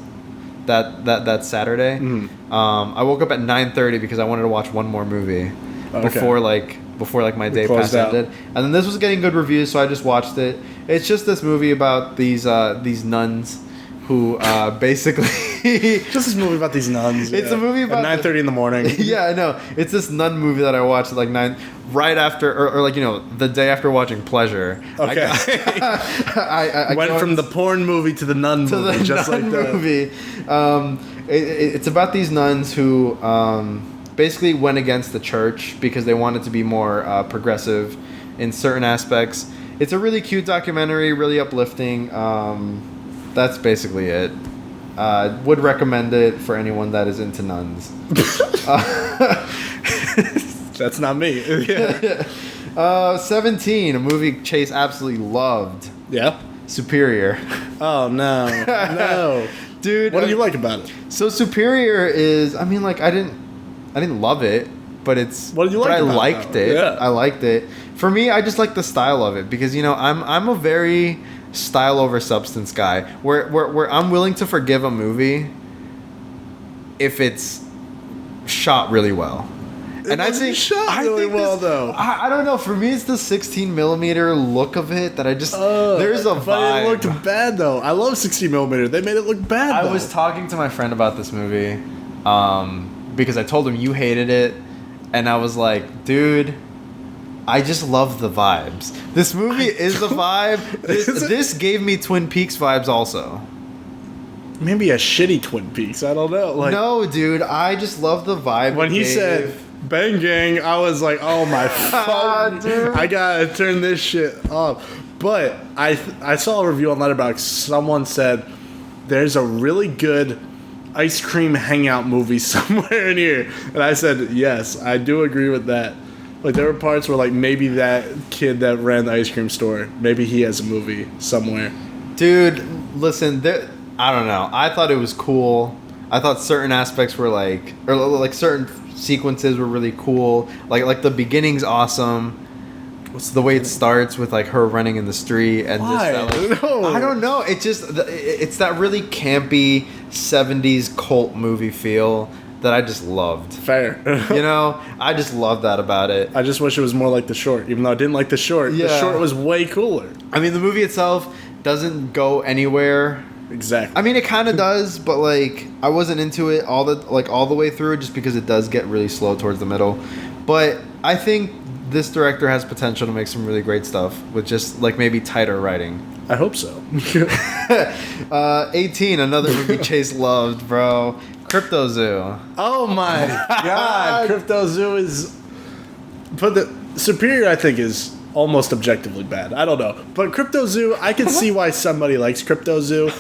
[SPEAKER 2] That Saturday. Mm-hmm. I woke up at 9:30 because I wanted to watch one more movie before my day pass ended. And then this was getting good reviews, so I just watched it. It's just this movie about these nuns who basically
[SPEAKER 1] just this movie about these nuns.
[SPEAKER 2] It's a movie about
[SPEAKER 1] at 9:30 in the morning.
[SPEAKER 2] Yeah, I know. It's this nun movie that I watched at, like, 9, right after, or like, you know, the day after watching Pleasure.
[SPEAKER 1] Okay. I went from the porn movie to the nun movie, just like that.
[SPEAKER 2] Movie. It's about these nuns who basically went against the church because they wanted to be more progressive in certain aspects. It's a really cute documentary, really uplifting. That's basically it. Would recommend it for anyone that is into nuns.
[SPEAKER 1] That's not me. Yeah.
[SPEAKER 2] 17, a movie Chase absolutely loved.
[SPEAKER 1] Yeah.
[SPEAKER 2] Superior.
[SPEAKER 1] Oh, no. No.
[SPEAKER 2] Dude.
[SPEAKER 1] What do you like about it?
[SPEAKER 2] So Superior is, I mean, like, I didn't love it, but it's...
[SPEAKER 1] What did you like about it?
[SPEAKER 2] I liked it.
[SPEAKER 1] Yeah.
[SPEAKER 2] I liked it. For me, I just like the style of it because, you know, I'm a very style over substance guy where I'm willing to forgive a movie if it's shot really well. And I think
[SPEAKER 1] shot really well, though.
[SPEAKER 2] I don't know. For me, it's the 16 millimeter look of it that I just... there's a vibe.
[SPEAKER 1] But it looked bad, though. I love 16 millimeter. They made it look bad,
[SPEAKER 2] I was talking to my friend about this movie because I told him you hated it. And I was like, dude, I just love the vibes. This movie is a vibe. This gave me Twin Peaks vibes also.
[SPEAKER 1] Maybe a shitty Twin Peaks. I don't know. Like,
[SPEAKER 2] no, dude. I just love the vibe.
[SPEAKER 1] When he said... Bang Gang, I was like, oh my fuck, I gotta turn this shit off. But I saw a review on Letterboxd. Someone said there's a really good ice cream hangout movie somewhere in here, and I said yes, I do agree with that. Like, there were parts where, like, maybe that kid that ran the ice cream store, maybe he has a movie somewhere.
[SPEAKER 2] Dude, listen, I don't know. I thought it was cool. I thought certain aspects were like, or like certain sequences were really cool. Like the beginning's awesome. What's the way it starts with, like, her running in the street and
[SPEAKER 1] why?
[SPEAKER 2] Just that, like,
[SPEAKER 1] no.
[SPEAKER 2] I don't know. It just it's that really campy 70s cult movie feel that I just loved.
[SPEAKER 1] Fair.
[SPEAKER 2] You know, I just love that about it.
[SPEAKER 1] I just wish it was more like The Short, even though I didn't like The Short. Yeah. The Short was way cooler.
[SPEAKER 2] I mean, the movie itself doesn't go anywhere.
[SPEAKER 1] Exactly.
[SPEAKER 2] I mean, it kind of does, but, like, I wasn't into it all the way through just because it does get really slow towards the middle. But I think this director has potential to make some really great stuff with just, like, maybe tighter writing.
[SPEAKER 1] I hope so.
[SPEAKER 2] 18, another movie Chase loved, bro. Crypto Zoo.
[SPEAKER 1] Oh my god, Crypto Zoo is... But the Superior, I think, is almost objectively bad. I don't know. But Crypto Zoo, I can see why somebody likes Crypto Zoo.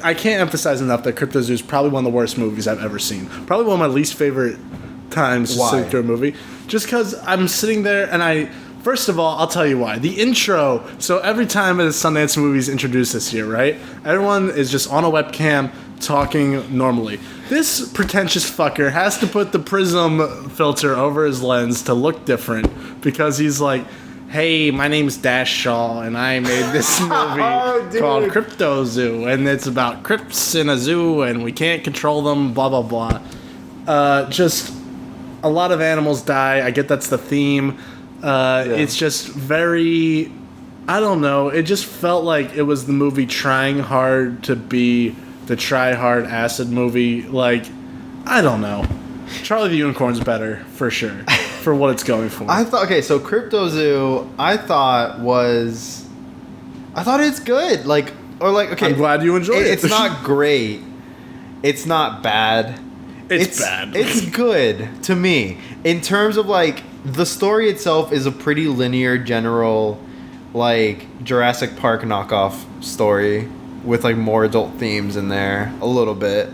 [SPEAKER 1] I can't emphasize enough that Crypto Zoo is probably one of the worst movies I've ever seen. Probably one of my least favorite times to sit through a movie. Just because I'm sitting there and first of all, I'll tell you why. The intro, so every time a Sundance movie is introduced this year, right? Everyone is just on a webcam talking normally. This pretentious fucker has to put the prism filter over his lens to look different because he's like, hey, my name's Dash Shaw, and I made this movie called Crypto Zoo, and it's about crypts in a zoo, and we can't control them, blah, blah, blah. Just a lot of animals die. I get that's the theme. It's just very, I don't know, it just felt like it was the movie trying hard to be the try-hard acid movie. Like, I don't know. Charlie the Unicorn's better, for sure, for what it's going for.
[SPEAKER 2] So Crypto Zoo, I thought it's good.
[SPEAKER 1] I'm glad you enjoyed it.
[SPEAKER 2] It's not great. It's not bad.
[SPEAKER 1] It's bad.
[SPEAKER 2] It's good to me. In terms of, like, the story itself is a pretty linear, general, like, Jurassic Park knockoff story with, like, more adult themes in there. A little bit.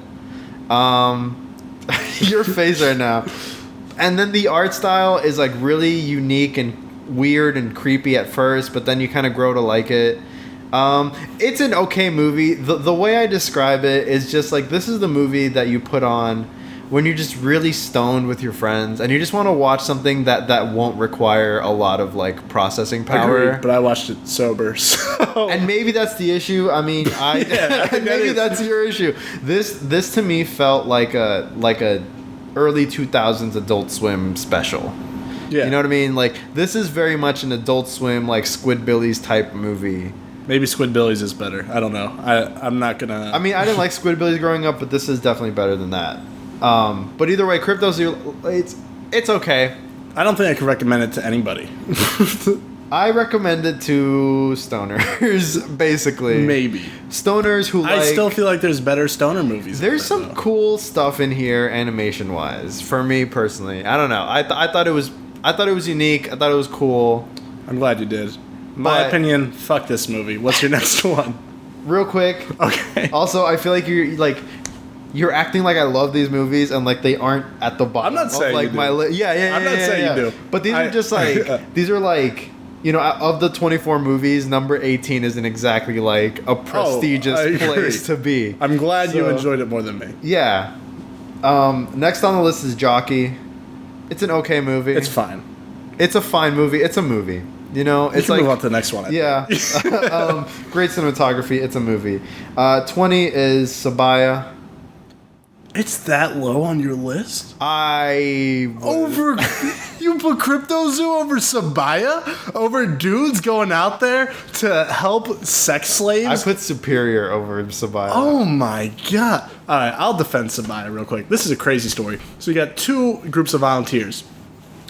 [SPEAKER 2] Your face right now. And then the art style is, like, really unique and weird and creepy at first, but then you kind of grow to like it. It's an okay movie. The way I describe it is just, like, this is the movie that you put on when you're just really stoned with your friends and you just want to watch something that won't require a lot of, like, processing power.
[SPEAKER 1] Agreed, but I watched it sober, so.
[SPEAKER 2] And maybe that's the issue. I mean, maybe that's your issue. This to me felt like a early 2000s Adult Swim special. Yeah. You know what I mean? Like, this is very much an Adult Swim, like, Squidbillies type movie.
[SPEAKER 1] Maybe Squidbillies is better. I don't know. I'm not gonna.
[SPEAKER 2] I mean, I didn't like Squidbillies growing up, but this is definitely better than that. But either way, Crypto Zoo, it's okay.
[SPEAKER 1] I don't think I could recommend it to anybody.
[SPEAKER 2] I recommend it to stoners, basically.
[SPEAKER 1] Maybe.
[SPEAKER 2] Stoners who
[SPEAKER 1] I still feel like there's better stoner movies.
[SPEAKER 2] There's some cool stuff in here, animation-wise, for me personally. I don't know. I thought it was unique. I thought it was cool.
[SPEAKER 1] I'm glad you did. My opinion, fuck this movie. What's your next one?
[SPEAKER 2] Real quick.
[SPEAKER 1] Okay.
[SPEAKER 2] Also, I feel like you're acting like I love these movies and, like, they aren't at the bottom.
[SPEAKER 1] I'm not saying
[SPEAKER 2] like
[SPEAKER 1] you do.
[SPEAKER 2] my I'm not saying you do. But these are just like these are like, you know, of the 24 movies, number 18 isn't exactly like a prestigious place to be.
[SPEAKER 1] I'm glad you enjoyed it more than me.
[SPEAKER 2] Yeah. Next on the list is Jockey. It's an okay movie.
[SPEAKER 1] It's fine.
[SPEAKER 2] It's a fine movie. It's a movie. You know, it's like,
[SPEAKER 1] move on to the next one.
[SPEAKER 2] Yeah. Great cinematography. It's a movie. 20 is Sabaya.
[SPEAKER 1] It's that low on your list?
[SPEAKER 2] You put Crypto Zoo over Sabaya? Over dudes going out there to help sex slaves? I put Superior over Sabaya.
[SPEAKER 1] Oh my god. Alright, I'll defend Sabaya real quick. This is a crazy story. So you got two groups of volunteers.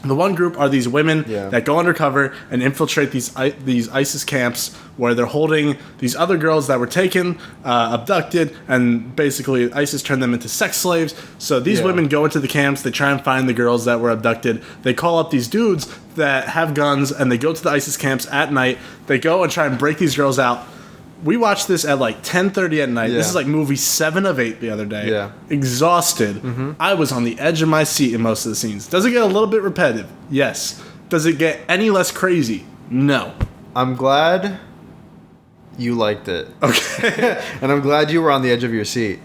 [SPEAKER 1] The one group are these women that go undercover and infiltrate these ISIS camps where they're holding these other girls that were taken, abducted, and basically ISIS turned them into sex slaves. So these women go into the camps, they try and find the girls that were abducted. They call up these dudes that have guns, and they go to the ISIS camps at night. They go and try and break these girls out. We watched this at like 10:30 at night. This is like movie 7 of 8 the other day. Yeah. Exhausted. Mm-hmm. I was on the edge of my seat in most of the scenes. Does it get a little bit repetitive? Yes. Does it get any less crazy? No.
[SPEAKER 2] I'm glad you liked it. Okay. And I'm glad you were on the edge of your seat.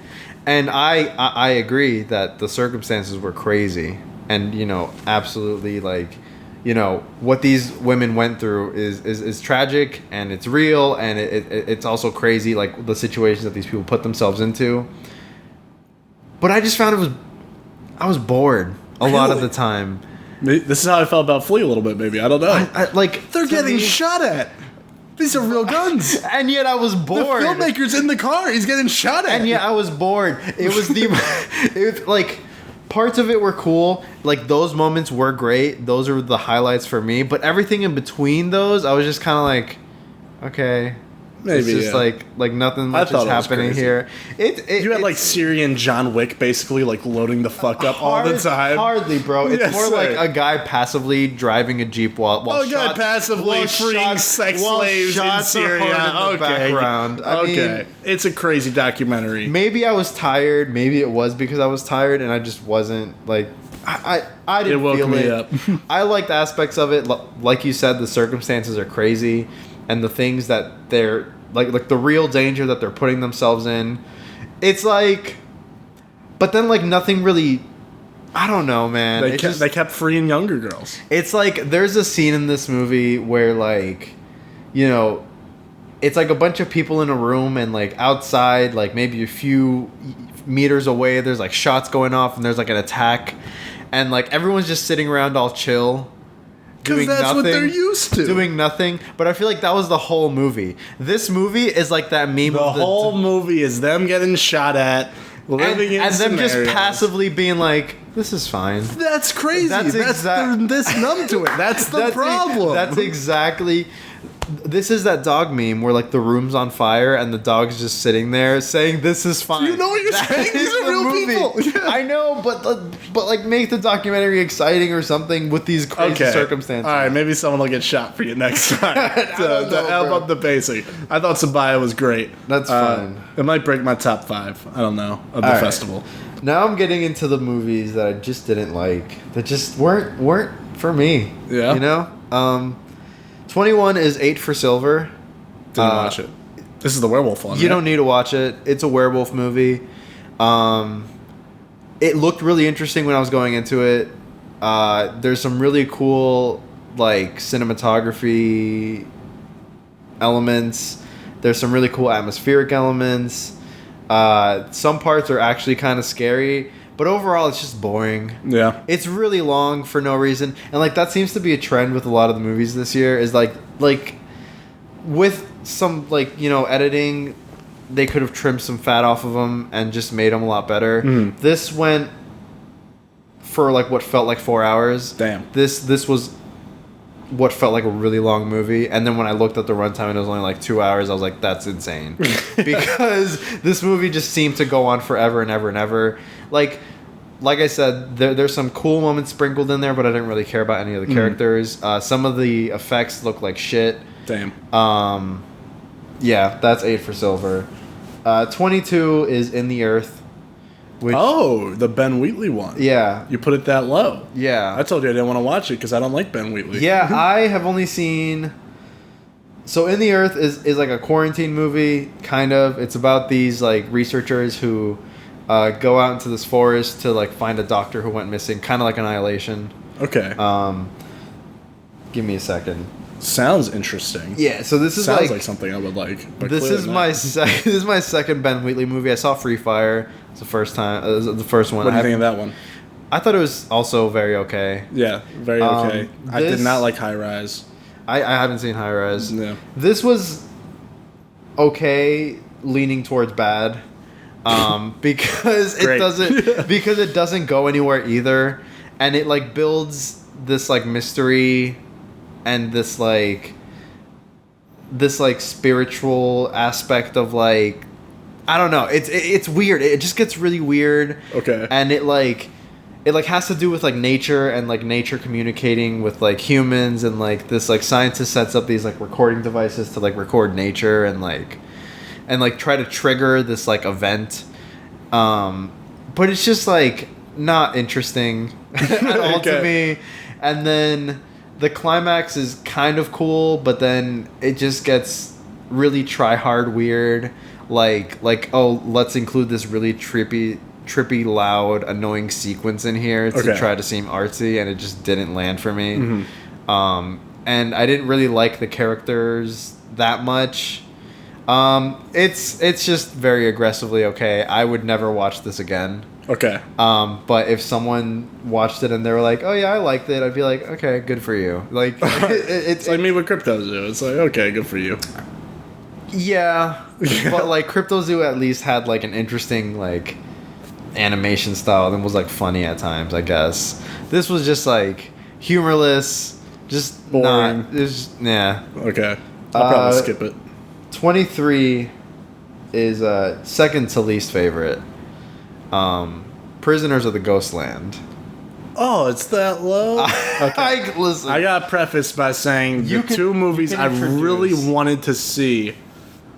[SPEAKER 2] And I agree that the circumstances were crazy. And, you know, absolutely, like, you know, what these women went through is tragic, and it's real, and it's also crazy, like, the situations that these people put themselves into. But I just found I was bored a lot of the time.
[SPEAKER 1] This is how I felt about Flea a little bit, maybe. I don't know.
[SPEAKER 2] They're getting shot at.
[SPEAKER 1] These are real guns.
[SPEAKER 2] And yet I was bored.
[SPEAKER 1] The filmmaker's in the car. He's getting shot at.
[SPEAKER 2] And yet I was bored. It was like... Parts of it were cool. Like, those moments were great. Those are the highlights for me. But everything in between those, I was just kind of like, okay. Maybe it's just like nothing much is happening here.
[SPEAKER 1] You had like Syrian John Wick basically like loading the fuck up all the time.
[SPEAKER 2] Hardly, bro. It's more like a guy passively driving a jeep while
[SPEAKER 1] guy passively freeing sex slaves in Syria. Okay, background. I mean, it's a crazy documentary.
[SPEAKER 2] Maybe I was tired. Maybe it was because I was tired and I just wasn't like. I didn't feel it. Up. I liked aspects of it. Like you said, the circumstances are crazy. And the things that they're like the real danger that they're putting themselves in, it's like, but then like nothing really, I don't know, man.
[SPEAKER 1] They kept freeing younger girls.
[SPEAKER 2] It's like there's a scene in this movie where like, you know, it's like a bunch of people in a room and like outside, like maybe a few meters away, there's like shots going off and there's like an attack, and like everyone's just sitting around all chill.
[SPEAKER 1] Because that's nothing, what they're used to.
[SPEAKER 2] Doing nothing. But I feel like that was the whole movie. This movie is like that meme.
[SPEAKER 1] The whole movie is them getting shot at, living in
[SPEAKER 2] them just passively being like, this is fine.
[SPEAKER 1] That's crazy. They're this numb to it. That's the problem.
[SPEAKER 2] That's exactly... This is that dog meme where like the room's on fire and the dog's just sitting there saying this is fine.
[SPEAKER 1] You know what you're saying? These are real people.
[SPEAKER 2] Yeah. I know, but like make the documentary exciting or something with these crazy circumstances.
[SPEAKER 1] All right, maybe someone will get shot for you next time to help up the pacing. I thought Sabaya was great.
[SPEAKER 2] That's fine.
[SPEAKER 1] It might break my top 5. I don't know of the festival.
[SPEAKER 2] Now I'm getting into the movies that I just didn't like. That just weren't for me.
[SPEAKER 1] Yeah,
[SPEAKER 2] you know. 21 is 8 for Silver.
[SPEAKER 1] Didn't watch it. This is the werewolf one.
[SPEAKER 2] You don't need to watch it. It's a werewolf movie. It looked really interesting when I was going into it. There's some really cool like cinematography elements. There's some really cool atmospheric elements. Some parts are actually kind of scary. But overall, it's just boring.
[SPEAKER 1] Yeah.
[SPEAKER 2] It's really long for no reason. And, like, that seems to be a trend with a lot of the movies this year is, like with some, like, you know, editing, they could have trimmed some fat off of them and just made them a lot better.
[SPEAKER 1] Mm.
[SPEAKER 2] This went for, like, what felt like 4 hours.
[SPEAKER 1] Damn.
[SPEAKER 2] This was what felt like a really long movie. And then when I looked at the runtime and it was only, like, 2 hours, I was like, that's insane. Because this movie just seemed to go on forever and ever and ever. Like I said, there's some cool moments sprinkled in there, but I didn't really care about any of the characters. Some of the effects look like shit.
[SPEAKER 1] Damn.
[SPEAKER 2] Yeah, that's 8 for Silver. 22 is In the Earth.
[SPEAKER 1] Which, the Ben Wheatley one.
[SPEAKER 2] Yeah.
[SPEAKER 1] You put it that low.
[SPEAKER 2] Yeah.
[SPEAKER 1] I told you I didn't want to watch it because I don't like Ben Wheatley.
[SPEAKER 2] Yeah, I have only seen... So In the Earth is like a quarantine movie, kind of. It's about these like researchers who... go out into this forest to like find a doctor who went missing, kind of like Annihilation.
[SPEAKER 1] Okay.
[SPEAKER 2] Give me a second.
[SPEAKER 1] Sounds interesting.
[SPEAKER 2] Yeah, so this is
[SPEAKER 1] sounds like something I would like.
[SPEAKER 2] This is my this is my second Ben Wheatley movie. I saw Free Fire. It's the first time. It was the first one.
[SPEAKER 1] What do you think of that one?
[SPEAKER 2] I thought it was also very okay.
[SPEAKER 1] Yeah, very okay. I did not like High Rise.
[SPEAKER 2] I haven't seen High Rise.
[SPEAKER 1] No.
[SPEAKER 2] This was okay, leaning towards bad. Because it doesn't go anywhere either, and it like builds this like mystery and this like spiritual aspect of like, I don't know, it's weird. It just gets really weird.
[SPEAKER 1] Okay.
[SPEAKER 2] And it has to do with like nature and like nature communicating with like humans, and like this like scientist sets up these like recording devices to like record nature and try to trigger this like event, but it's just like not interesting at all to me. And then the climax is kind of cool, but then it just gets really try hard weird. Like oh, let's include this really trippy, loud, annoying sequence in here to try to seem artsy, and it just didn't land for me. Mm-hmm. And I didn't really like the characters that much. It's just very aggressively okay. I would never watch this again.
[SPEAKER 1] Okay.
[SPEAKER 2] But if someone watched it and they were like, "Oh yeah, I liked it," I'd be like, "Okay, good for you." Like
[SPEAKER 1] it's like me with Crypto Zoo. It's like, okay, good for you.
[SPEAKER 2] Yeah, but like Crypto Zoo at least had like an interesting like animation style and was like funny at times, I guess. This was just like humorless, just
[SPEAKER 1] boring.
[SPEAKER 2] Yeah.
[SPEAKER 1] Okay. I'll probably skip it.
[SPEAKER 2] 23 is second to least favorite. Prisoners of the Ghostland.
[SPEAKER 1] Oh, it's that low?
[SPEAKER 2] Okay. Listen.
[SPEAKER 1] I got prefaced by saying the two movies I really wanted to see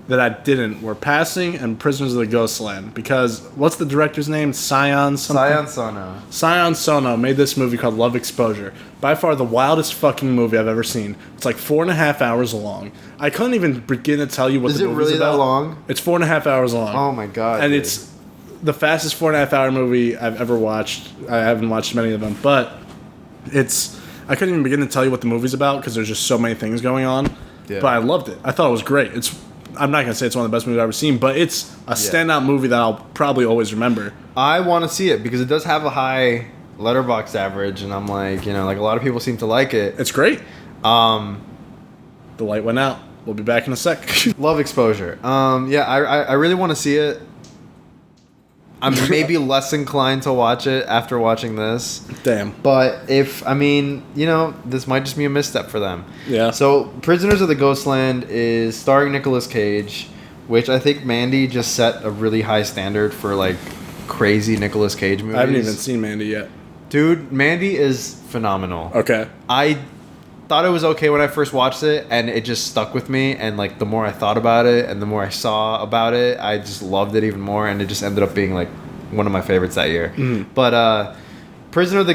[SPEAKER 1] that I didn't were Passing and Prisoners of the Ghostland. Because, what's the director's name? Sion
[SPEAKER 2] Sono.
[SPEAKER 1] Sion Sono made this movie called Love Exposure. By far the wildest fucking movie I've ever seen. It's like 4.5 hours long. I couldn't even begin to tell you what the movie's about. Is it really that
[SPEAKER 2] long?
[SPEAKER 1] It's 4.5 hours long.
[SPEAKER 2] Oh my god.
[SPEAKER 1] And it's the fastest 4.5 hour movie I've ever watched. I haven't watched many of them, but I couldn't even begin to tell you what the movie's about because there's just so many things going on. Yeah. But I loved it. I thought it was great. I'm not going to say it's one of the best movies I've ever seen, but it's a standout movie that I'll probably always remember.
[SPEAKER 2] I want to see it because it does have a high Letterboxd average, and I'm like, like a lot of people seem to like it.
[SPEAKER 1] It's great. The light went out. We'll be back in a sec.
[SPEAKER 2] Love Exposure. I really want to see it. I'm maybe less inclined to watch it after watching this.
[SPEAKER 1] Damn.
[SPEAKER 2] But this might just be a misstep for them.
[SPEAKER 1] Yeah.
[SPEAKER 2] So, Prisoners of the Ghostland is starring Nicolas Cage, which I think Mandy just set a really high standard for, like, crazy Nicolas Cage movies.
[SPEAKER 1] I haven't even seen Mandy yet.
[SPEAKER 2] Dude, Mandy is phenomenal.
[SPEAKER 1] Okay.
[SPEAKER 2] I thought it was okay when I first watched it, and it just stuck with me, and like the more I thought about it and the more I saw about it, I just loved it even more, and it just ended up being like one of my favorites that year. But Prisoners of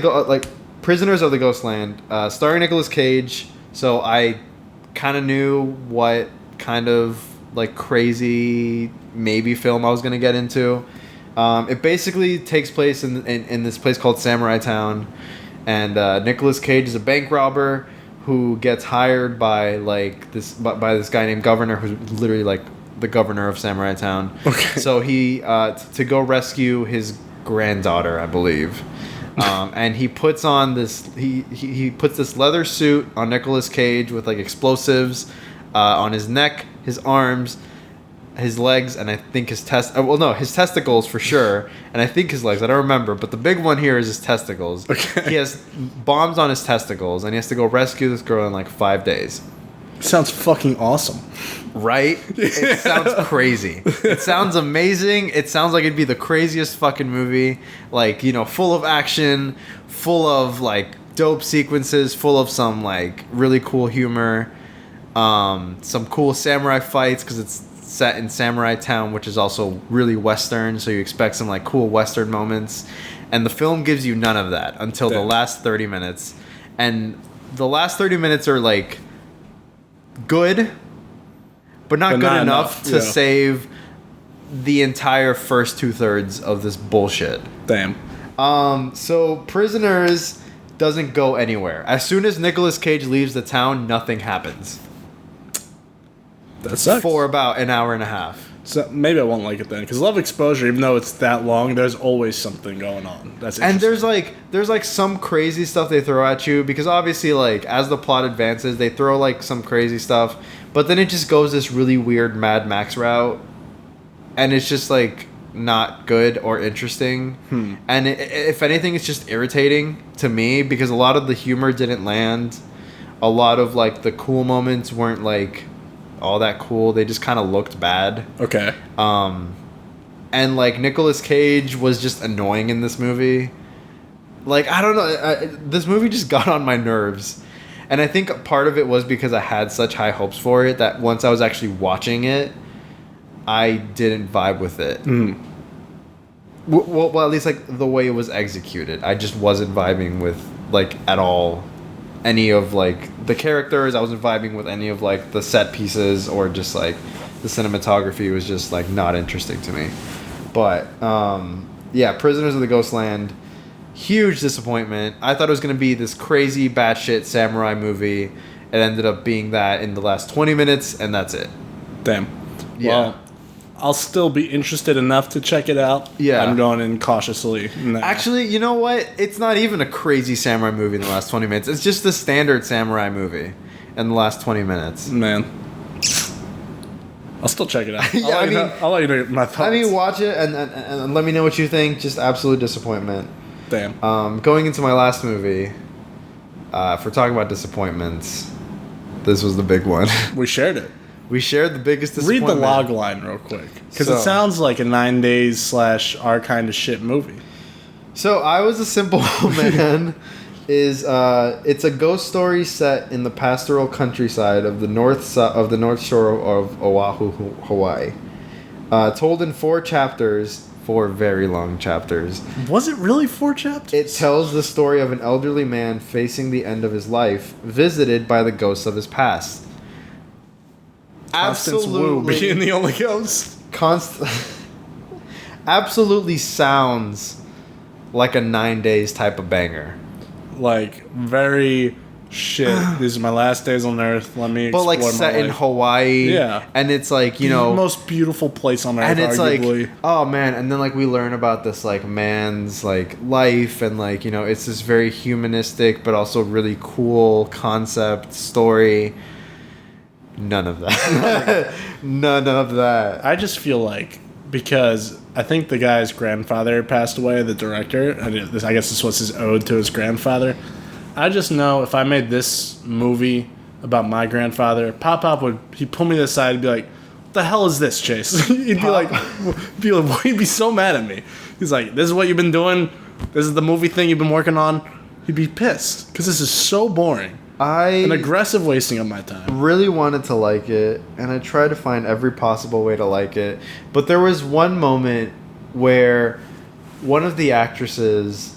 [SPEAKER 2] the Ghostland, starring Nicolas Cage, so I kind of knew what kind of like crazy maybe film I was gonna get into. It basically takes place in this place called Samurai Town, and Nicolas Cage is a bank robber who gets hired by this guy named Governor, who's literally like the governor of Samurai Town. Okay. So he to go rescue his granddaughter, I believe, and he puts on this he puts this leather suit on Nicolas Cage with like explosives on his neck, his arms, his legs, and I think his his testicles for sure, and I think his legs. I don't remember, but the big one here is his testicles. Okay. He has bombs on his testicles, and he has to go rescue this girl in like 5 days.
[SPEAKER 1] Sounds fucking awesome.
[SPEAKER 2] Right? It sounds crazy. It sounds amazing. It sounds like it'd be the craziest fucking movie. Like, full of action, full of like dope sequences, full of some like really cool humor, some cool samurai fights because it's set in Samurai Town, which is also really Western, so you expect some like cool Western moments. And the film gives you none of that until the last 30 minutes. And the last 30 minutes are like good, but not good enough to save the entire first 2/3 of this bullshit.
[SPEAKER 1] Damn.
[SPEAKER 2] So Prisoners doesn't go anywhere. As soon as Nicolas Cage leaves the town, nothing happens.
[SPEAKER 1] That sucks.
[SPEAKER 2] For about an hour and a half.
[SPEAKER 1] So maybe I won't like it then, because Love Exposure, even though it's that long, there's always something going on. That's interesting.
[SPEAKER 2] And there's like some crazy stuff they throw at you, because obviously like as the plot advances, they throw like some crazy stuff, but then it just goes this really weird Mad Max route, and it's just like not good or interesting. And if anything, it's just irritating to me because a lot of the humor didn't land. A lot of like the cool moments weren't like all that cool. They just kind of looked bad.
[SPEAKER 1] Okay.
[SPEAKER 2] And like Nicolas Cage was just annoying in this movie. Like, I don't know, this movie just got on my nerves. And I think part of it was because I had such high hopes for it that once I was actually watching it, I didn't vibe with it. Well, at least like the way it was executed. I just wasn't vibing with like at all any of like the characters. I wasn't vibing with any of like the set pieces or just like the cinematography was just like not interesting to me. But Prisoners of the Ghostland, huge disappointment. I thought it was going to be this crazy batshit samurai movie. It ended up being that in the last 20 minutes, and that's it.
[SPEAKER 1] Damn. Yeah. Well, I'll still be interested enough to check it out.
[SPEAKER 2] Yeah.
[SPEAKER 1] I'm going in cautiously.
[SPEAKER 2] Nah. Actually, you know what? It's not even a crazy samurai movie in the last 20 minutes. It's just the standard samurai movie in the last 20 minutes.
[SPEAKER 1] Man. I'll still check it out. I'll let you know my thoughts.
[SPEAKER 2] I mean, watch it and let me know what you think. Just absolute disappointment.
[SPEAKER 1] Damn.
[SPEAKER 2] Going into my last movie, if we're talking about disappointments, this was the big one.
[SPEAKER 1] We shared it.
[SPEAKER 2] We shared the biggest disappointment.
[SPEAKER 1] Read the log line real quick, because it sounds like a 9 days / our kind of shit movie.
[SPEAKER 2] So I Was a Simple Man is it's a ghost story set in the pastoral countryside of the north shore of Oahu, Hawaii. Told in 4 chapters. 4 very long chapters.
[SPEAKER 1] Was it really 4 chapters?
[SPEAKER 2] It tells the story of an elderly man facing the end of his life, visited by the ghosts of his past. Absolutely,
[SPEAKER 1] being the only ghost.
[SPEAKER 2] Absolutely sounds like a 9 days type of banger.
[SPEAKER 1] Like very shit. These are my last days on Earth. Let me explore my life. But like set in
[SPEAKER 2] Hawaii.
[SPEAKER 1] Yeah.
[SPEAKER 2] And it's like, you know,
[SPEAKER 1] the most beautiful place on Earth,
[SPEAKER 2] and it's
[SPEAKER 1] arguably.
[SPEAKER 2] Like, oh man, and then like we learn about this like man's like life, and like, you know, it's this very humanistic but also really cool concept story. None of that. None of that.
[SPEAKER 1] I just feel like, because I think the guy's grandfather passed away, the director, and I guess this was his ode to his grandfather. I just know if I made this movie about my grandfather, Pop he'd pull me to the side and be like, "What the hell is this, Chase?" He'd be so mad at me. He's like, "This is what you've been doing? This is the movie thing you've been working on?" He'd be pissed because this is so boring. An aggressive wasting of my time.
[SPEAKER 2] Really wanted to like it, and I tried to find every possible way to like it. But there was one moment where one of the actresses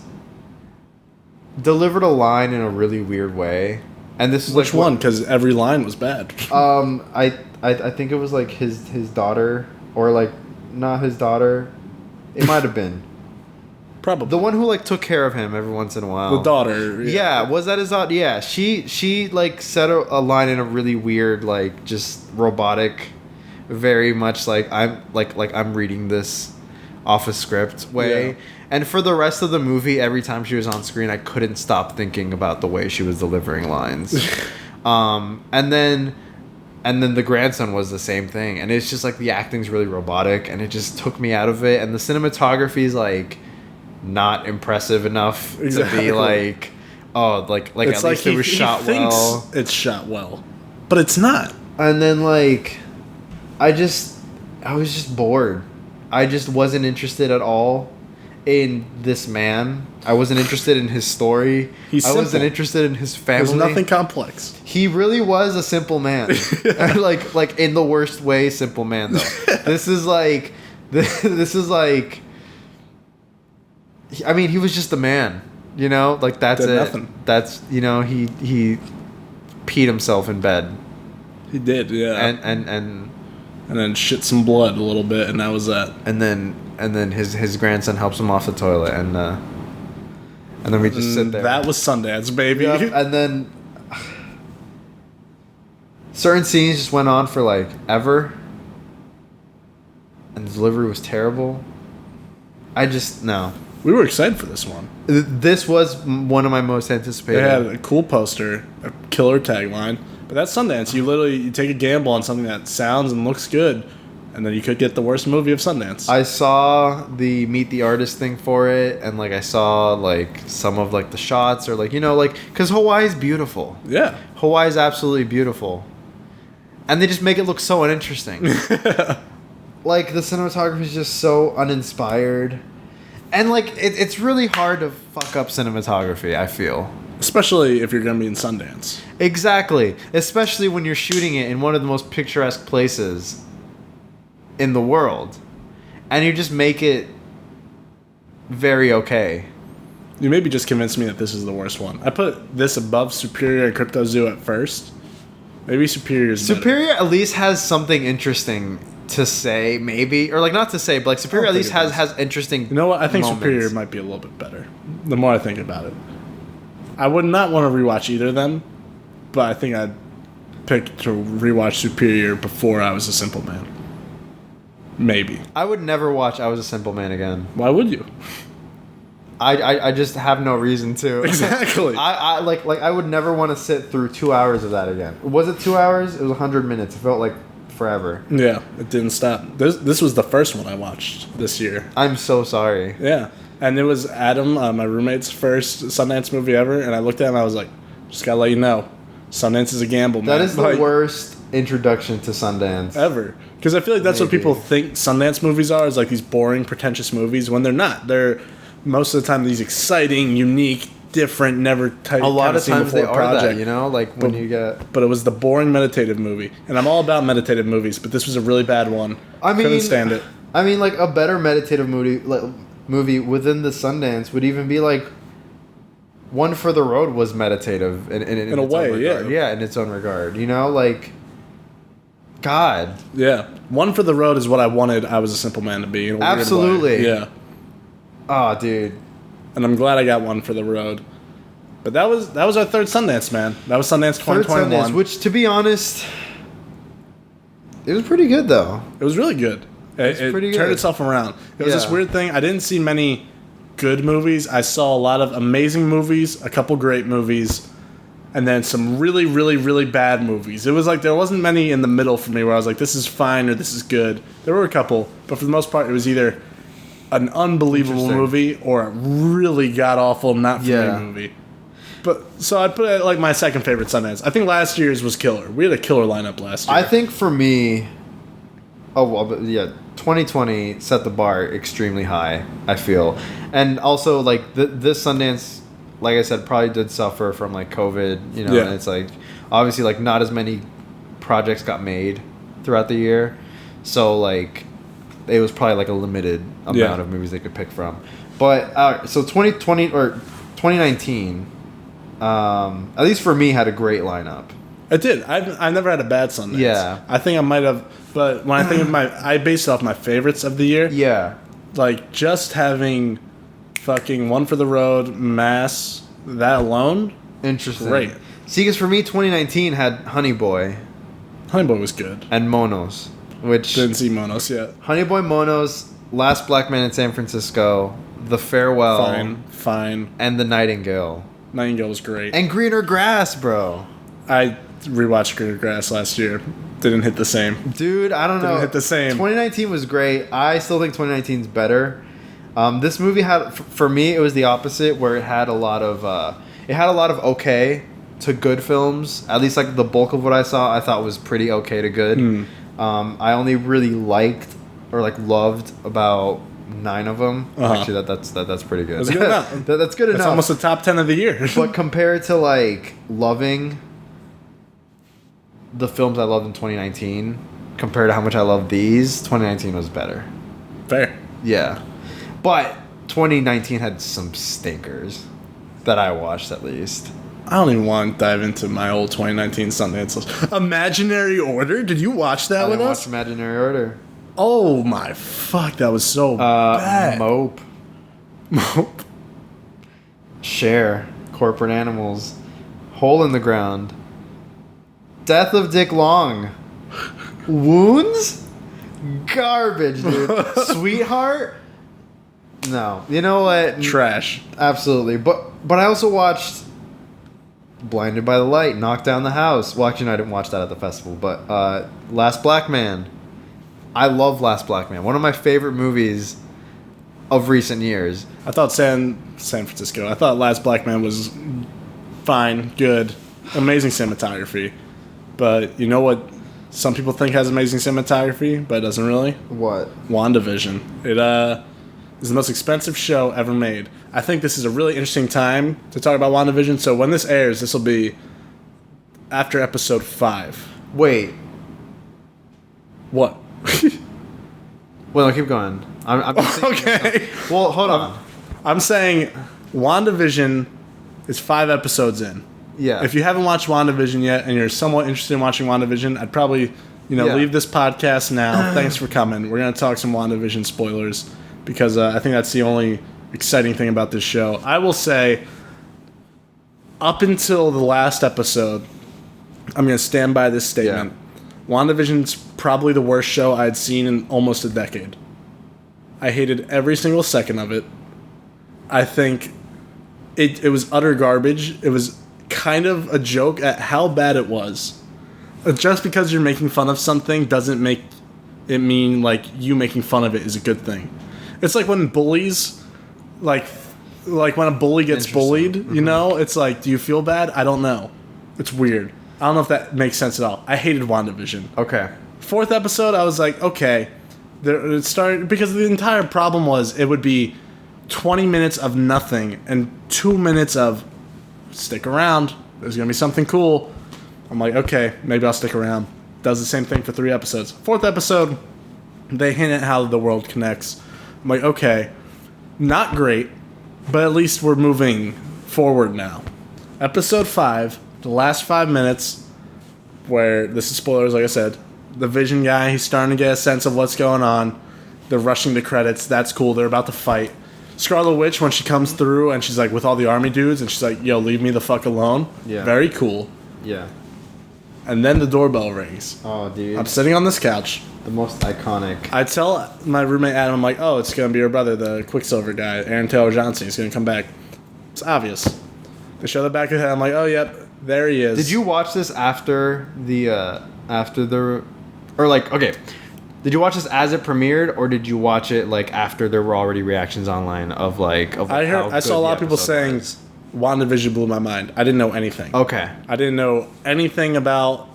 [SPEAKER 2] delivered a line in a really weird way, and this is
[SPEAKER 1] which one? Because every line was bad.
[SPEAKER 2] I think it was like his daughter, or like not his daughter. It might have been.
[SPEAKER 1] Probably
[SPEAKER 2] the one who like took care of him every once in a while.
[SPEAKER 1] The daughter.
[SPEAKER 2] Yeah, was that his daughter? Yeah, she like said a line in a really weird, like just robotic, very much like I'm reading this off a script way. Yeah. And for the rest of the movie, every time she was on screen, I couldn't stop thinking about the way she was delivering lines. And then the grandson was the same thing, and it's just like the acting's really robotic, and it just took me out of it. And the cinematography is like not impressive enough to be like, oh, like it's at least it was shot well.
[SPEAKER 1] It's shot well, but it's not.
[SPEAKER 2] And then like, I was just bored. I just wasn't interested at all in this man. I wasn't interested in his story. I wasn't interested in his family.
[SPEAKER 1] There's nothing complex.
[SPEAKER 2] He really was a simple man. like in the worst way, simple man though. This is like I mean, he was just a man, you know? Like that's it. Nothing. That's, you know, he peed himself in bed.
[SPEAKER 1] He did, yeah.
[SPEAKER 2] And
[SPEAKER 1] then shit some blood a little bit, and that was that.
[SPEAKER 2] And then his grandson helps him off the toilet, and then we just sit there.
[SPEAKER 1] That was Sundance, baby.
[SPEAKER 2] Yep. And then certain scenes just went on for like ever, and the delivery was terrible. No.
[SPEAKER 1] We were excited for this one.
[SPEAKER 2] This was one of my most anticipated.
[SPEAKER 1] They had a cool poster, a killer tagline. But that's Sundance. You take a gamble on something that sounds and looks good, and then you could get the worst movie of Sundance.
[SPEAKER 2] I saw the Meet the Artist thing for it, and like I saw like some of like the shots, or like, you know, like, because Hawaii's beautiful.
[SPEAKER 1] Yeah.
[SPEAKER 2] Hawaii's absolutely beautiful. And they just make it look so uninteresting. Like, the cinematography is just so uninspired. And like, it's really hard to fuck up cinematography, I feel.
[SPEAKER 1] Especially if you're going to be in Sundance.
[SPEAKER 2] Exactly. Especially when you're shooting it in one of the most picturesque places in the world. And you just make it very okay.
[SPEAKER 1] You maybe just convinced me that this is the worst one. I put this above Superior and Crypto Zoo at first. Maybe Superior's better.
[SPEAKER 2] Superior at least has something interesting to say, maybe. Or like, not to say, but like Superior at least has interesting.
[SPEAKER 1] You know what? I think moments. Superior might be a little bit better. The more I think about it. I would not want to rewatch either of them, but I think I'd pick to rewatch Superior before I Was a Simple Man. Maybe.
[SPEAKER 2] I would never watch I Was a Simple Man again.
[SPEAKER 1] Why would you?
[SPEAKER 2] I just have no reason to.
[SPEAKER 1] Exactly.
[SPEAKER 2] I would never want to sit through 2 hours of that again. Was it 2 hours? It was 100 minutes. It felt like forever.
[SPEAKER 1] Yeah, it didn't stop. This was the first one I watched this year.
[SPEAKER 2] I'm so sorry.
[SPEAKER 1] Yeah. And it was Adam, my roommate's first Sundance movie ever, and I looked at him and I was like, just gotta let you know, Sundance is a gamble, man.
[SPEAKER 2] That is the worst introduction to Sundance
[SPEAKER 1] ever. Because I feel like that's what people think Sundance movies are, is like these boring, pretentious movies, when they're not. They're most of the time these exciting, unique, different, never
[SPEAKER 2] a lot of times they are that, you know, like when you get.
[SPEAKER 1] But it was the boring meditative movie, and I'm all about meditative movies, but this was a really bad one. Couldn't stand it.
[SPEAKER 2] I mean, like a better meditative movie within the Sundance would even be like. One for the Road was meditative in a way, yeah, in its own regard. You know, like. God.
[SPEAKER 1] Yeah. One for the Road is what I wanted I Was a Simple Man to be. In a
[SPEAKER 2] Absolutely.
[SPEAKER 1] Weird way. Yeah.
[SPEAKER 2] Oh, dude.
[SPEAKER 1] And I'm glad I got One for the Road. But that was our third Sundance, man. That was Sundance 2021. Sundance,
[SPEAKER 2] which, to be honest, it was pretty good, though.
[SPEAKER 1] It was really good. It turned itself around. It was this weird thing. I didn't see many good movies. I saw a lot of amazing movies, a couple great movies, and then some really, really, really bad movies. It was like there wasn't many in the middle for me where I was like, this is fine or this is good. There were a couple, but for the most part, it was either an unbelievable movie or a really god-awful, not-for-me movie. But so I'd put it like my second favorite Sundance. I think last year's was killer. We had a killer lineup last year.
[SPEAKER 2] I think for me, 2020 set the bar extremely high, I feel. And also, like, this Sundance... Like I said, probably did suffer from like COVID, you know, and it's like obviously like not as many projects got made throughout the year, so like it was probably like a limited amount of movies they could pick from. But so 2020 or 2019, at least for me, had a great lineup.
[SPEAKER 1] It did. I've never had a bad Sundance.
[SPEAKER 2] Yeah,
[SPEAKER 1] I think I might have, but when I think of I based it off my favorites of the year.
[SPEAKER 2] Yeah,
[SPEAKER 1] like just having. Fucking One for the Road, Mass, that alone.
[SPEAKER 2] Interesting.
[SPEAKER 1] Great.
[SPEAKER 2] See, because for me, 2019 had Honey Boy.
[SPEAKER 1] Honey Boy was good.
[SPEAKER 2] And Monos, which...
[SPEAKER 1] Didn't see Monos yet.
[SPEAKER 2] Honey Boy, Monos, Last Black Man in San Francisco, The Farewell.
[SPEAKER 1] Fine.
[SPEAKER 2] And The Nightingale.
[SPEAKER 1] Nightingale was great.
[SPEAKER 2] And Greener Grass, bro.
[SPEAKER 1] I rewatched Greener Grass last year. Didn't hit the same.
[SPEAKER 2] Dude, I don't know.
[SPEAKER 1] Didn't hit the same.
[SPEAKER 2] 2019 was great. I still think 2019 is better. This movie had, for me, it was the opposite, where it had a lot of okay to good films. At least like the bulk of what I saw, I thought was pretty okay to good. I only really liked or like loved about 9 of them. Actually, that's pretty good.
[SPEAKER 1] That's good enough.
[SPEAKER 2] That's good enough.
[SPEAKER 1] It's almost the top 10 of the year.
[SPEAKER 2] But compared to like loving the films I loved in 2019, compared to how much I loved these, 2019 was better.
[SPEAKER 1] Fair.
[SPEAKER 2] Yeah. But 2019 had some stinkers that I watched, at least.
[SPEAKER 1] I don't even want to dive into my old 2019 Sundance list. Imaginary Order? Did you watch that with us?
[SPEAKER 2] I watched Imaginary Order.
[SPEAKER 1] Oh my fuck, that was so bad.
[SPEAKER 2] Mope. Cher. Corporate Animals. Hole in the Ground. Death of Dick Long. Wounds? Garbage, dude. Sweetheart? No. You know what?
[SPEAKER 1] Trash.
[SPEAKER 2] Absolutely. But I also watched Blinded by the Light, Knock Down the House. Well, actually, no, I didn't watch that at the festival. But Last Black Man. I love Last Black Man. One of my favorite movies of recent years.
[SPEAKER 1] I thought San Francisco. I thought Last Black Man was fine, good, amazing cinematography. But you know what some people think has amazing cinematography, but it doesn't really?
[SPEAKER 2] What?
[SPEAKER 1] WandaVision. It is the most expensive show ever made. I think this is a really interesting time to talk about WandaVision. So when this airs, this will be after episode 5.
[SPEAKER 2] Wait.
[SPEAKER 1] What?
[SPEAKER 2] Well, no, keep going. I'm
[SPEAKER 1] okay.
[SPEAKER 2] Well, hold on.
[SPEAKER 1] I'm saying WandaVision is 5 episodes in.
[SPEAKER 2] Yeah.
[SPEAKER 1] If you haven't watched WandaVision yet and you're somewhat interested in watching WandaVision, I'd probably, leave this podcast now. Thanks for coming. We're going to talk some WandaVision spoilers because I think that's the only exciting thing about this show. I will say, up until the last episode, I'm going to stand by this statement. Yeah. WandaVision's probably the worst show I'd seen in almost a decade. I hated every single second of it. I think it was utter garbage. It was kind of a joke at how bad it was. Just because you're making fun of something doesn't make it mean like you making fun of it is a good thing. It's like when bullies, like when a bully gets bullied, it's like, do you feel bad? I don't know. It's weird. I don't know if that makes sense at all. I hated WandaVision.
[SPEAKER 2] Okay.
[SPEAKER 1] 4th episode, I was like, okay. It started because the entire problem was it would be 20 minutes of nothing and 2 minutes of stick around. There's going to be something cool. I'm like, okay, maybe I'll stick around. Does the same thing for 3 episodes. 4th episode, they hint at how the world connects. I'm like, okay, not great, but at least we're moving forward now. Episode 5, the last 5 minutes, where, this is spoilers, like I said, the Vision guy, he's starting to get a sense of what's going on. They're rushing the credits. That's cool. They're about to fight. Scarlet Witch, when she comes through and she's like with all the army dudes and she's like, yo, leave me the fuck alone. Yeah. Very cool.
[SPEAKER 2] Yeah.
[SPEAKER 1] And then the doorbell rings.
[SPEAKER 2] Oh, dude.
[SPEAKER 1] I'm sitting on this couch.
[SPEAKER 2] The most iconic.
[SPEAKER 1] I tell my roommate Adam, I'm like, oh, it's going to be your brother, the Quicksilver guy, Aaron Taylor Johnson. He's going to come back. It's obvious. They show the back of his head. I'm like, oh, yep, there he is.
[SPEAKER 2] Did you watch this after the, or like, okay, did you watch this as it premiered, or did you watch it like after there were already reactions online of like,
[SPEAKER 1] I saw a lot of people saying WandaVision blew my mind. I didn't know anything.
[SPEAKER 2] Okay.
[SPEAKER 1] I didn't know anything about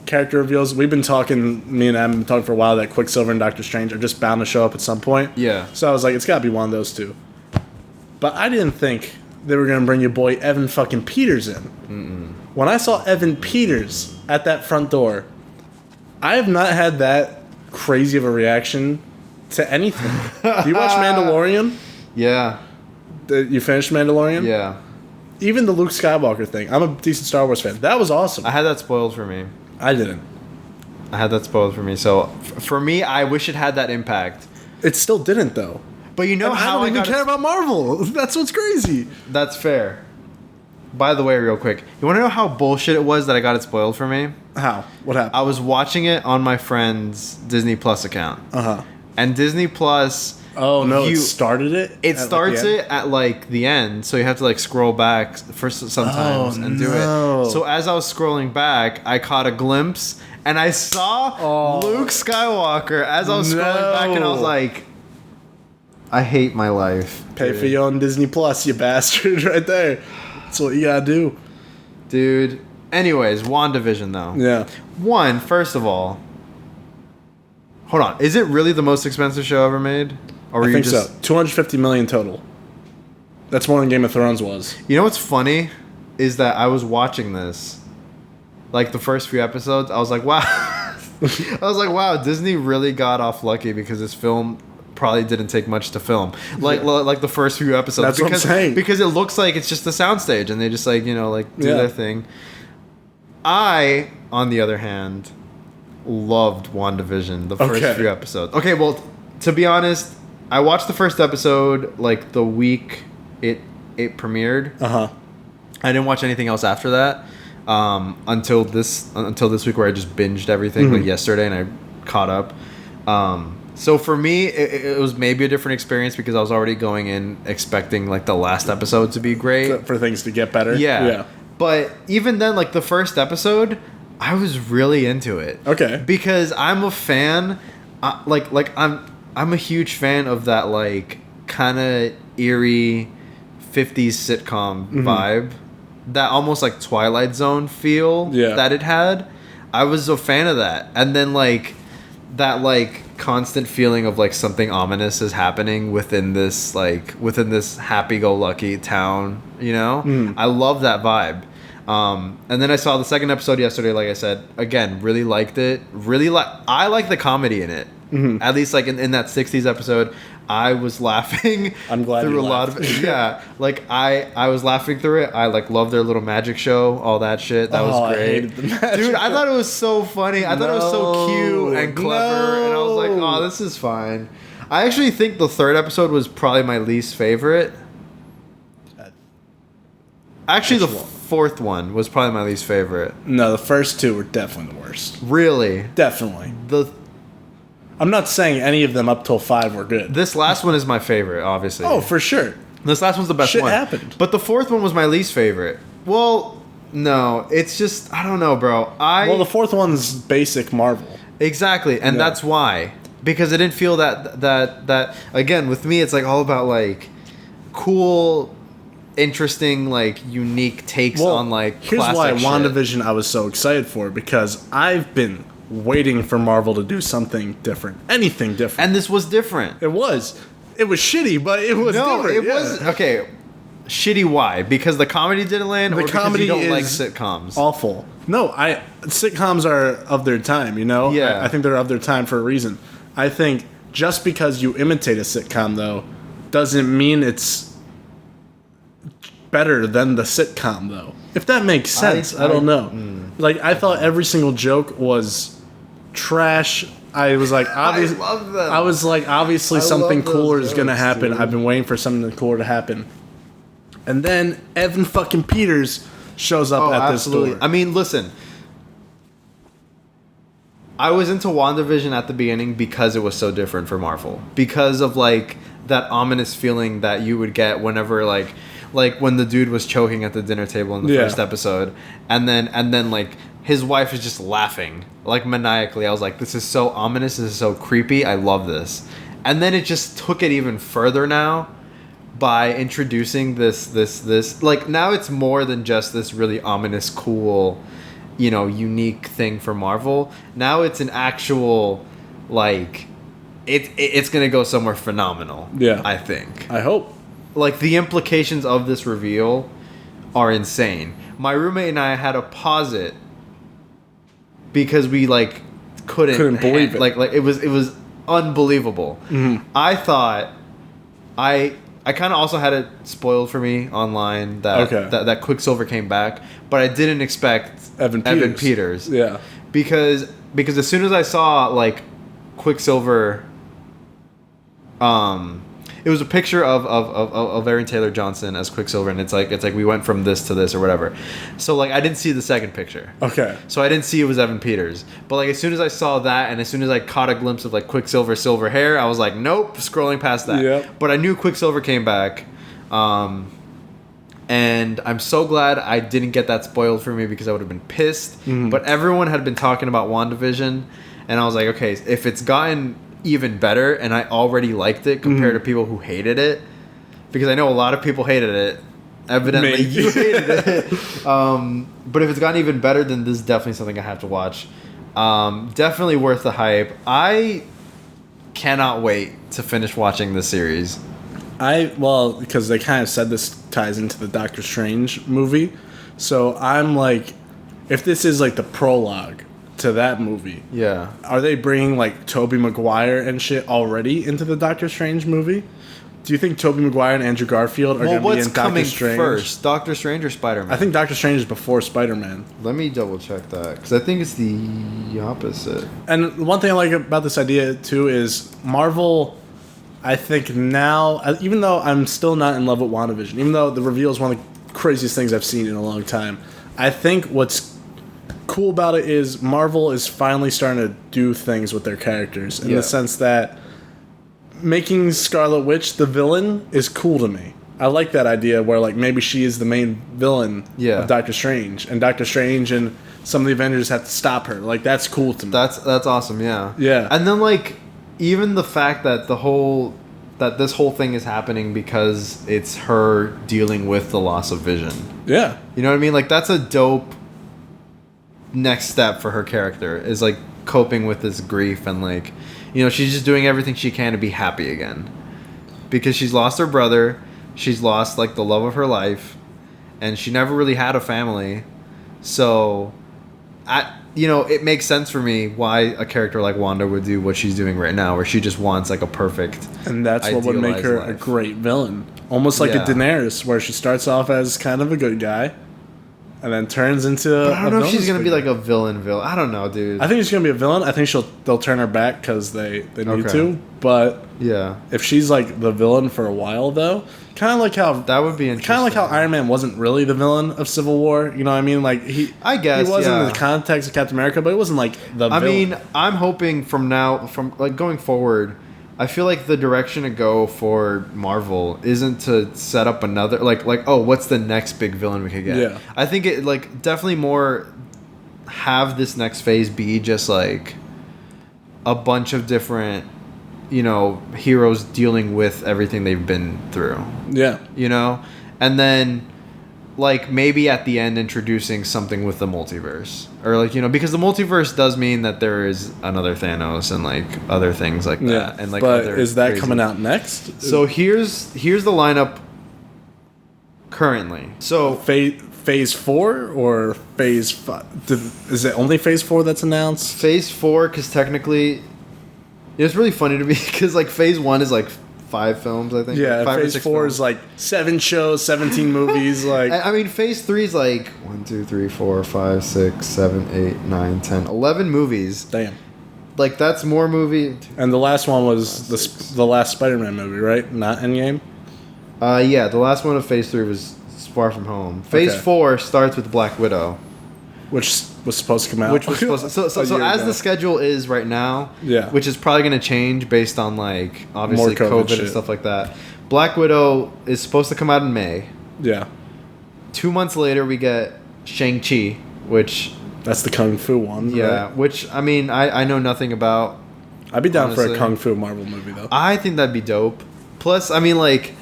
[SPEAKER 1] character reveals. We've been talking, me and Adam have been talking for a while that Quicksilver and Doctor Strange are just bound to show up at some point.
[SPEAKER 2] Yeah.
[SPEAKER 1] So I was like, it's got to be one of those two. But I didn't think they were going to bring your boy Evan fucking Peters in. Mm-mm. When I saw Evan Peters at that front door, I have not had that crazy of a reaction to anything. Do you watch Mandalorian?
[SPEAKER 2] Yeah.
[SPEAKER 1] You finished Mandalorian?
[SPEAKER 2] Yeah.
[SPEAKER 1] Even the Luke Skywalker thing. I'm a decent Star Wars fan. That was awesome.
[SPEAKER 2] I had that spoiled for me.
[SPEAKER 1] I didn't.
[SPEAKER 2] I had that spoiled for me. So, for me, I wish it had that impact.
[SPEAKER 1] It still didn't, though.
[SPEAKER 2] But you know
[SPEAKER 1] and
[SPEAKER 2] how
[SPEAKER 1] I don't even care about Marvel. That's what's crazy.
[SPEAKER 2] That's fair. By the way, real quick, you want to know how bullshit it was that I got it spoiled for me?
[SPEAKER 1] How? What happened?
[SPEAKER 2] I was watching it on my friend's Disney Plus account.
[SPEAKER 1] Uh-huh.
[SPEAKER 2] And Disney Plus...
[SPEAKER 1] Oh, no, it started it?
[SPEAKER 2] It starts it at, like, the end, so you have to, like, scroll back for sometimes and do it. So as I was scrolling back, I caught a glimpse, and I saw Luke Skywalker as I was scrolling back, and I was like... I hate my life.
[SPEAKER 1] Pay for your own Disney Plus, you bastard, right there. That's what you gotta do.
[SPEAKER 2] Dude. Anyways, WandaVision, though.
[SPEAKER 1] Yeah.
[SPEAKER 2] First of all... Hold on. Is it really the most expensive show ever made? Or
[SPEAKER 1] I think so. $250 million total. That's more than Game of Thrones was.
[SPEAKER 2] You know what's funny? Is that I was watching this. Like, the first few episodes, I was like, wow. I was like, wow, Disney really got off lucky because this film... probably didn't take much to film, like the first few episodes.
[SPEAKER 1] That's what I'm saying.
[SPEAKER 2] Because it looks like it's just a soundstage, and they just like do their thing. I, on the other hand, loved WandaVision the first few episodes. Okay, well, to be honest, I watched the first episode like the week it premiered. I didn't watch anything else after that until this week where I just binged everything like yesterday, and I caught up. So for me, it was maybe a different experience because I was already going in expecting like the last episode to be great.
[SPEAKER 1] For things to get better.
[SPEAKER 2] Yeah. But even then, like the first episode, I was really into it.
[SPEAKER 1] Okay.
[SPEAKER 2] Because I'm a fan, I'm a huge fan of that like kind of eerie 50s sitcom vibe. That almost like Twilight Zone feel that it had. I was a fan of that. And then like that like constant feeling of like something ominous is happening within this happy-go-lucky town, you know? I love that vibe. And then I saw the second episode yesterday, like I said. Again, really liked it. I like the comedy in it. At least like in that 60s episode, I was laughing.
[SPEAKER 1] I'm glad
[SPEAKER 2] through
[SPEAKER 1] you
[SPEAKER 2] a lot of it. Yeah, like I was laughing through it. I like love their little magic show, all that shit. That was great, dude. I thought it was so funny. I thought it was so cute and clever, and I was like, oh, this is fine. I actually think the third episode was probably my least favorite. Actually, the fourth one was probably my least favorite.
[SPEAKER 1] No, the first two were definitely the worst.
[SPEAKER 2] Really?
[SPEAKER 1] Definitely. I'm not saying any of them up till 5 were good.
[SPEAKER 2] This last one is my favorite, obviously.
[SPEAKER 1] Oh, for sure.
[SPEAKER 2] This last one's the best one.
[SPEAKER 1] Shit happened.
[SPEAKER 2] But the fourth one was my least favorite. Well, no. It's just, I don't know, bro.
[SPEAKER 1] Well, the fourth one's basic Marvel.
[SPEAKER 2] Exactly. And that's why. Because I didn't feel that again, with me, it's like all about like cool interesting, like, unique takes on, like,
[SPEAKER 1] here's why WandaVision I was so excited for, because I've been waiting for Marvel to do something different. Anything different.
[SPEAKER 2] And this was different.
[SPEAKER 1] It was. It was shitty, but it was different.
[SPEAKER 2] No, it was... Okay, shitty why? Because the comedy didn't land, or because you don't like sitcoms?
[SPEAKER 1] Awful. No, sitcoms are of their time, you know?
[SPEAKER 2] Yeah.
[SPEAKER 1] I think they're of their time for a reason. I think just because you imitate a sitcom, though, doesn't mean it's better than the sitcom, though. If that makes sense, I don't know. Like, I thought every single joke was trash. I was like, obviously,
[SPEAKER 2] I love them.
[SPEAKER 1] I was like, obviously something cooler is going to happen. Dude. I've been waiting for something cooler to happen. And then Evan fucking Peters shows up at this door.
[SPEAKER 2] I mean, listen. I was into WandaVision at the beginning because it was so different for Marvel. Because of, like, that ominous feeling that you would get whenever, like when the dude was choking at the dinner table in the first episode. And then, like, his wife is just laughing, like, maniacally. I was like, this is so ominous. This is so creepy. I love this. And then it just took it even further now by introducing this. Like, now it's more than just this really ominous, cool, you know, unique thing for Marvel. Now it's an actual, like, it's going to go somewhere phenomenal.
[SPEAKER 1] Yeah.
[SPEAKER 2] I think.
[SPEAKER 1] I hope.
[SPEAKER 2] Like, the implications of this reveal are insane. My roommate and I had to pause it because we, like, couldn't
[SPEAKER 1] believe it.
[SPEAKER 2] Like it was unbelievable.
[SPEAKER 1] Mm-hmm.
[SPEAKER 2] I thought I kind of also had it spoiled for me online that Quicksilver came back, but I didn't expect Evan Peters.
[SPEAKER 1] Yeah.
[SPEAKER 2] Because as soon as I saw, like, Quicksilver, it was a picture of Aaron Taylor Johnson as Quicksilver, and it's like we went from this to this or whatever. So, like, I didn't see the second picture.
[SPEAKER 1] Okay.
[SPEAKER 2] So I didn't see it was Evan Peters. But, like, as soon as I saw that, and as soon as I caught a glimpse of, like, Quicksilver silver hair, I was like, nope, scrolling past that.
[SPEAKER 1] Yep.
[SPEAKER 2] But I knew Quicksilver came back. And I'm so glad I didn't get that spoiled for me, because I would have been pissed.
[SPEAKER 1] Mm-hmm.
[SPEAKER 2] But everyone had been talking about WandaVision, and I was like, okay, if it's gotten even better, and I already liked it compared to people who hated it, because I know a lot of people hated it. Evidently, you hated it. But if it's gotten even better, then this is definitely something I have to watch. Definitely worth the hype. I cannot wait to finish watching this series.
[SPEAKER 1] Because they kind of said this ties into the Doctor Strange movie, so I'm like, if this is like the prologue to that movie,
[SPEAKER 2] yeah,
[SPEAKER 1] are they bringing, like, Tobey Maguire and shit already into the Doctor Strange movie? Do you think Tobey Maguire and Andrew Garfield are going to be in Doctor Strange?
[SPEAKER 2] What's coming first, Doctor Strange or Spider-Man?
[SPEAKER 1] I think Doctor Strange is before Spider-Man.
[SPEAKER 2] Let me double check that, because I think it's the opposite.
[SPEAKER 1] And one thing I like about this idea too is Marvel, I think now, even though I'm still not in love with WandaVision, even though the reveal is one of the craziest things I've seen in a long time, I think what's cool about it is Marvel is finally starting to do things with their characters, in the sense that making Scarlet Witch the villain is cool to me. I like that idea where, like, maybe she is the main villain of Doctor Strange, and Doctor Strange and some of the Avengers have to stop her. Like, that's cool to me.
[SPEAKER 2] That's awesome, yeah.
[SPEAKER 1] Yeah.
[SPEAKER 2] And then, like, even the fact that this whole thing is happening because it's her dealing with the loss of vision.
[SPEAKER 1] Yeah.
[SPEAKER 2] You know what I mean? Like, that's a dope next step for her character, is, like, coping with this grief, and, like, you know, she's just doing everything she can to be happy again, because she's lost her brother, she's lost, like, the love of her life, and she never really had a family. So you know, it makes sense for me why a character like Wanda would do what she's doing right now, where she just wants, like, a perfect,
[SPEAKER 1] and that's what would make her
[SPEAKER 2] life.
[SPEAKER 1] A great villain, almost like a Daenerys, where she starts off as kind of a good guy and then turns into
[SPEAKER 2] but I don't know if she's gonna be like a villain. I don't know, dude.
[SPEAKER 1] I think she's gonna be a villain. I think they'll turn her back because they need to. But
[SPEAKER 2] yeah,
[SPEAKER 1] if she's like the villain for a while, though, kind of like how
[SPEAKER 2] that would be interesting.
[SPEAKER 1] Kind of like how Iron Man wasn't really the villain of Civil War. You know what I mean? Like
[SPEAKER 2] I guess
[SPEAKER 1] he wasn't in the context of Captain America, but it wasn't like the.
[SPEAKER 2] I mean, I'm hoping from like going forward, I feel like the direction to go for Marvel isn't to set up another like oh, what's the next big villain we could get?
[SPEAKER 1] Yeah.
[SPEAKER 2] I think it, like, definitely more have this next phase be just like a bunch of different, you know, heroes dealing with everything they've been through.
[SPEAKER 1] Yeah.
[SPEAKER 2] You know? and then like maybe at the end introducing something with the multiverse, or like, you know, because the multiverse does mean that there is another Thanos and like other things like that. And like,
[SPEAKER 1] but is that coming out next?
[SPEAKER 2] So here's the lineup currently. So
[SPEAKER 1] Phase 4 or Phase 5? Is it only Phase 4 that's announced?
[SPEAKER 2] Phase 4, because technically, it's really funny to me because like Phase 1 is like 5 films, I think.
[SPEAKER 1] Yeah,
[SPEAKER 2] like
[SPEAKER 1] Phase 4 is like 7 shows, 17 movies. Like,
[SPEAKER 2] I mean, Phase 3 is like 1, 2, 3, 4, 5, 6, 7, 8, 9, 10, 11 movies.
[SPEAKER 1] Damn.
[SPEAKER 2] Like, that's more movie.
[SPEAKER 1] And the last one was the last Spider-Man movie, right? Not Endgame?
[SPEAKER 2] Yeah, the last one of Phase 3 was Far From Home. Phase 4 starts with Black Widow.
[SPEAKER 1] Which was supposed to come out.
[SPEAKER 2] Which was supposed to, so as the schedule is right now, which is probably going to change based on like obviously COVID and stuff like that. Black Widow is supposed to come out in May.
[SPEAKER 1] Yeah.
[SPEAKER 2] 2 months later we get Shang-Chi, which
[SPEAKER 1] that's the Kung Fu one.
[SPEAKER 2] Yeah, right? Which I mean I know nothing about.
[SPEAKER 1] I'd be down for a Kung Fu Marvel movie though.
[SPEAKER 2] I think that'd be dope. Plus, I mean like,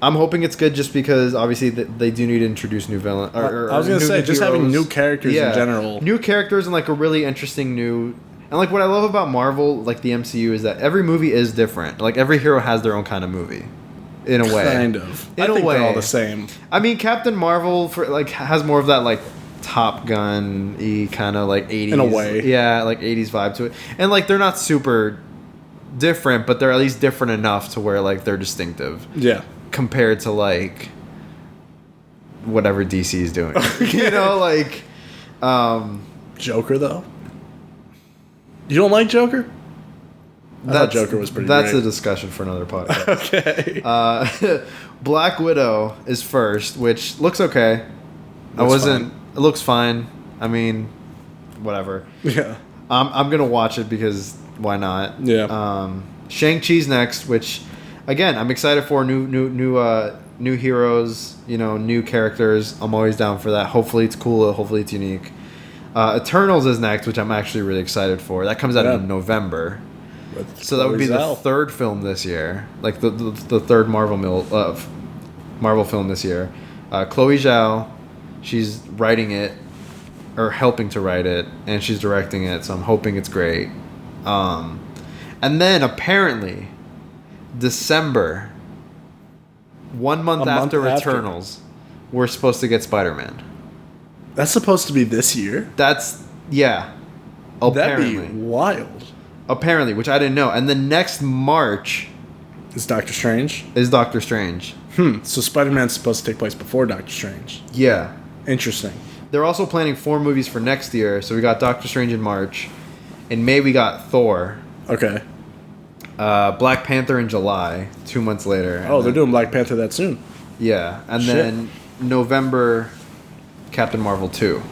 [SPEAKER 2] I'm hoping it's good just because obviously they do need to introduce new villain.
[SPEAKER 1] I was gonna say just having new characters in general,
[SPEAKER 2] new characters and like a really interesting new. And like what I love about Marvel, like the MCU, is that every movie is different. Like every hero has their own kind of movie, in a way.
[SPEAKER 1] Kind of.
[SPEAKER 2] I think
[SPEAKER 1] they're all the same.
[SPEAKER 2] I mean, Captain Marvel for like has more of that like Top Gun-y kind of like 80s.
[SPEAKER 1] In a way,
[SPEAKER 2] yeah, like 80s vibe to it. And like they're not super different, but they're at least different enough to where like they're distinctive.
[SPEAKER 1] Yeah.
[SPEAKER 2] Compared to like whatever DC is doing, you know, like
[SPEAKER 1] Joker though. You don't like Joker? I thought Joker was pretty.
[SPEAKER 2] That's
[SPEAKER 1] great.
[SPEAKER 2] a discussion for another podcast.
[SPEAKER 1] Okay.
[SPEAKER 2] Black Widow is first, which looks okay. Fine. It looks fine. I mean, whatever.
[SPEAKER 1] Yeah.
[SPEAKER 2] I'm gonna watch it because why not?
[SPEAKER 1] Yeah.
[SPEAKER 2] Shang-Chi's next, which. Again, I'm excited for new heroes, you know, new characters. I'm always down for that. Hopefully it's cool. Hopefully it's unique. Eternals is next, which I'm actually really excited for. That comes out in November. So that would be the third film this year, like the third Marvel film this year. Chloe Zhao, she's writing it or helping to write it, and she's directing it. So I'm hoping it's great. And then apparently. December, 1 month after Eternals, we're supposed to get Spider-Man.
[SPEAKER 1] That's supposed to be this year?
[SPEAKER 2] Yeah. Apparently.
[SPEAKER 1] That'd be wild.
[SPEAKER 2] Apparently, which I didn't know. And the next March...
[SPEAKER 1] Is Doctor Strange?
[SPEAKER 2] So
[SPEAKER 1] Spider-Man's supposed to take place before Doctor Strange.
[SPEAKER 2] Yeah.
[SPEAKER 1] Interesting.
[SPEAKER 2] They're also planning 4 movies for next year. So we got Doctor Strange in March. In May, we got Thor.
[SPEAKER 1] Okay.
[SPEAKER 2] Black Panther in July, 2 months later.
[SPEAKER 1] Oh, they're doing Black Panther that soon.
[SPEAKER 2] Yeah, and then November, Captain Marvel 2.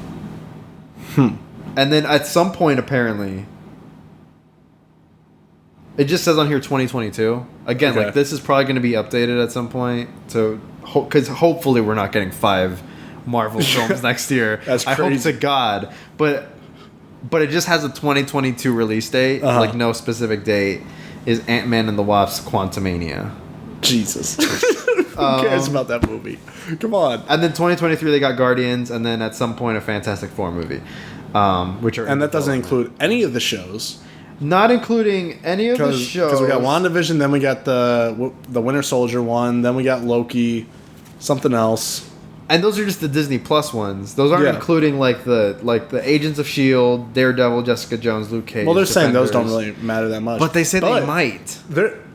[SPEAKER 2] And then at some point, apparently, it just says on here 2022. Again, like this is probably going to be updated at some point, so because hopefully we're not getting 5 Marvel films next year.
[SPEAKER 1] That's crazy.
[SPEAKER 2] I hope to God, but it just has a 2022 release date, like no specific date. Is Ant-Man and the Wasp: Quantumania.
[SPEAKER 1] Jesus. Who cares about that movie? Come on.
[SPEAKER 2] And then 2023 they got Guardians, and then at some point a Fantastic Four movie.
[SPEAKER 1] And that doesn't include any of the shows.
[SPEAKER 2] Not including any of the shows.
[SPEAKER 1] Because we got WandaVision, then we got the Winter Soldier one, then we got Loki, something else.
[SPEAKER 2] And those are just the Disney Plus ones. Those aren't including like the Agents of S.H.I.E.L.D., Daredevil, Jessica Jones, Luke Cage.
[SPEAKER 1] Well, they're saying those don't really matter that much.
[SPEAKER 2] But they say they might.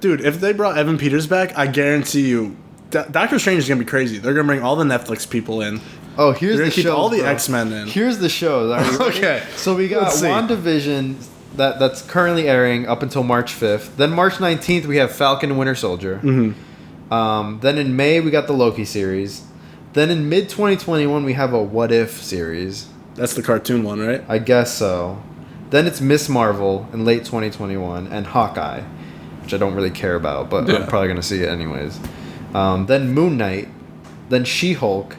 [SPEAKER 1] Dude, if they brought Evan Peters back, I guarantee you, Doctor Strange is going to be crazy. They're going to bring all the Netflix people in.
[SPEAKER 2] Oh, here's the show.
[SPEAKER 1] Keep all the X-Men in.
[SPEAKER 2] Here's the show.
[SPEAKER 1] Okay.
[SPEAKER 2] So we got WandaVision that's currently airing up until March 5th. Then March 19th, we have Falcon and Winter Soldier. Mm-hmm. Then in May, we got the Loki series. Then in mid-2021, we have a What If series.
[SPEAKER 1] That's the cartoon one, right?
[SPEAKER 2] I guess so. Then it's Miss Marvel in late 2021 and Hawkeye, which I don't really care about, but I'm probably going to see it anyways. Then Moon Knight. Then She-Hulk.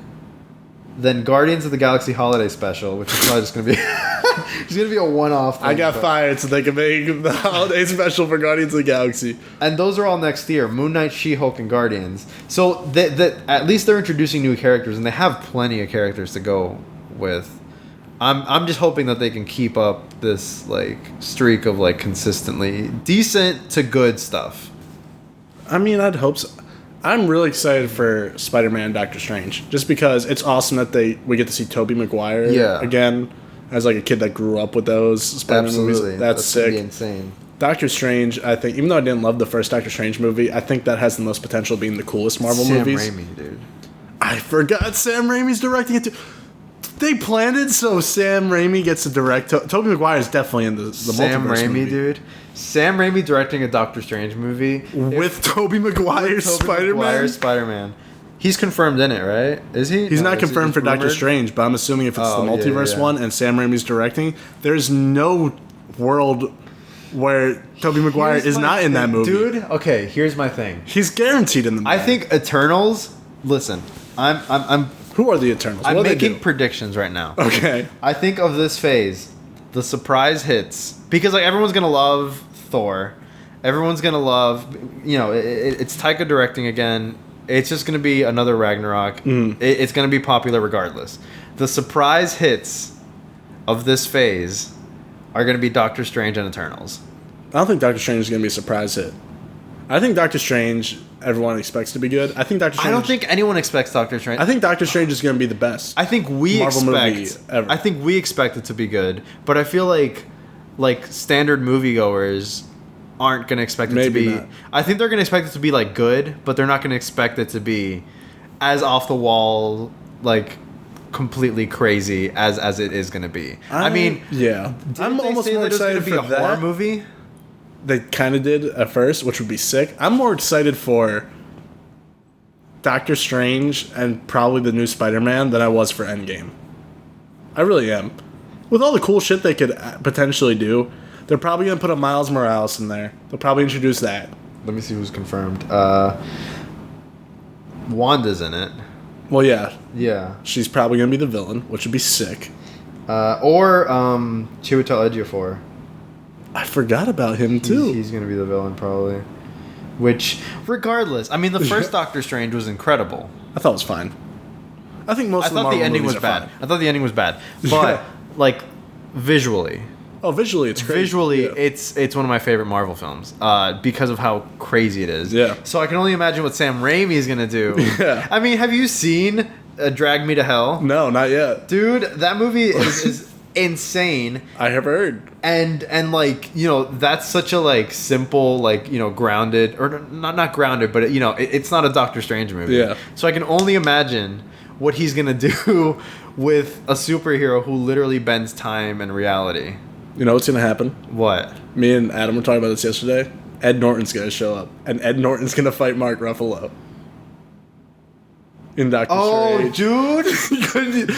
[SPEAKER 2] then Guardians of the Galaxy Holiday Special, which is probably just going to be it's going to be a one-off thing.
[SPEAKER 1] I got fired so they can make the Holiday Special for Guardians of the Galaxy.
[SPEAKER 2] And those are all next year. Moon Knight, She-Hulk, and Guardians. So at least they're introducing new characters, and they have plenty of characters to go with. I'm just hoping that they can keep up this like streak of like consistently decent to good stuff.
[SPEAKER 1] I mean, I'd hope so. I'm really excited for Spider-Man and Doctor Strange, just because it's awesome that we get to see Tobey Maguire again as like a kid that grew up with those Spider-Man movies. That's sick.
[SPEAKER 2] Insane.
[SPEAKER 1] Doctor Strange, I think, even though I didn't love the first Doctor Strange movie, I think that has the most potential of being the coolest Marvel movies.
[SPEAKER 2] Sam Raimi, dude.
[SPEAKER 1] I forgot Sam Raimi's directing it too. They planned it so Sam Raimi gets to direct. Tobey Maguire is definitely in the
[SPEAKER 2] Sam
[SPEAKER 1] multiverse
[SPEAKER 2] Raimi,
[SPEAKER 1] movie.
[SPEAKER 2] dude. Sam Raimi directing a Doctor Strange movie
[SPEAKER 1] with Tobey Maguire's
[SPEAKER 2] Spider-Man. He's confirmed in it, right? Is he?
[SPEAKER 1] He's not confirmed for Doctor Strange, but I'm assuming if it's the multiverse one and Sam Raimi's directing, there's no world where Tobey Maguire is not in that movie.
[SPEAKER 2] Dude, okay, here's my thing.
[SPEAKER 1] He's guaranteed in the movie.
[SPEAKER 2] I think Eternals, listen, I'm
[SPEAKER 1] Who are the Eternals?
[SPEAKER 2] I'm making predictions right now.
[SPEAKER 1] Okay.
[SPEAKER 2] I think of this phase, the surprise hits, because like everyone's gonna love Thor, everyone's gonna love, it's Taika directing again. It's just gonna be another Ragnarok. It's gonna be popular regardless. The surprise hits of this phase are gonna be Doctor Strange and Eternals.
[SPEAKER 1] I don't think Doctor Strange is gonna be a surprise hit. I think Doctor Strange, everyone expects to be good. I don't
[SPEAKER 2] think anyone expects Doctor Strange.
[SPEAKER 1] I think Doctor Strange is going to be the best.
[SPEAKER 2] I think we expect it to be good, but I feel like standard moviegoers aren't going to expect it to be. Not. I think they're going to expect it to be like good, but they're not going to expect it to be as off the wall, like completely crazy as it is going to be.
[SPEAKER 1] Yeah. I'm almost more excited for
[SPEAKER 2] a horror movie.
[SPEAKER 1] They kind of did at first, which would be sick. I'm more excited for Doctor Strange and probably the new Spider-Man than I was for Endgame. I really am. With all the cool shit they could potentially do, they're probably going to put a Miles Morales in there. They'll probably introduce that.
[SPEAKER 2] Let me see who's confirmed. Wanda's in it.
[SPEAKER 1] Well, yeah.
[SPEAKER 2] Yeah.
[SPEAKER 1] She's probably going to be the villain, which would be sick.
[SPEAKER 2] Or Chiwetel Ejiofor.
[SPEAKER 1] I forgot about him, too.
[SPEAKER 2] He's going to be the villain, probably. Which, regardless, I mean, the first Doctor Strange was incredible.
[SPEAKER 1] I thought it was fine. I think most of the Marvel
[SPEAKER 2] ending
[SPEAKER 1] movies
[SPEAKER 2] was
[SPEAKER 1] are
[SPEAKER 2] bad.
[SPEAKER 1] fine.
[SPEAKER 2] I thought the ending was bad. But, like, visually.
[SPEAKER 1] Oh, visually, it's crazy.
[SPEAKER 2] Visually, it's one of my favorite Marvel films because of how crazy it is.
[SPEAKER 1] Yeah.
[SPEAKER 2] So I can only imagine what Sam Raimi is going to do.
[SPEAKER 1] Yeah.
[SPEAKER 2] I mean, have you seen Drag Me to Hell?
[SPEAKER 1] No, not yet.
[SPEAKER 2] Dude, that movie is insane.
[SPEAKER 1] I have heard.
[SPEAKER 2] And like, that's such a like simple, like, grounded, or not grounded, but it's not a Doctor Strange movie.
[SPEAKER 1] Yeah.
[SPEAKER 2] So I can only imagine what he's going to do with a superhero who literally bends time and reality.
[SPEAKER 1] You know what's going to happen?
[SPEAKER 2] What?
[SPEAKER 1] Me and Adam were talking about this yesterday. Ed Norton's going to show up, and Ed Norton's going to fight Mark Ruffalo. In Doctor Strange.
[SPEAKER 2] Oh, dude.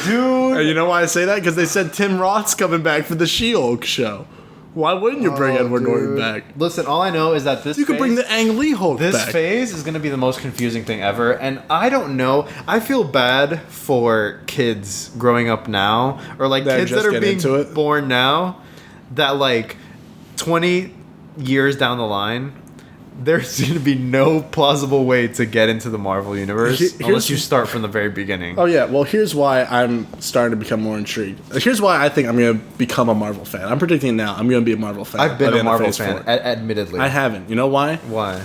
[SPEAKER 1] And you know why I say that? Because they said Tim Roth's coming back for the She-Hulk show. Why wouldn't you bring Edward Norton back?
[SPEAKER 2] Listen, all I know is that
[SPEAKER 1] you could bring the Ang Lee Hulk back.
[SPEAKER 2] This phase is going to be the most confusing thing ever. And I don't know. I feel bad for kids growing up now. Or like kids that are being born now. That like 20 years down the line, there's going to be no plausible way to get into the Marvel universe unless you start from the very beginning.
[SPEAKER 1] Oh, yeah. Well, here's why I'm starting to become more intrigued. Here's why I think I'm going to become a Marvel fan. I'm predicting it now. I'm going to be a Marvel fan.
[SPEAKER 2] I've been a Marvel fan, admittedly.
[SPEAKER 1] I haven't. You know why?
[SPEAKER 2] Why?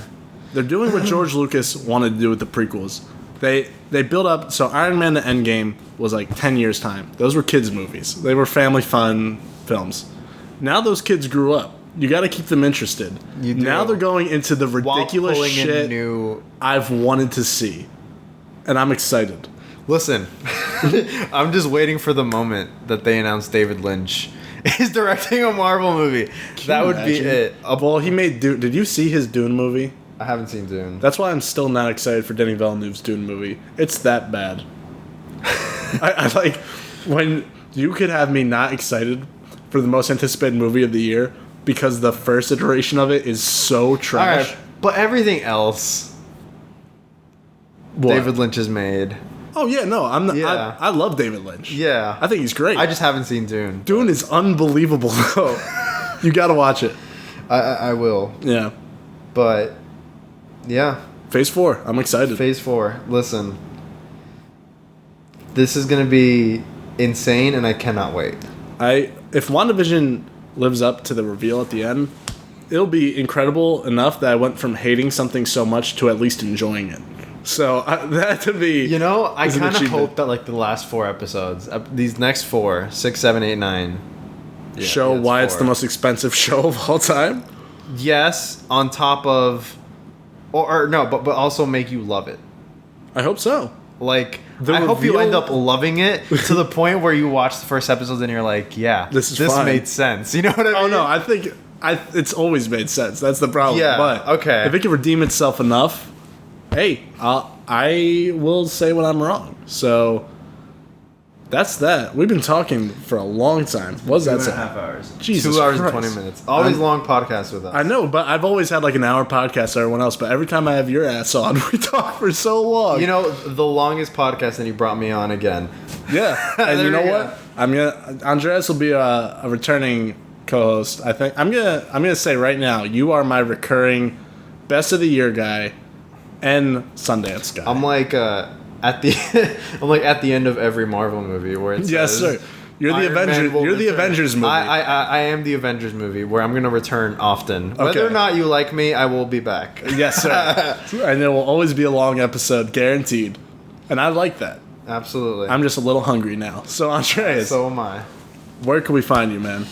[SPEAKER 1] They're doing what George Lucas wanted to do with the prequels. They built up... So Iron Man to Endgame was like 10 years' time. Those were kids' movies. They were family fun films. Now those kids grew up. You got to keep them interested. Now they're going into the ridiculous shit I've wanted to see. And I'm excited.
[SPEAKER 2] Listen, I'm just waiting for the moment that they announce David Lynch is directing a Marvel movie. That would be it.
[SPEAKER 1] Well, he made Dune. Did you see his Dune movie?
[SPEAKER 2] I haven't seen Dune.
[SPEAKER 1] That's why I'm still not excited for Denis Villeneuve's Dune movie. It's that bad. I like when you could have me not excited for the most anticipated movie of the year because the first iteration of it is so trash.
[SPEAKER 2] All right, but everything else David Lynch has made.
[SPEAKER 1] Oh yeah, no, I'm not, yeah. I love David Lynch.
[SPEAKER 2] Yeah,
[SPEAKER 1] I think he's great.
[SPEAKER 2] I just haven't seen Dune.
[SPEAKER 1] Dune is unbelievable though. You got to watch it.
[SPEAKER 2] I will.
[SPEAKER 1] Yeah,
[SPEAKER 2] but yeah,
[SPEAKER 1] Phase 4. I'm excited.
[SPEAKER 2] Phase 4. Listen, this is gonna be insane, and I cannot wait.
[SPEAKER 1] If WandaVision lives up to the reveal at the end, it'll be incredible enough that I went from hating something so much to at least enjoying it. So that to be,
[SPEAKER 2] I kind of hope that like the last 4 episodes, these next 4, 6, 7, 8, 9,
[SPEAKER 1] show why 4. It's the most expensive show of all time.
[SPEAKER 2] Yes, on top of, or no, but also make you love it.
[SPEAKER 1] I hope so.
[SPEAKER 2] Like, I hope you end up loving it to the point where you watch the first episodes and you're like, yeah, this made sense. You know what I mean?
[SPEAKER 1] Oh no, I think it's always made sense. That's the problem.
[SPEAKER 2] Yeah.
[SPEAKER 1] But
[SPEAKER 2] okay,
[SPEAKER 1] if it can redeem itself enough, hey, I will say when I'm wrong. So that's that. We've been talking for a long time. What was that?
[SPEAKER 2] 2.5 hours.
[SPEAKER 1] Jesus
[SPEAKER 2] 2 hours
[SPEAKER 1] Christ.
[SPEAKER 2] and 20 minutes. Always long podcasts with us.
[SPEAKER 1] I know, but I've always had like an hour podcast or everyone else. But every time I have your ass on, we talk for so long.
[SPEAKER 2] The longest podcast, and you brought me on again.
[SPEAKER 1] Yeah, and you know what? Andreas will be a returning co-host. I think I'm gonna say right now, you are my recurring best of the year guy and Sundance guy.
[SPEAKER 2] I'm like at the end of every Marvel movie where it says,
[SPEAKER 1] yes, sir. You're the Avengers. You're the Avengers movie.
[SPEAKER 2] I am the Avengers movie where I'm going to return often. Okay. Whether or not you like me, I will be back.
[SPEAKER 1] Yes, sir. And there will always be a long episode, guaranteed. And I like that.
[SPEAKER 2] Absolutely.
[SPEAKER 1] I'm just a little hungry now. So, Andreas.
[SPEAKER 2] So am I.
[SPEAKER 1] Where can we find you, man?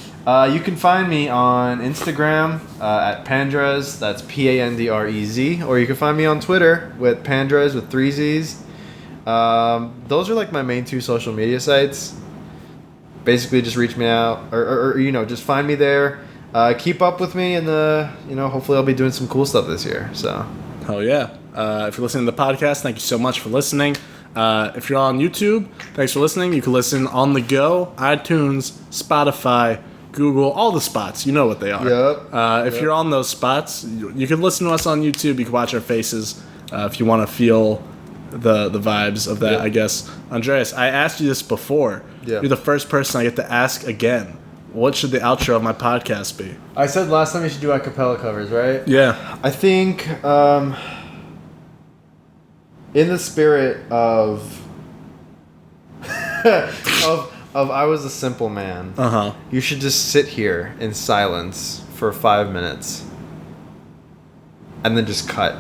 [SPEAKER 2] You can find me on Instagram at Pandrez. That's Pandrez. Or you can find me on Twitter with Pandrez with 3 Z's. Those are like my main 2 social media sites. Basically, just reach me out or just find me there. Keep up with me, and hopefully I'll be doing some cool stuff this year. So,
[SPEAKER 1] hell yeah! If you're listening to the podcast, thank you so much for listening. If you're on YouTube, thanks for listening. You can listen on the go, iTunes, Spotify, Google, all the spots. You know what they are.
[SPEAKER 2] Yep.
[SPEAKER 1] If you're on those spots, you can listen to us on YouTube. You can watch our faces if you want to feel the vibes of that, I guess. Andreas, I asked you this before. Yeah. You're the first person I get to ask again. What should the outro of my podcast be?
[SPEAKER 2] I said last time you should do a cappella covers, right?
[SPEAKER 1] Yeah.
[SPEAKER 2] I think in the spirit of of I Was a Simple Man, you should just sit here in silence for 5 minutes and then just cut.